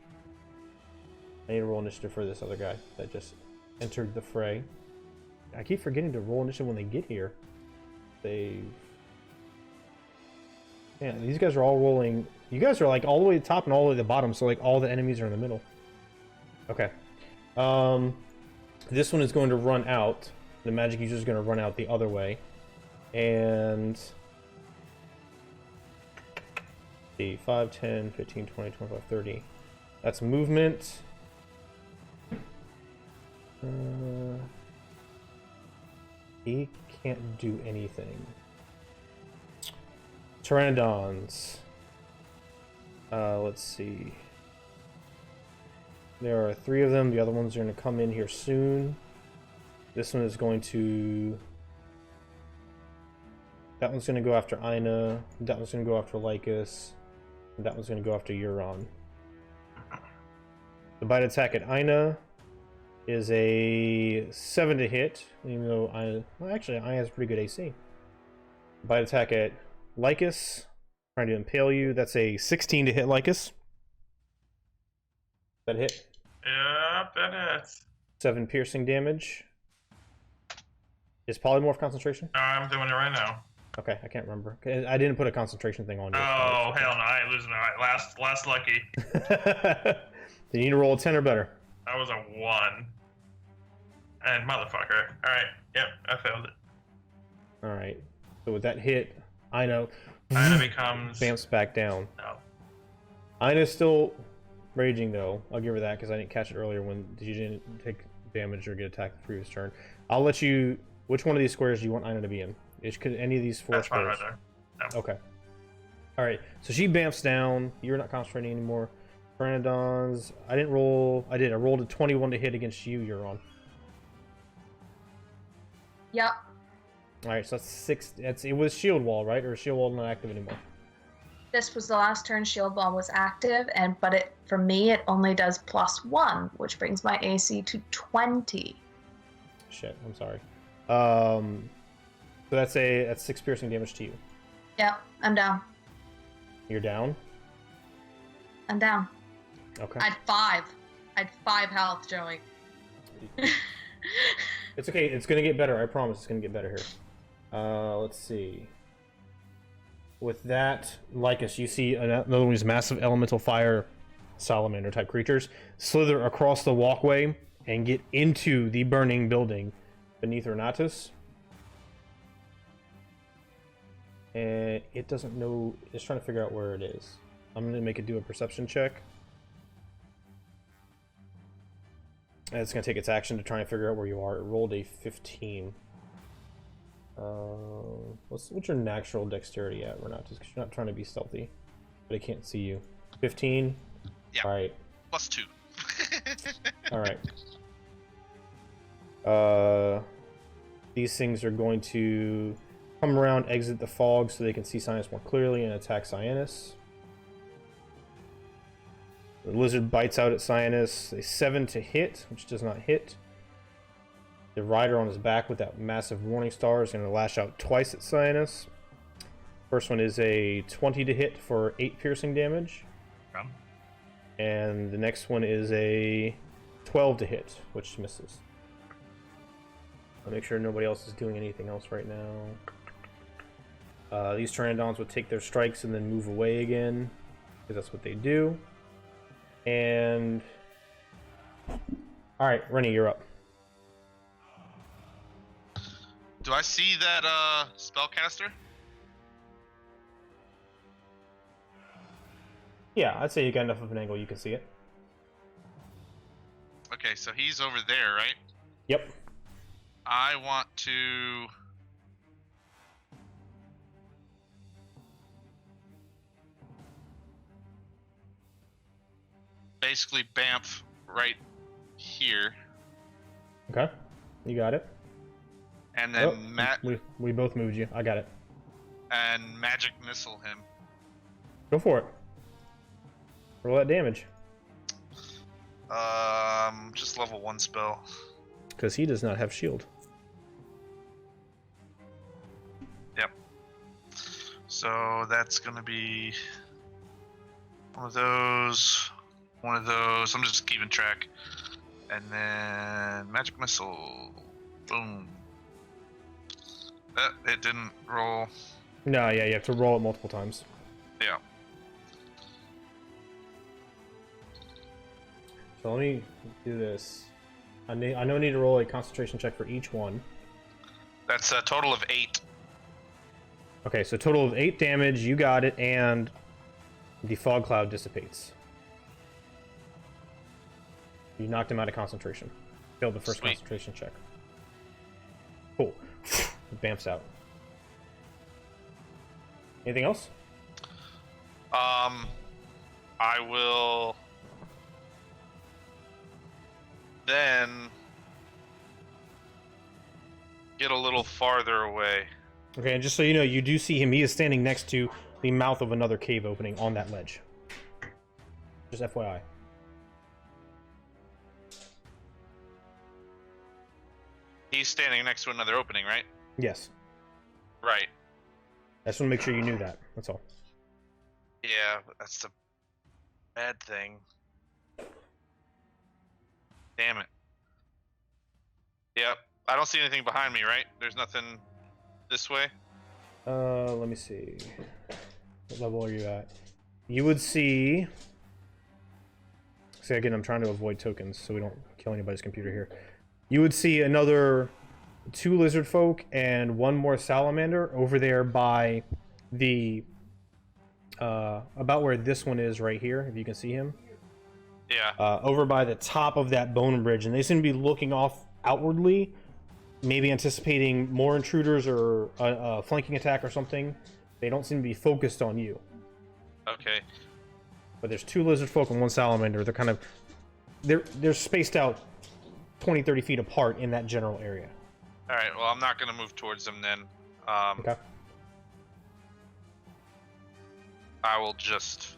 I need to roll initiative for this other guy that just entered the fray. I keep forgetting to roll initiative when they get here. They... Yeah, these guys are all rolling. You guys are like all the way to the top and all the way to the bottom, so like all the enemies are in the middle. Okay. This one is going to run out. The magic user is going to run out the other way. And... see, 5, 10, 15, 20, 25, 30. That's movement. He can't do anything. Pteranodons. Let's see. There are 3 of them. The other ones are going to come in here soon. This one is going to... that one's going to go after Ina. That one's going to go after Lycus. And that one's going to go after Euron. The bite attack at Ina is a 7 to hit, even though Ina... well, actually, Ina has pretty good AC. Bite attack at Lycus, trying to impale you. That's a 16 to hit Lycus. That hit? Yep, that hits. 7 piercing damage. Is polymorph concentration? I'm doing it right now. Okay, I can't remember. I didn't put a concentration thing on you. Oh, hell no, I ain't losing. All right, last lucky. You need to roll a 10 or better. That was a 1. And motherfucker. Alright, yep, I failed it. Alright. So with that hit, Ina Ina becomes... bamps back down. No. Ina's still raging though. I'll give her that because I didn't catch it earlier when you didn't take damage or get attacked the previous turn. I'll let you... which one of these squares do you want Ina to be in? Could any of these 4 That's fine squares? right there. No. Okay. Alright, so she bamps down. You're not concentrating anymore. Pteranodons. I didn't roll... I did. I rolled a 21 to hit against you, Euron. Yep. Alright, so that's 6... it was shield wall, right? Or is shield wall not active anymore? This was the last turn Shield Ball was active, but for me it only does +1, which brings my AC to 20. Shit, I'm sorry. So that's 6 piercing damage to you. Yep, I'm down. You're down? I'm down. Okay. I had 5 health, Joey. It's okay, it's gonna get better, I promise it's gonna get better here. Let's see. With that, Lycus, you see another one of these massive elemental fire salamander type creatures slither across the walkway and get into the burning building beneath Renatus. And it doesn't know, it's trying to figure out where it is. I'm gonna make it do a perception check. And it's gonna take its action to try and figure out where you are. It rolled a 15. What's your natural dexterity at, Renatus? Because you're not trying to be stealthy, but it can't see you. 15. Yeah. All right. +2. All right. These things are going to come around, exit the fog, so they can see Cyanus more clearly and attack Cyanus. The lizard bites out at Cyanus. A 7 to hit, which does not hit. The rider on his back with that massive warning star is going to lash out twice at Cyanus. First one is a 20 to hit for 8 piercing damage. And the next one is a 12 to hit, which misses. I'll make sure nobody else is doing anything else right now. These Pteranodons would take their strikes and then move away again, because that's what they do. And All right, Rennie, you're up. Do I see that spellcaster? Yeah, I'd say you got enough of an angle you can see it. Okay, so he's over there, right? Yep. I want to basically bamf right here, Okay, you got it. and then We both moved you. I got it. and magic missile him. Go for it. Roll that damage. Just level 1 spell. Because he does not have shield. Yep. So that's gonna be one of those. I'm just keeping track. And then magic missile. Boom. It didn't roll. No, yeah, you have to roll it multiple times. Yeah. So let me do this. I know I need to roll a concentration check for each one. That's a total of 8. Okay, so total of 8 damage, you got it, and the fog cloud dissipates. You knocked him out of concentration. Failed the first Sweet. concentration check. Cool. It bamfs out. Anything else? I will then get a little farther away. Okay, and just so you know, you do see him. He is standing next to the mouth of another cave opening on that ledge. Just FYI. He's standing next to another opening, right? Yes. Right. I just want to make sure you knew that. That's all. Yeah, that's the bad thing. Damn it. Yep. I don't see anything behind me, right? There's nothing this way? Let me see. What level are you at? You would see... See, again, I'm trying to avoid tokens so we don't kill anybody's computer here. You would see another 2 lizard folk and 1 more salamander over there by the... about where this one is right here, if you can see him. Yeah. Over by the top of that bone bridge, and they seem to be looking off outwardly, maybe anticipating more intruders or a flanking attack or something. They don't seem to be focused on you. Okay. But there's 2 lizard folk and 1 salamander. They're kind of they're spaced out 20-30 feet apart in that general area. All right. Well, I'm not gonna move towards them then. Okay. I will just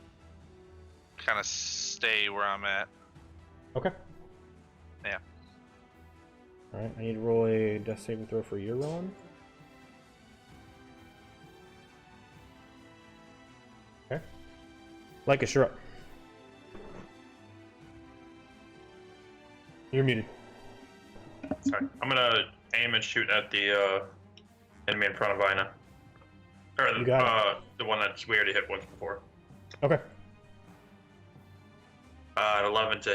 kind of stay where I'm at. Okay. Yeah. All right. I need to roll a death saving throw for your run. Okay. Lycus, you're up. You're muted. Sorry. I'm gonna aim and shoot at the enemy in front of Ina. Or You got the one that we already hit once before. Okay. 11 to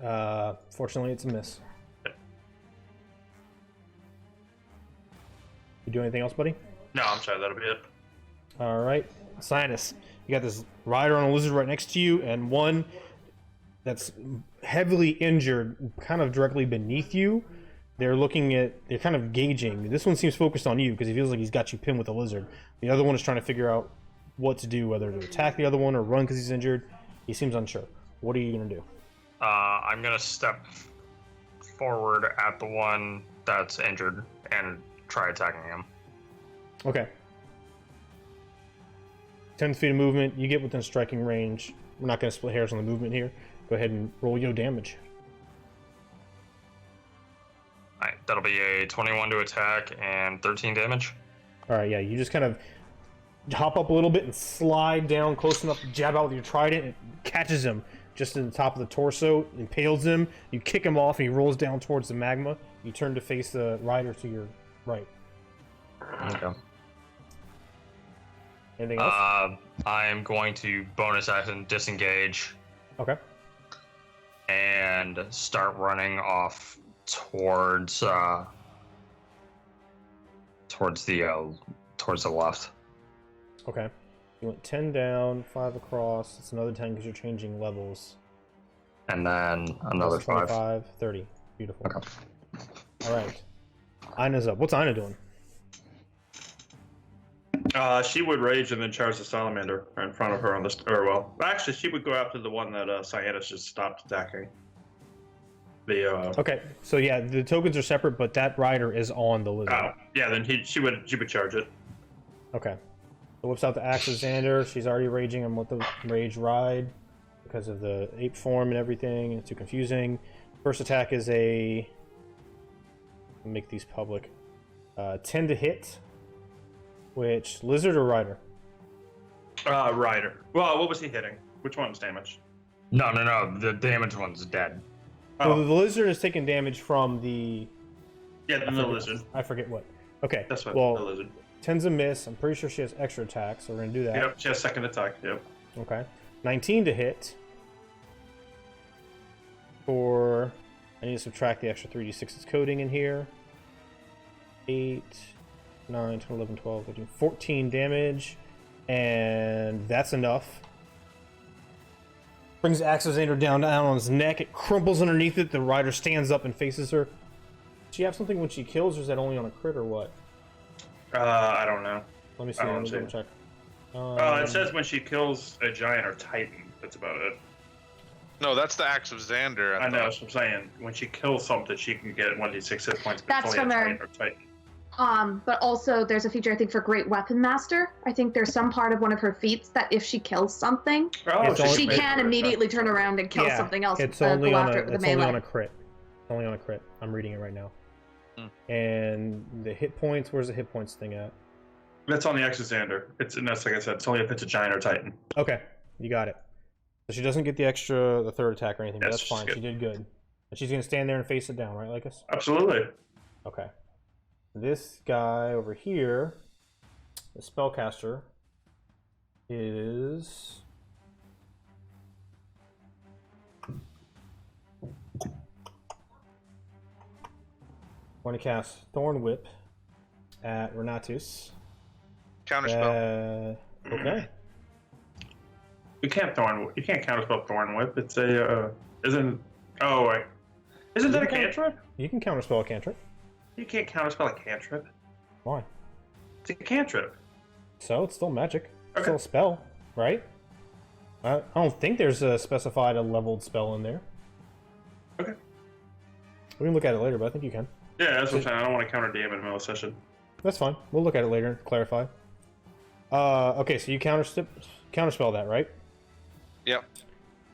hit. Fortunately, it's a miss. You do anything else, buddy? No, I'm sorry, that'll be it. All right, Sinus, you got this rider on a lizard right next to you, and one that's heavily injured, kind of directly beneath you. They're kind of gauging. This one seems focused on you because he feels like he's got you pinned with a lizard. The other one is trying to figure out what to do, whether to attack the other one or run because he's injured. He seems unsure. What are you gonna do? I'm gonna step forward at the one that's injured and try attacking him. Okay. 10 feet of movement. You get within striking range. We're not gonna split hairs on the movement here. Go ahead and roll your damage. Alright, that'll be a 21 to attack and 13 damage. All right, yeah, you just kind of hop up a little bit and slide down close enough to jab out with your trident. It catches him just in the top of the torso, impales him. You kick him off, and he rolls down towards the magma. You turn to face the rider to your right. Okay. Anything else? I am going to bonus action disengage. Okay. and start running off towards the left. Okay. You went 10 down, 5 across. It's another 10 because you're changing levels. And then another 5. 25, 30. Beautiful. Okay. All right. Ina's up. What's Ina doing? She would rage and then charge the salamander in front of her on the. Or well, actually, she would go after the one that Cyanus just stopped attacking. The. Okay. So yeah, the tokens are separate, but that rider is on the lizard. Yeah. Then she would charge it. Okay. So whips out the axe of Xander. She's already raging him with the rage ride because of the ape form and everything. It's too confusing. First attack is a. Make these public. 10 to hit. Which, lizard or rider? Rider. Well, what was he hitting? Which one was damaged? No. The damaged one's dead. Oh. So the lizard is taking damage from the. Yeah, the lizard. I forget what. Okay. That's what. Well, the lizard. 10's a miss. I'm pretty sure she has extra attacks, so we're gonna do that. Yep. She has second attack. Yep. Okay. 19 to hit. For. I need to subtract the extra 3d6's coding in here. 8, 9, 10, 11, 12, 13, 14 damage. And that's enough. Brings Axosander down on his neck. It crumples underneath it. The rider stands up and faces her. Does she have something when she kills, or is that only on a crit, or what? I don't know. Let me see. I Let don't me see. double check. It says when she kills a giant or titan. That's about it. No, that's the axe of Xander. I know. That's what I'm saying. When she kills something, she can get 1d6 hit points. But That's it's only from a her. giant or titan. But also there's a feature I think for Great Weapon Master. I think there's some part of one of her feats that if she kills something, It's only- she can immediately turn around and kill something else. It's go only on after a. it with It's a only melee. on a crit. Only on a crit. I'm reading it right now. Hmm. And the hit points. Where's the hit points thing at? That's on the Exosander. And that's like I said. It's only if it's a giant or titan. Okay, you got it. So she doesn't get the third attack or anything, but Yes, that's she's fine. good. She did good. And she's gonna stand there and face it down, right, Lycus? Absolutely. Okay. This guy over here, the spellcaster, is going to cast Thorn Whip at Renatus. Counterspell. Okay. You can't counterspell Thorn Whip. It's a isn't. Oh wait, isn't that a cantrip? You can counterspell a cantrip. You can't counterspell a cantrip. Why? It's a cantrip. So it's still magic. It's Okay. still a spell, right? I don't think there's a specified leveled spell in there. Okay. We can look at it later, but I think you can. Yeah, that's what I'm saying. I don't want to counter DM in the middle of session. That's fine. We'll look at it later and clarify. Okay, so you counterspell that, right? Yep.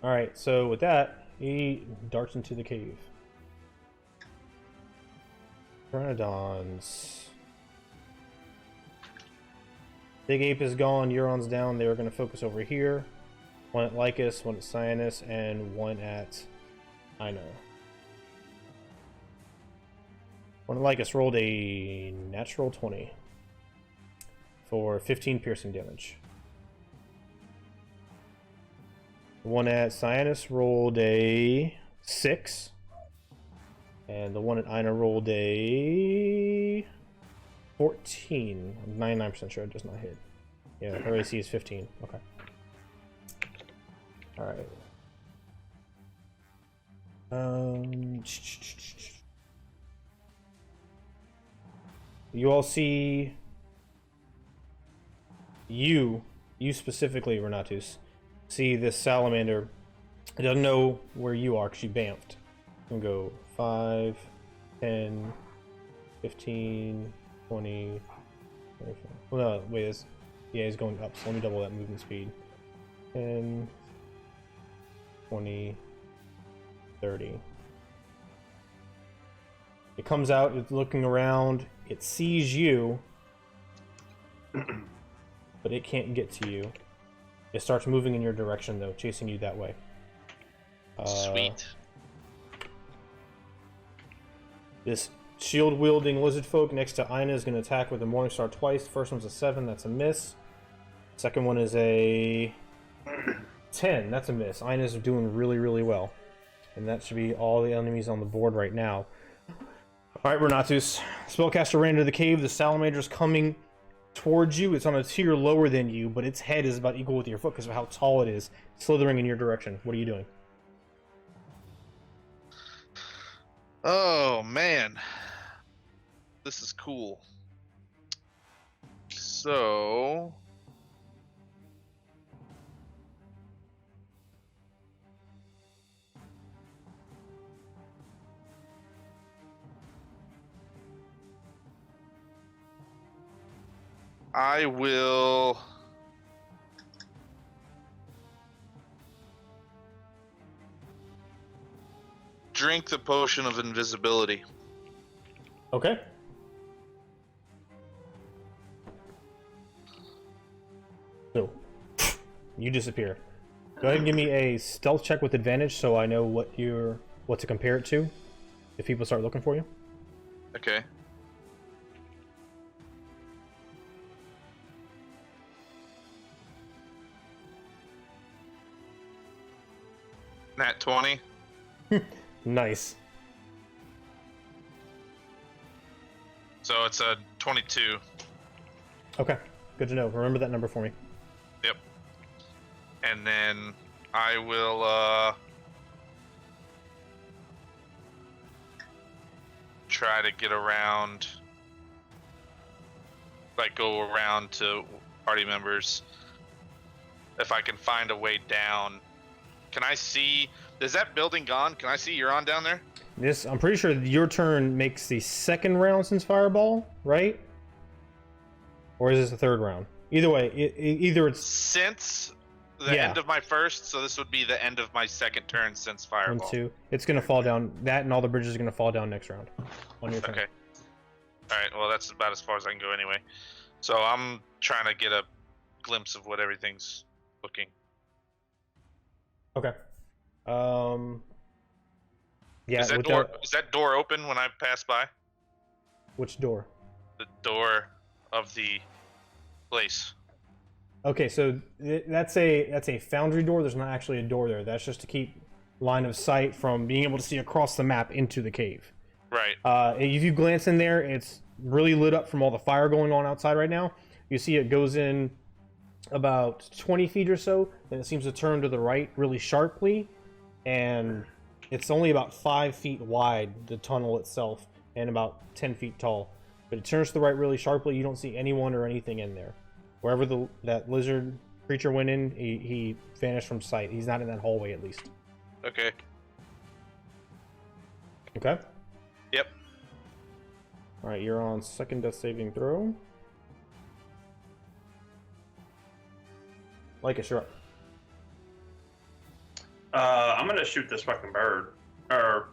All right. So with that, he darts into the cave. Pteranodons. Big Ape is gone. Euron's down. They were going to focus over here. One at Lycus, one at Cyanus, and one at Ina. One at Lycus rolled a natural 20 for 15 piercing damage. One at Cyanus rolled a 6. And the one at Ina rolled a 14. I'm 99% sure it does not hit. Yeah, her AC is 15. Okay. Alright. You all see... You specifically, Renatus, see this salamander. It doesn't know where you are because you bamfed. You can go 5, 10, 15, 20, 24. Well, no, wait, he's going up, so let me double that movement speed. 10, 20, 30. It comes out, it's looking around, it sees you, but it can't get to you. It starts moving in your direction, though, chasing you that way. Sweet. This shield-wielding lizard folk next to Ina is going to attack with a Morningstar twice. First one's a 7, that's a miss. Second one is a 10, that's a miss. Ina's doing really, really well. And that should be all the enemies on the board right now. All right, Renatus. Spellcaster ran into the cave. The salamander's coming towards you. It's on a tier lower than you, but its head is about equal with your foot because of how tall it is, slithering in your direction. What are you doing? Oh man, this is cool. So I will drink the potion of invisibility. Okay. So, you disappear. Go ahead and give me a stealth check with advantage so I know what to compare it to if people start looking for you. Okay. Nat 20. Nice. So it's a 22. Okay, good to know. Remember that number for me. Yep. And then I will try to get around, like go around to party members. If I can find a way down. Can I see, is that building gone? Can I see Euron down there? This, I'm pretty sure your turn makes the second round since Fireball, right? Or is this the third round? Either way, either it's Since the end of my first, so this would be the end of my second turn since Fireball. 1, 2. It's gonna fall down. That and all the bridges are gonna fall down next round. On your turn. Okay. Alright, well that's about as far as I can go anyway. So I'm trying to get a glimpse of what everything's looking. Okay. Yeah. Is that door open when I pass by? Which door? The door of the place. Okay, so that's a foundry door. There's not actually a door there. That's just to keep line of sight from being able to see across the map into the cave. Right. If you glance in there, it's really lit up from all the fire going on outside right now. You see it goes in about 20 feet or so, and it seems to turn to the right really sharply, and it's only about 5 feet wide, the tunnel itself, and about 10 feet tall. But it turns to the right really sharply. You don't see anyone or anything in there. Wherever that lizard creature went in, he vanished from sight. He's not in that hallway, at least. Okay. Okay? Yep. Alright, you're on second death saving throw. Lycus, you're up. I'm gonna shoot this fucking bird. How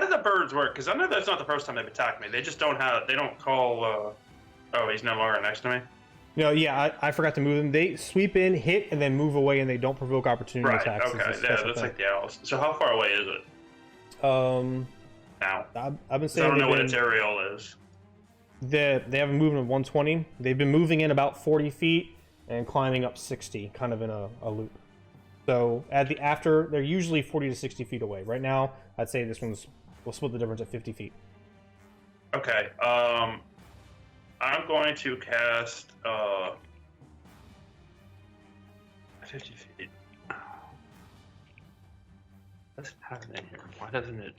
do the birds work? Because I know that's not the first time they've attacked me. They just don't call. Oh, he's no longer next to me. No, yeah, I forgot to move them. They sweep in, hit, and then move away, and they don't provoke opportunity Right. attacks. Okay. Yeah, that's like the owls. So how far away is it now? I've been So I saying don't know what its aerial is. they have a movement of 120. They've been moving in about 40 feet and climbing up 60, kind of in a loop. So after they're usually 40 to 60 feet away. Right now, I'd say this we'll split the difference at 50 feet. Okay. I'm going to cast 50 feet. What's happening here? Why doesn't it?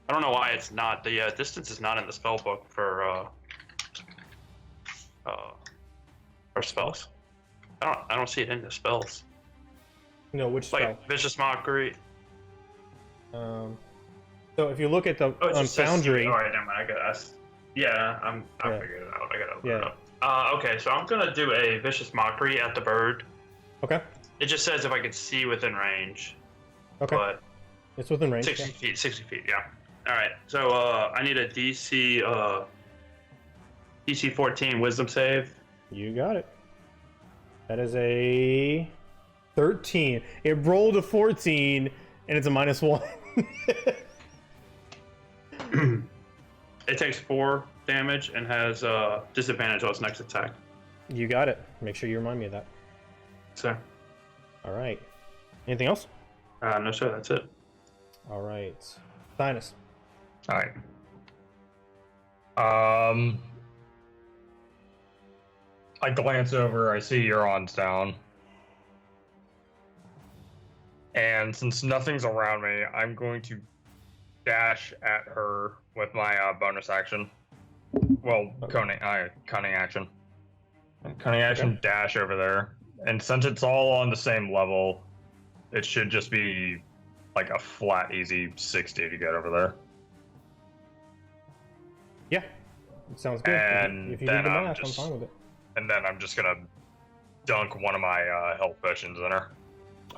I don't know why it's not. The distance is not in the spell book for spells. I don't see it in the spells. No, which spell? Like Vicious Mockery. So if you look at the on Foundry, All right, never mind. I figured it out. I gotta look it up. Okay, so I'm gonna do a Vicious Mockery at the bird. okay, It just says if I could see within range. okay, But it's within range. 60 yeah. feet. 60 feet. Yeah. All right. So I need a DC 14 Wisdom save. You got it. That is a 13. It rolled a 14, and it's a -1. It takes 4 damage and has disadvantage on its next attack. You got it. Make sure you remind me of that. So All right. Anything else? No, sir. That's it. All right. Sinus. All right. I glance over. I see Euron's down. And since nothing's around me, I'm going to dash at her with my bonus action. Well, cunning action. Cunning action, Okay. dash over there. And since it's all on the same level, it should just be like a flat, easy 60 to get over there. Yeah. It sounds good. And if you then do the I'm math, just- I'm fine with it. And then I'm just gonna dunk one of my health potions in her.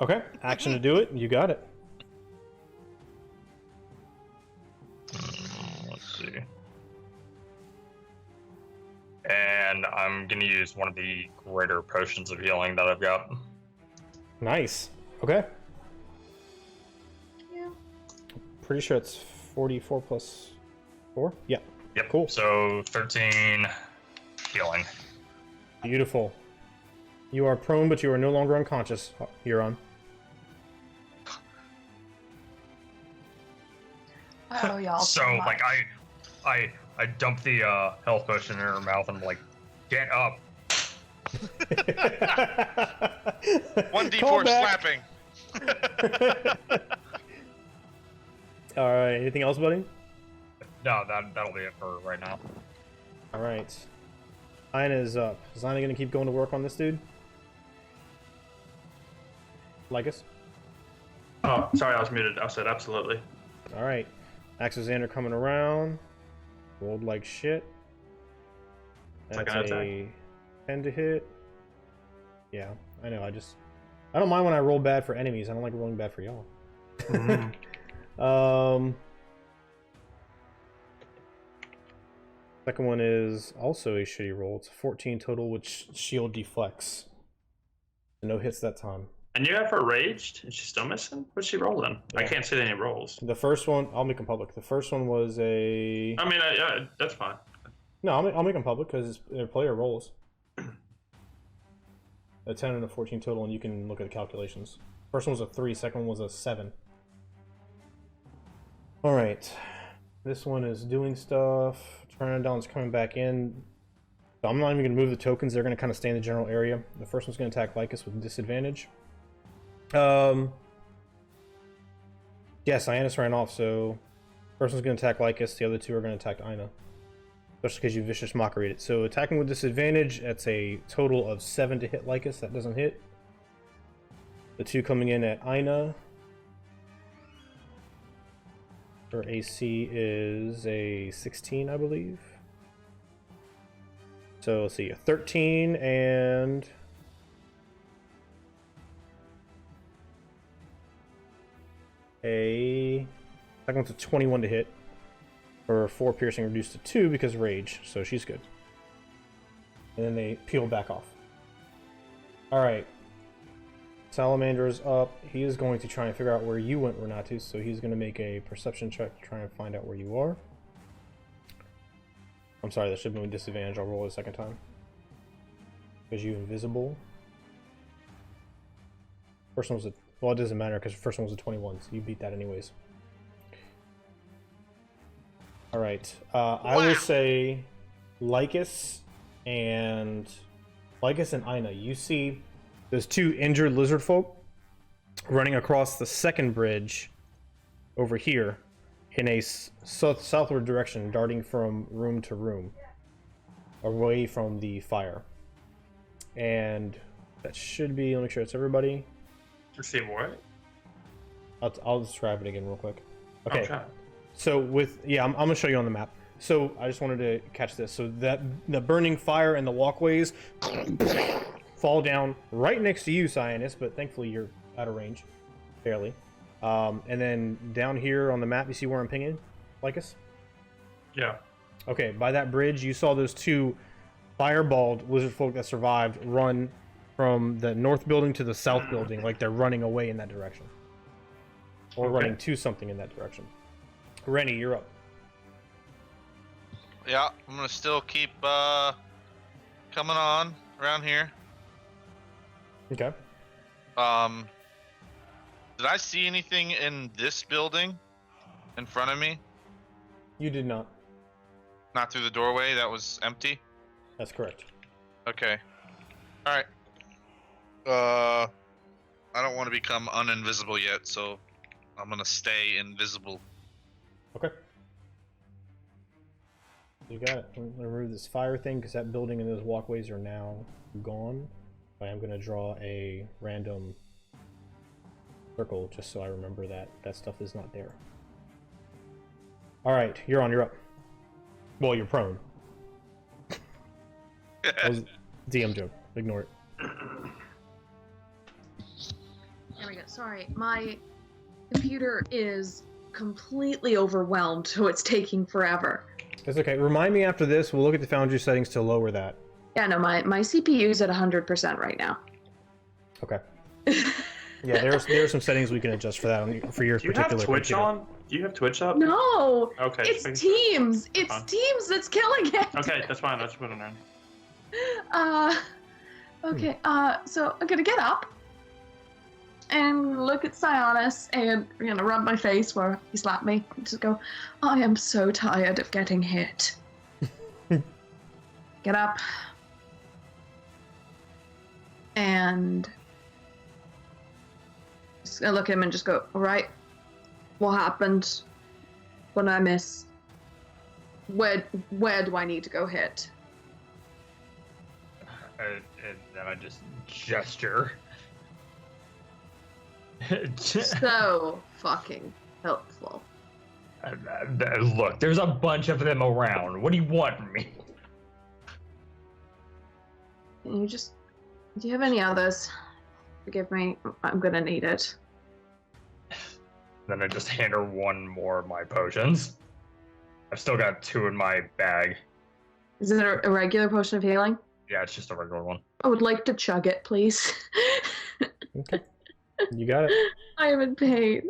Okay. Action to do it. You got it. Let's see. And I'm gonna use one of the greater potions of healing that I've got. Nice. Okay. Yeah. Pretty sure it's 44 plus 4. Yeah. Yep. Cool. So 13 healing. Beautiful. You are prone, but you are no longer unconscious, Huron. Oh, y'all. So like I dump the health potion in her mouth and I'm like, get up. 1d4 slapping. All right. Anything else, buddy? No, that'll be it for right now. All right. Ina is up. Is Ina going to keep going to work on this dude? Lycus? Oh, sorry, I was muted. I said absolutely. All right. Axoxander coming around. Rolled like shit. That's Second a 10 to hit. Yeah, I know. I don't mind when I roll bad for enemies. I don't like rolling bad for y'all. Second one is also a shitty roll. It's 14 total, which shield deflects. No hits that time. And you have her raged? Is she still missing? What's she rolling? I Yeah. can't see any rolls. The first one, I'll make them public. The first one was a... I mean, yeah, that's fine. No, I'll make them public because they're player rolls. A 10 and a 14 total, and you can look at the calculations. First one was a 3, second one was a 7. Alright. This one is doing stuff. Pteranodon's coming back in. So I'm not even going to move the tokens. They're going to kind of stay in the general area. The first one's going to attack Lycus with disadvantage. Yeah, Cyanus ran off, so first one's going to attack Lycus. The other two are going to attack Ina. Especially because you Vicious Mockery it. So attacking with disadvantage, that's a total of 7 to hit Lycus. That doesn't hit. The two coming in at Ina. Her AC is a 16, I believe. So let's see, a 13 and... second one's a 21 to hit. Her 4 piercing reduced to 2 because of rage, so she's good. And then they peel back off. Alright. Salamander's up. He is going to try and figure out where you went, Renatus, so he's going to make a perception check to try and find out where you are. I'm sorry, that should be with disadvantage. I'll roll it a second time. Because you invisible. First one was a... Well, it doesn't matter because the first one was a 21, so you beat that anyways. Alright. I will say Lycus and Ina. You see those 2 injured lizard folk running across the second bridge over here in a southward direction, darting from room to room away from the fire. And that should be, let me make sure it's everybody. Receive what? I'll describe it again real quick. Okay. Okay. So I'm gonna show you on the map. So I just wanted to catch this. So that the burning fire and the walkways fall down right next to you, Cyanus, but thankfully you're out of range, barely. And then down here on the map, you see where I'm pinging, Lycus? Yeah. Okay, by that bridge, you saw those 2 fireballed lizard folk that survived run from the north building to the south building, like they're running away in that direction. Or running to something in that direction. Rennie, you're up. Yeah, I'm gonna still keep coming on around here. Okay. Did I see anything in this building in front of me? You did not. Not through the doorway. That was empty. That's correct. Okay. All right. I don't want to become uninvisible yet, so I'm gonna stay invisible. Okay. You got it. I'm gonna remove this fire thing because that building and those walkways are now gone. I am gonna draw a random circle just so I remember that that stuff is not there. All right, you're on. You're up. Well, you're prone. That was DM joke. Ignore it. There we go. Sorry, my computer is completely overwhelmed, so it's taking forever. That's okay. Remind me after this. We'll look at the Foundry settings to lower that. Yeah, no, my CPU is at 100% right now. Okay. Yeah, there's some settings we can adjust for that for your Do you particular have Twitch computer. on? Do you have Twitch up? No! Okay. It's just Teams! It's Fine. Teams that's killing it! Okay, that's fine. I'll just put it in. Okay, so I'm gonna get up and look at Sionis and, rub my face where he slapped me and just go, I am so tired of getting hit. Get up. And just gonna look at him and just go, alright, what happened? What did I miss? Where do I need to go hit? And then I just gesture. So fucking helpful. Look, there's a bunch of them around. What do you want from me? Do you have any others? Forgive me, I'm gonna need it. Then I just hand her one more of my potions. I've still got 2 in my bag. Is it a regular potion of healing? Yeah, it's just a regular one. I would like to chug it, please. Okay. You got it. I am in pain.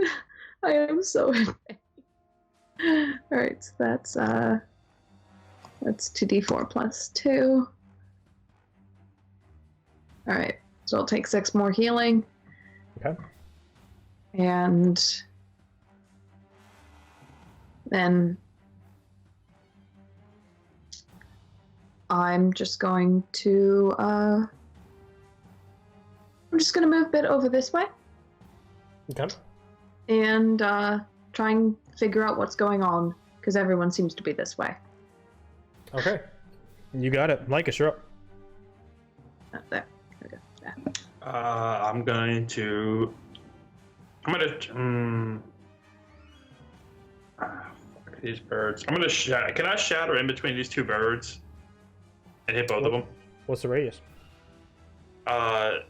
I am so in pain. Alright, so that's 2d4 plus 2. Alright, so I'll take 6 more healing. Okay. And then I'm just going to move a bit over this way Okay. and try and figure out what's going on, because everyone seems to be this way. Okay. You got it. Lycus, you're up. There. we go. There. I'm gonna. Fuck these birds. I'm gonna shatter. Can I shatter in between these 2 birds and hit both of them? What's the radius? A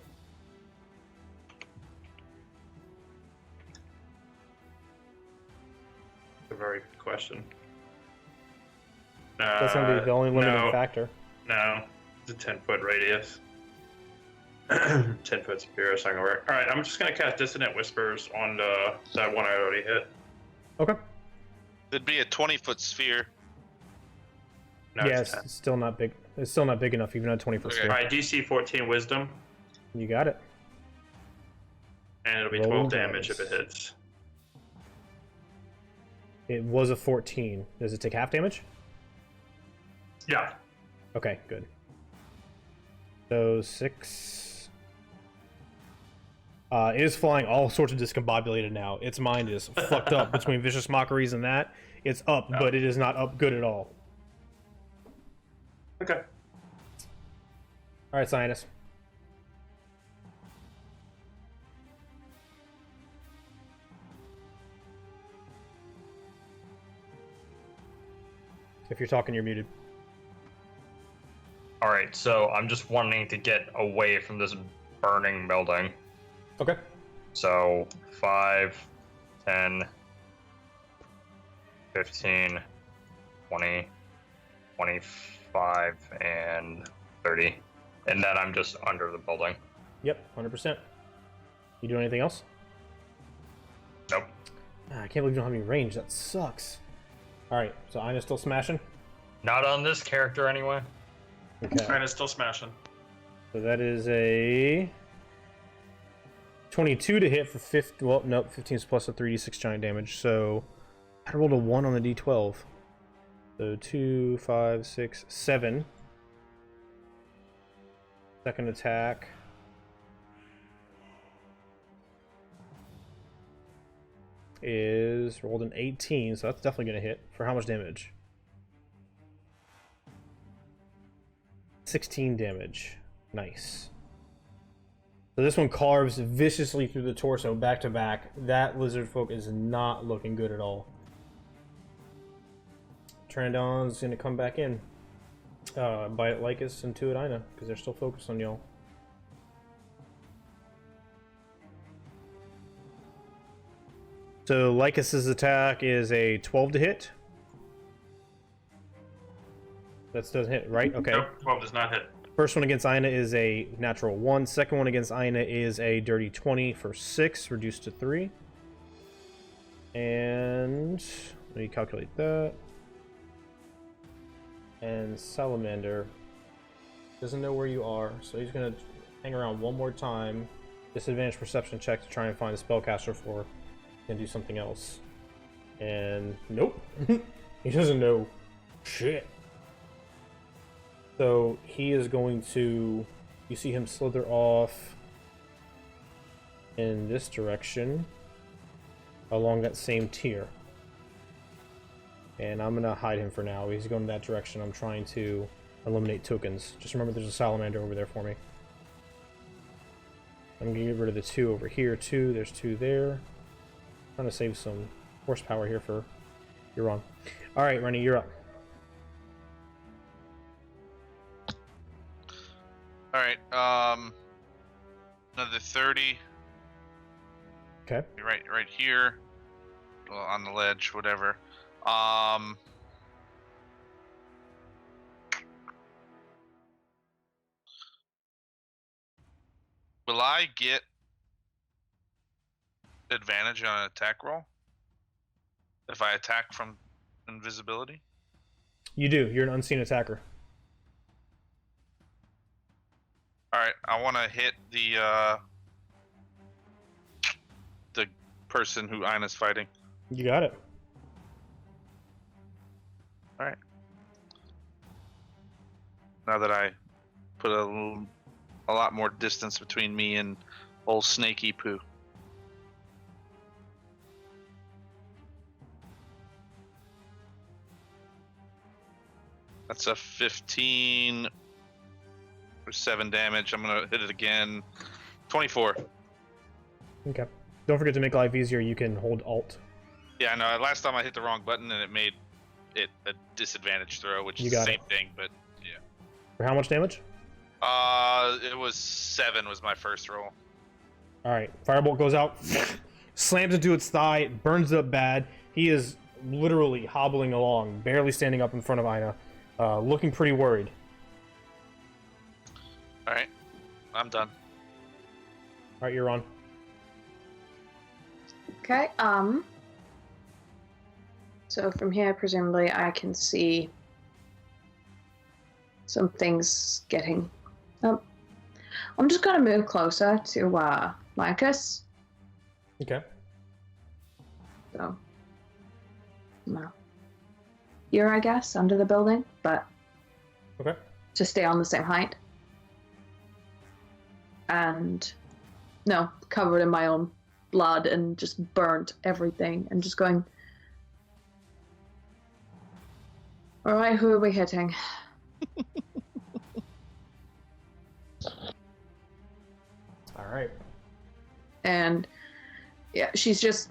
very good question. That's gonna be the only limiting no, factor. No, it's a 10-foot radius. 10-foot spear, so I'm gonna work. All right, I'm just gonna cast Dissonant Whispers on that one I already hit. Okay. It'd be a 20-foot sphere. No, Yes, it's 10. it's still not big. It's still not big enough, even at 20 foot Okay. sphere. All right, DC 14 Wisdom, You got it. and it'll be Roll 12 damage if dice. it hits. It was a 14. Does it take half damage? Yeah. Okay, good. So 6. It is flying all sorts of discombobulated now. Its mind is fucked up between vicious mockeries and that. It's up, Oh. but it is not up good at all. Okay. All right, Cyanus. If you're talking, you're muted. Alright, so I'm just wanting to get away from this burning building. Okay. So 5, 10, 15, 20, 25, and 30. And then I'm just under the building. Yep, 100%. You do anything else? Nope. I can't believe you don't have any range. That sucks. All right, so Ina's still smashing. Not on this character anyway. Okay. And it's still smashing. So that is a 22 to hit for 50. Well, nope, 15 is plus a 3d6 giant damage. So I rolled a 1 on the d12. So 2, 5, 6, 7. Second attack. Is rolled an 18, so that's definitely going to hit. For how much damage? 16 damage. Nice. So this one carves viciously through the torso, back to back. That lizard folk is not looking good at all. Trandon's going to come back in. Bite Lycus and 2 at Ina, because they're still focused on y'all. So Lycus's attack is a 12 to hit. That doesn't hit, right? Okay. Nope, 12 does not hit. First one against Ina is a natural 1. Second one against Ina is a dirty 20 for 6, reduced to 3. And let me calculate that. And Salamander doesn't know where you are, so he's going to hang around one more time. Disadvantage perception check to try and find the spellcaster for and do something else. And nope. He doesn't know shit. So he is going to, you see him slither off in this direction along that same tier. And I'm going to hide him for now. He's going that direction. I'm trying to eliminate tokens. Just remember there's a salamander over there for me. I'm going to get rid of the 2 over here too. There's 2 there. Trying to save some horsepower here for Euron. Alright, Rennie, you're up. Alright, another 30. Okay. Right here. Well, on the ledge, whatever. Will I get advantage on an attack roll if I attack from invisibility? You do. You're an unseen attacker. Alright, I want to hit the person who Ina's fighting. You got it. Alright. Now that I put a lot more distance between me and old snaky poo. That's a 15 for 7 damage. I'm gonna hit it again. 24. Okay. Don't forget to make life easier. You can hold Alt. Yeah, I know. Last time I hit the wrong button and it made it a disadvantage throw, which You is the got same it. thing, but yeah. For how much damage? It was 7 was my first roll. Alright. Firebolt goes out, slams into its thigh, it burns it up bad. He is literally hobbling along, barely standing up in front of Ina, looking pretty worried. Alright. I'm done. Alright, you're on. Okay, so from here, presumably, I can see some things getting... I'm just gonna move closer to, Lycus. Okay. So... No. Here, I guess, under the building, but... Okay. To stay on the same height. And... No, covered in my own blood and just burnt everything and just going... Alright, who are we hitting? Alright. And yeah, she's just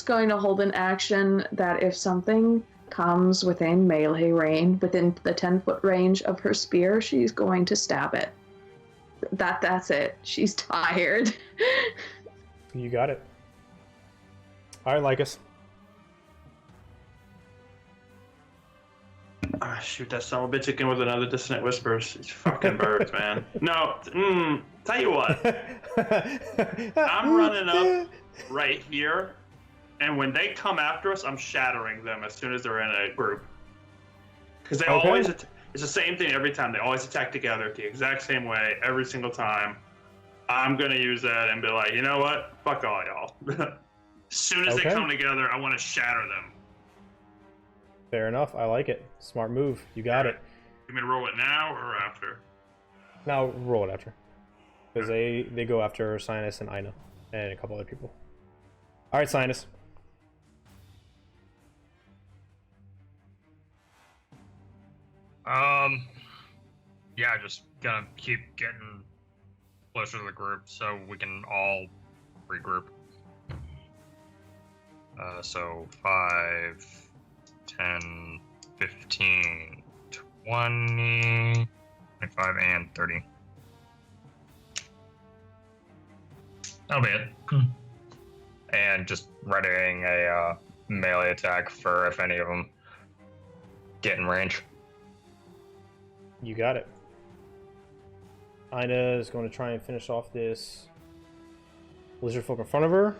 going to hold an action that if something comes within melee range, within the 10-foot range of her spear, she's going to stab it. That's it. She's tired. You got it. Alright, Lycus. Ah, shoot that son of a bitch again with another dissonant whispers. These fucking birds, man. No, tell you what. I'm running up right here, and when they come after us, I'm shattering them as soon as they're in a group. Because they always, it's the same thing every time. They always attack together the exact same way every single time. I'm gonna use that and be like, you know what? Fuck all y'all. As soon as they Okay. come together, I want to shatter them. Fair enough. I like it. Smart move. You got it. You mean to roll it now or after? Now roll it after. Because they go after Sinus and Ina and a couple other people. Alright, Sinus. Yeah, just gonna keep getting closer to the group so we can all regroup. So 5, 10, 15, 20, 25, and 30. That'll be it. And just readying a melee attack for if any of them get in range. You got it. Ina is going to try and finish off this lizard folk in front of her.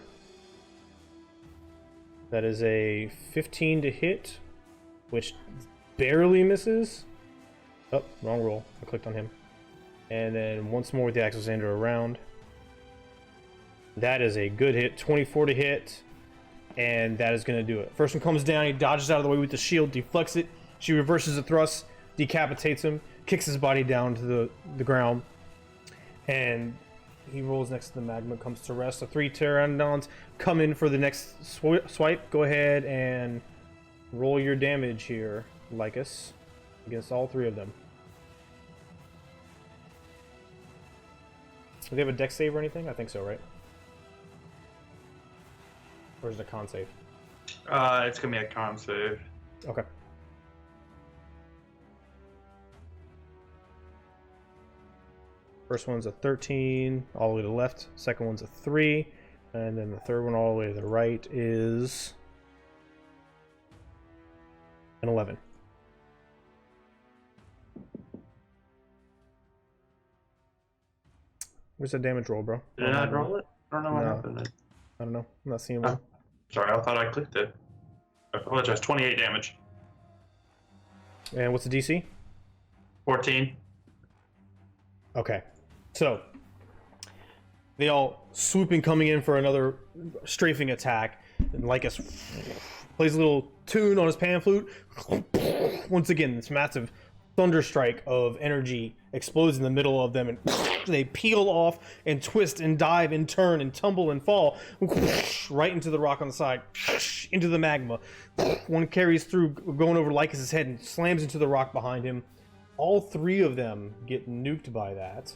That is a 15 to hit, which barely misses. Oh, wrong roll. I clicked on him. And then once more with the Axosander around. That is a good hit. 24 to hit. And that is going to do it. First one comes down. He dodges out of the way with the shield, deflects it. She reverses the thrust, decapitates him, kicks his body down to the ground. And he rolls next to the magma, comes to rest. The 3 pteranodons come in for the next swipe. Go ahead and roll your damage here, Lycus, against all 3 of them. Do they have a dex save or anything? I think so, right? Or is it a con save? It's gonna be a con save. Okay. First one's a 13, all the way to the left. Second one's a 3. And then the third one all the way to the right is an 11. Where's the damage roll, bro? Did I roll it? I don't know what No. happened. I don't know. I'm not seeing one. Sorry, I thought I clicked it. I apologize. 28 damage. And what's the DC? 14. Okay. So, they all swooping, coming in for another strafing attack. And Lycus plays a little tune on his pan flute. Once again, this massive thunder strike of energy explodes in the middle of them, and they peel off and twist and dive and turn and tumble and fall right into the rock on the side, into the magma. One carries through, going over Lycus's head and slams into the rock behind him. All 3 of them get nuked by that.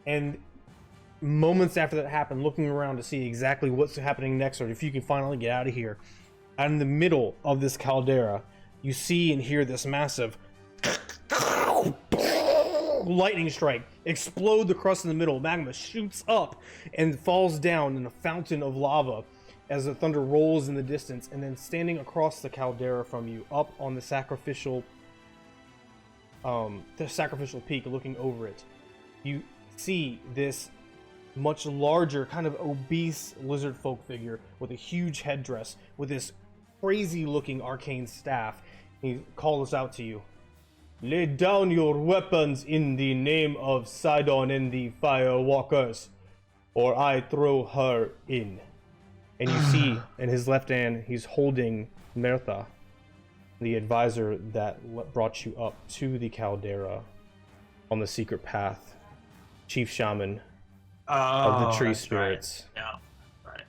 And moments after that happened, looking around to see exactly what's happening next, or if you can finally get out of here, out in the middle of this caldera, you see and hear this massive lightning strike explode the crust in the middle. Magma shoots up and falls down in a fountain of lava as the thunder rolls in the distance. And then standing across the caldera from you, up on the sacrificial peak, looking over it, you see this much larger, kind of obese lizard folk figure with a huge headdress, with this crazy looking arcane staff. He calls out to you, "Lay down your weapons in the name of Sidon and the Firewalkers, or I throw her in." And you see in his left hand, he's holding Mertha, the advisor that brought you up to the caldera on the secret path, chief shaman of the tree spirits. Right. Yeah, right.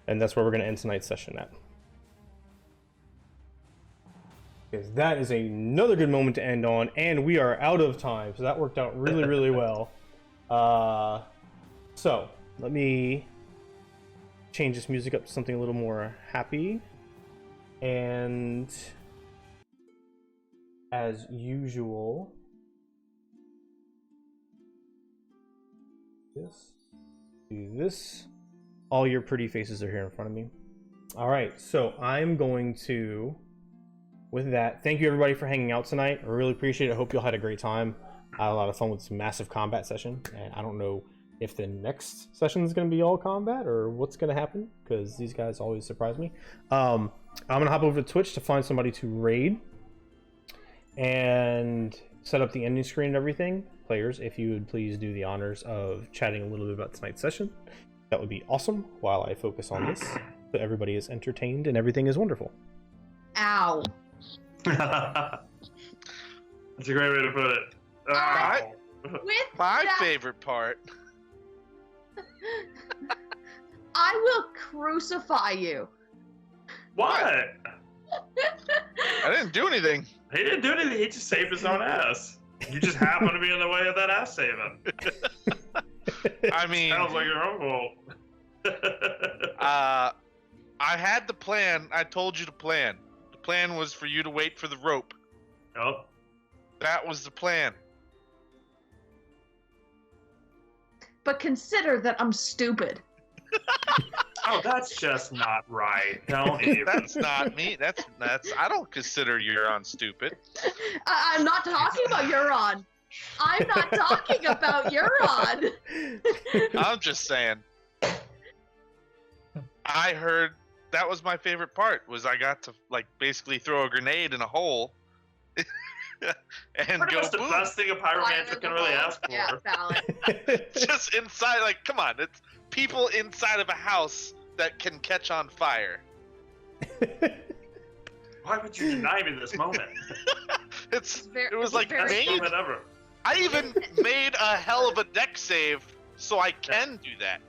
And that's where we're going to end tonight's session at. Because that is another good moment to end on, and we are out of time, so that worked out really, really well. So, let me change this music up to something a little more happy. And as usual, do this. All your pretty faces are here in front of me. All right, so I'm going to, with that, thank you everybody for hanging out tonight. I really appreciate it. I hope you all had a great time. I had a lot of fun with this massive combat session, and I don't know if the next session is going to be all combat or what's going to happen, because these guys always surprise me. I'm going to hop over to Twitch to find somebody to raid, and set up the ending screen and everything, players, if you would please do the honors of chatting a little bit about tonight's session, that would be awesome while I focus on this, so everybody is entertained and everything is wonderful. Ow. That's a great way to put it. Ow. With My that, favorite part. I will crucify you. What? I didn't do anything. He didn't do anything. He just saved his own ass. You just happen to be in the way of that ass saving. I mean, Sounds like your own fault. I had the plan. I told you the plan. The plan was for you to wait for the rope. Yep. That was the plan. But consider that I'm stupid. Oh, that's just not right. Don't even. That's not me. That's. I don't consider Euron stupid. I'm not talking about Euron. I'm not talking about Euron. I'm just saying. I heard that was my favorite part. Was I got to like basically throw a grenade in a hole. And Pretty go much the boom. best thing a pyromancer can really ask for. Yeah, valid. Just inside, like, come on, it's people inside of a house that can catch on fire. Why would you deny me this moment? It was like Best made. moment ever. I even made a hell of a deck save, so I can do that.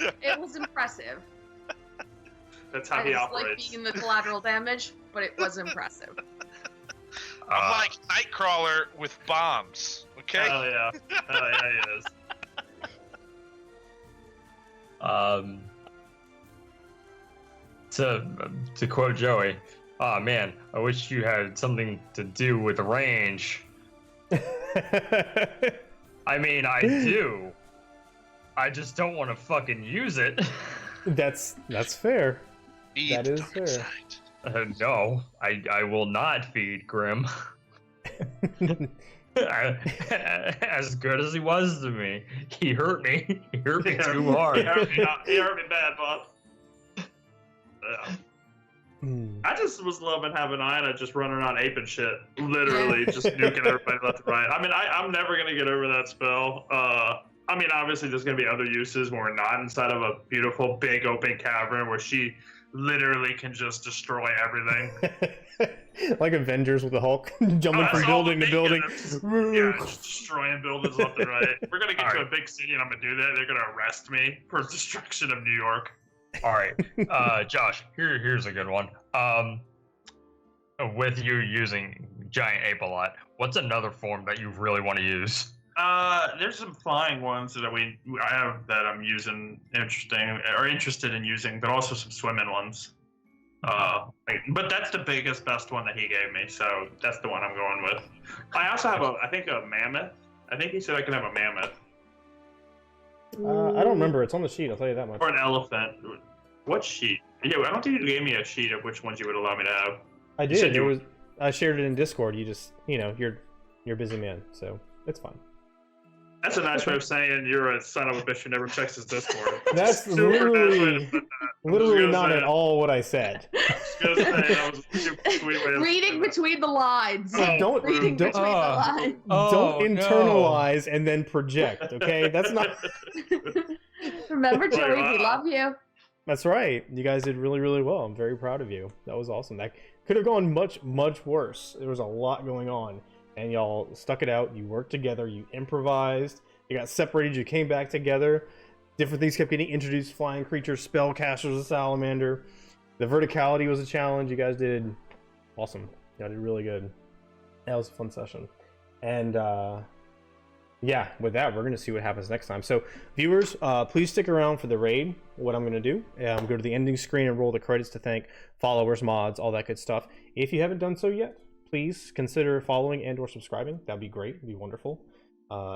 Yeah, It was impressive. that's how I he just like operates. being the collateral damage, but it was impressive. I'm like Nightcrawler with bombs. Okay. Hell yeah. Hell yeah, he is. To quote Joey, "Oh man, I wish you had something to do with the range." I mean, I do. I just don't want to fucking use it. That's fair. Feed That the is dark fair. side. No, I will not feed Grim. As good as he was to me, he hurt me. He hurt me too hard. He hurt me bad, boss. Yeah. I just was loving having Ina just running around aping shit, literally just nuking everybody left and right. I mean, I'm never gonna get over that spell. I mean, obviously there's gonna be other uses when we're not inside of a beautiful big open cavern where she literally can just destroy everything. Like Avengers with the Hulk jumping That's from all building to I'm building. thinking. Yeah, just destroying buildings left and right. We're gonna get to a big city and I'm gonna do that. They're gonna arrest me for destruction of New York. All right, Josh. Here's a good one. With you using giant ape a lot, what's another form that you really want to use? There's some flying ones that I have that I'm interested in using, but also some swimming ones. But that's the biggest, best one that he gave me, so that's the one I'm going with. I also have a mammoth. I think he said I can have a mammoth. I don't remember. It's on the sheet. I'll tell you that much. Or an elephant. What sheet? Yeah, I don't think you gave me a sheet of which ones you would allow me to have. I You said did. I shared it in Discord. You just, you're a busy man, so it's fine. That's a nice way of saying you're a son of a bitch who never checks his Discord. That's Super nice way to literally, put that. literally gonna not say at it. all what I said. That was a super sweet way of Reading saying that. between the lines. Don't Reading don't, between the lines. don't internalize and then project. Okay, that's not. Remember, Oh, Joey, wow. we love you. That's right. You guys did really, really well. I'm very proud of you. That was awesome. That could have gone much, much worse. There was a lot going on, and y'all stuck it out. You worked together. You improvised. You got separated. You came back together. Different things kept getting introduced. Flying creatures, spellcasters, a salamander. The verticality was a challenge. You guys did awesome. You did really good. That was a fun session. And yeah, with that, we're going to see what happens next time. So, viewers, please stick around for the raid. What I'm going to do, go to the ending screen and roll the credits to thank followers, mods, all that good stuff. If you haven't done so yet, please consider following and or subscribing. That'd be great. It'd be wonderful.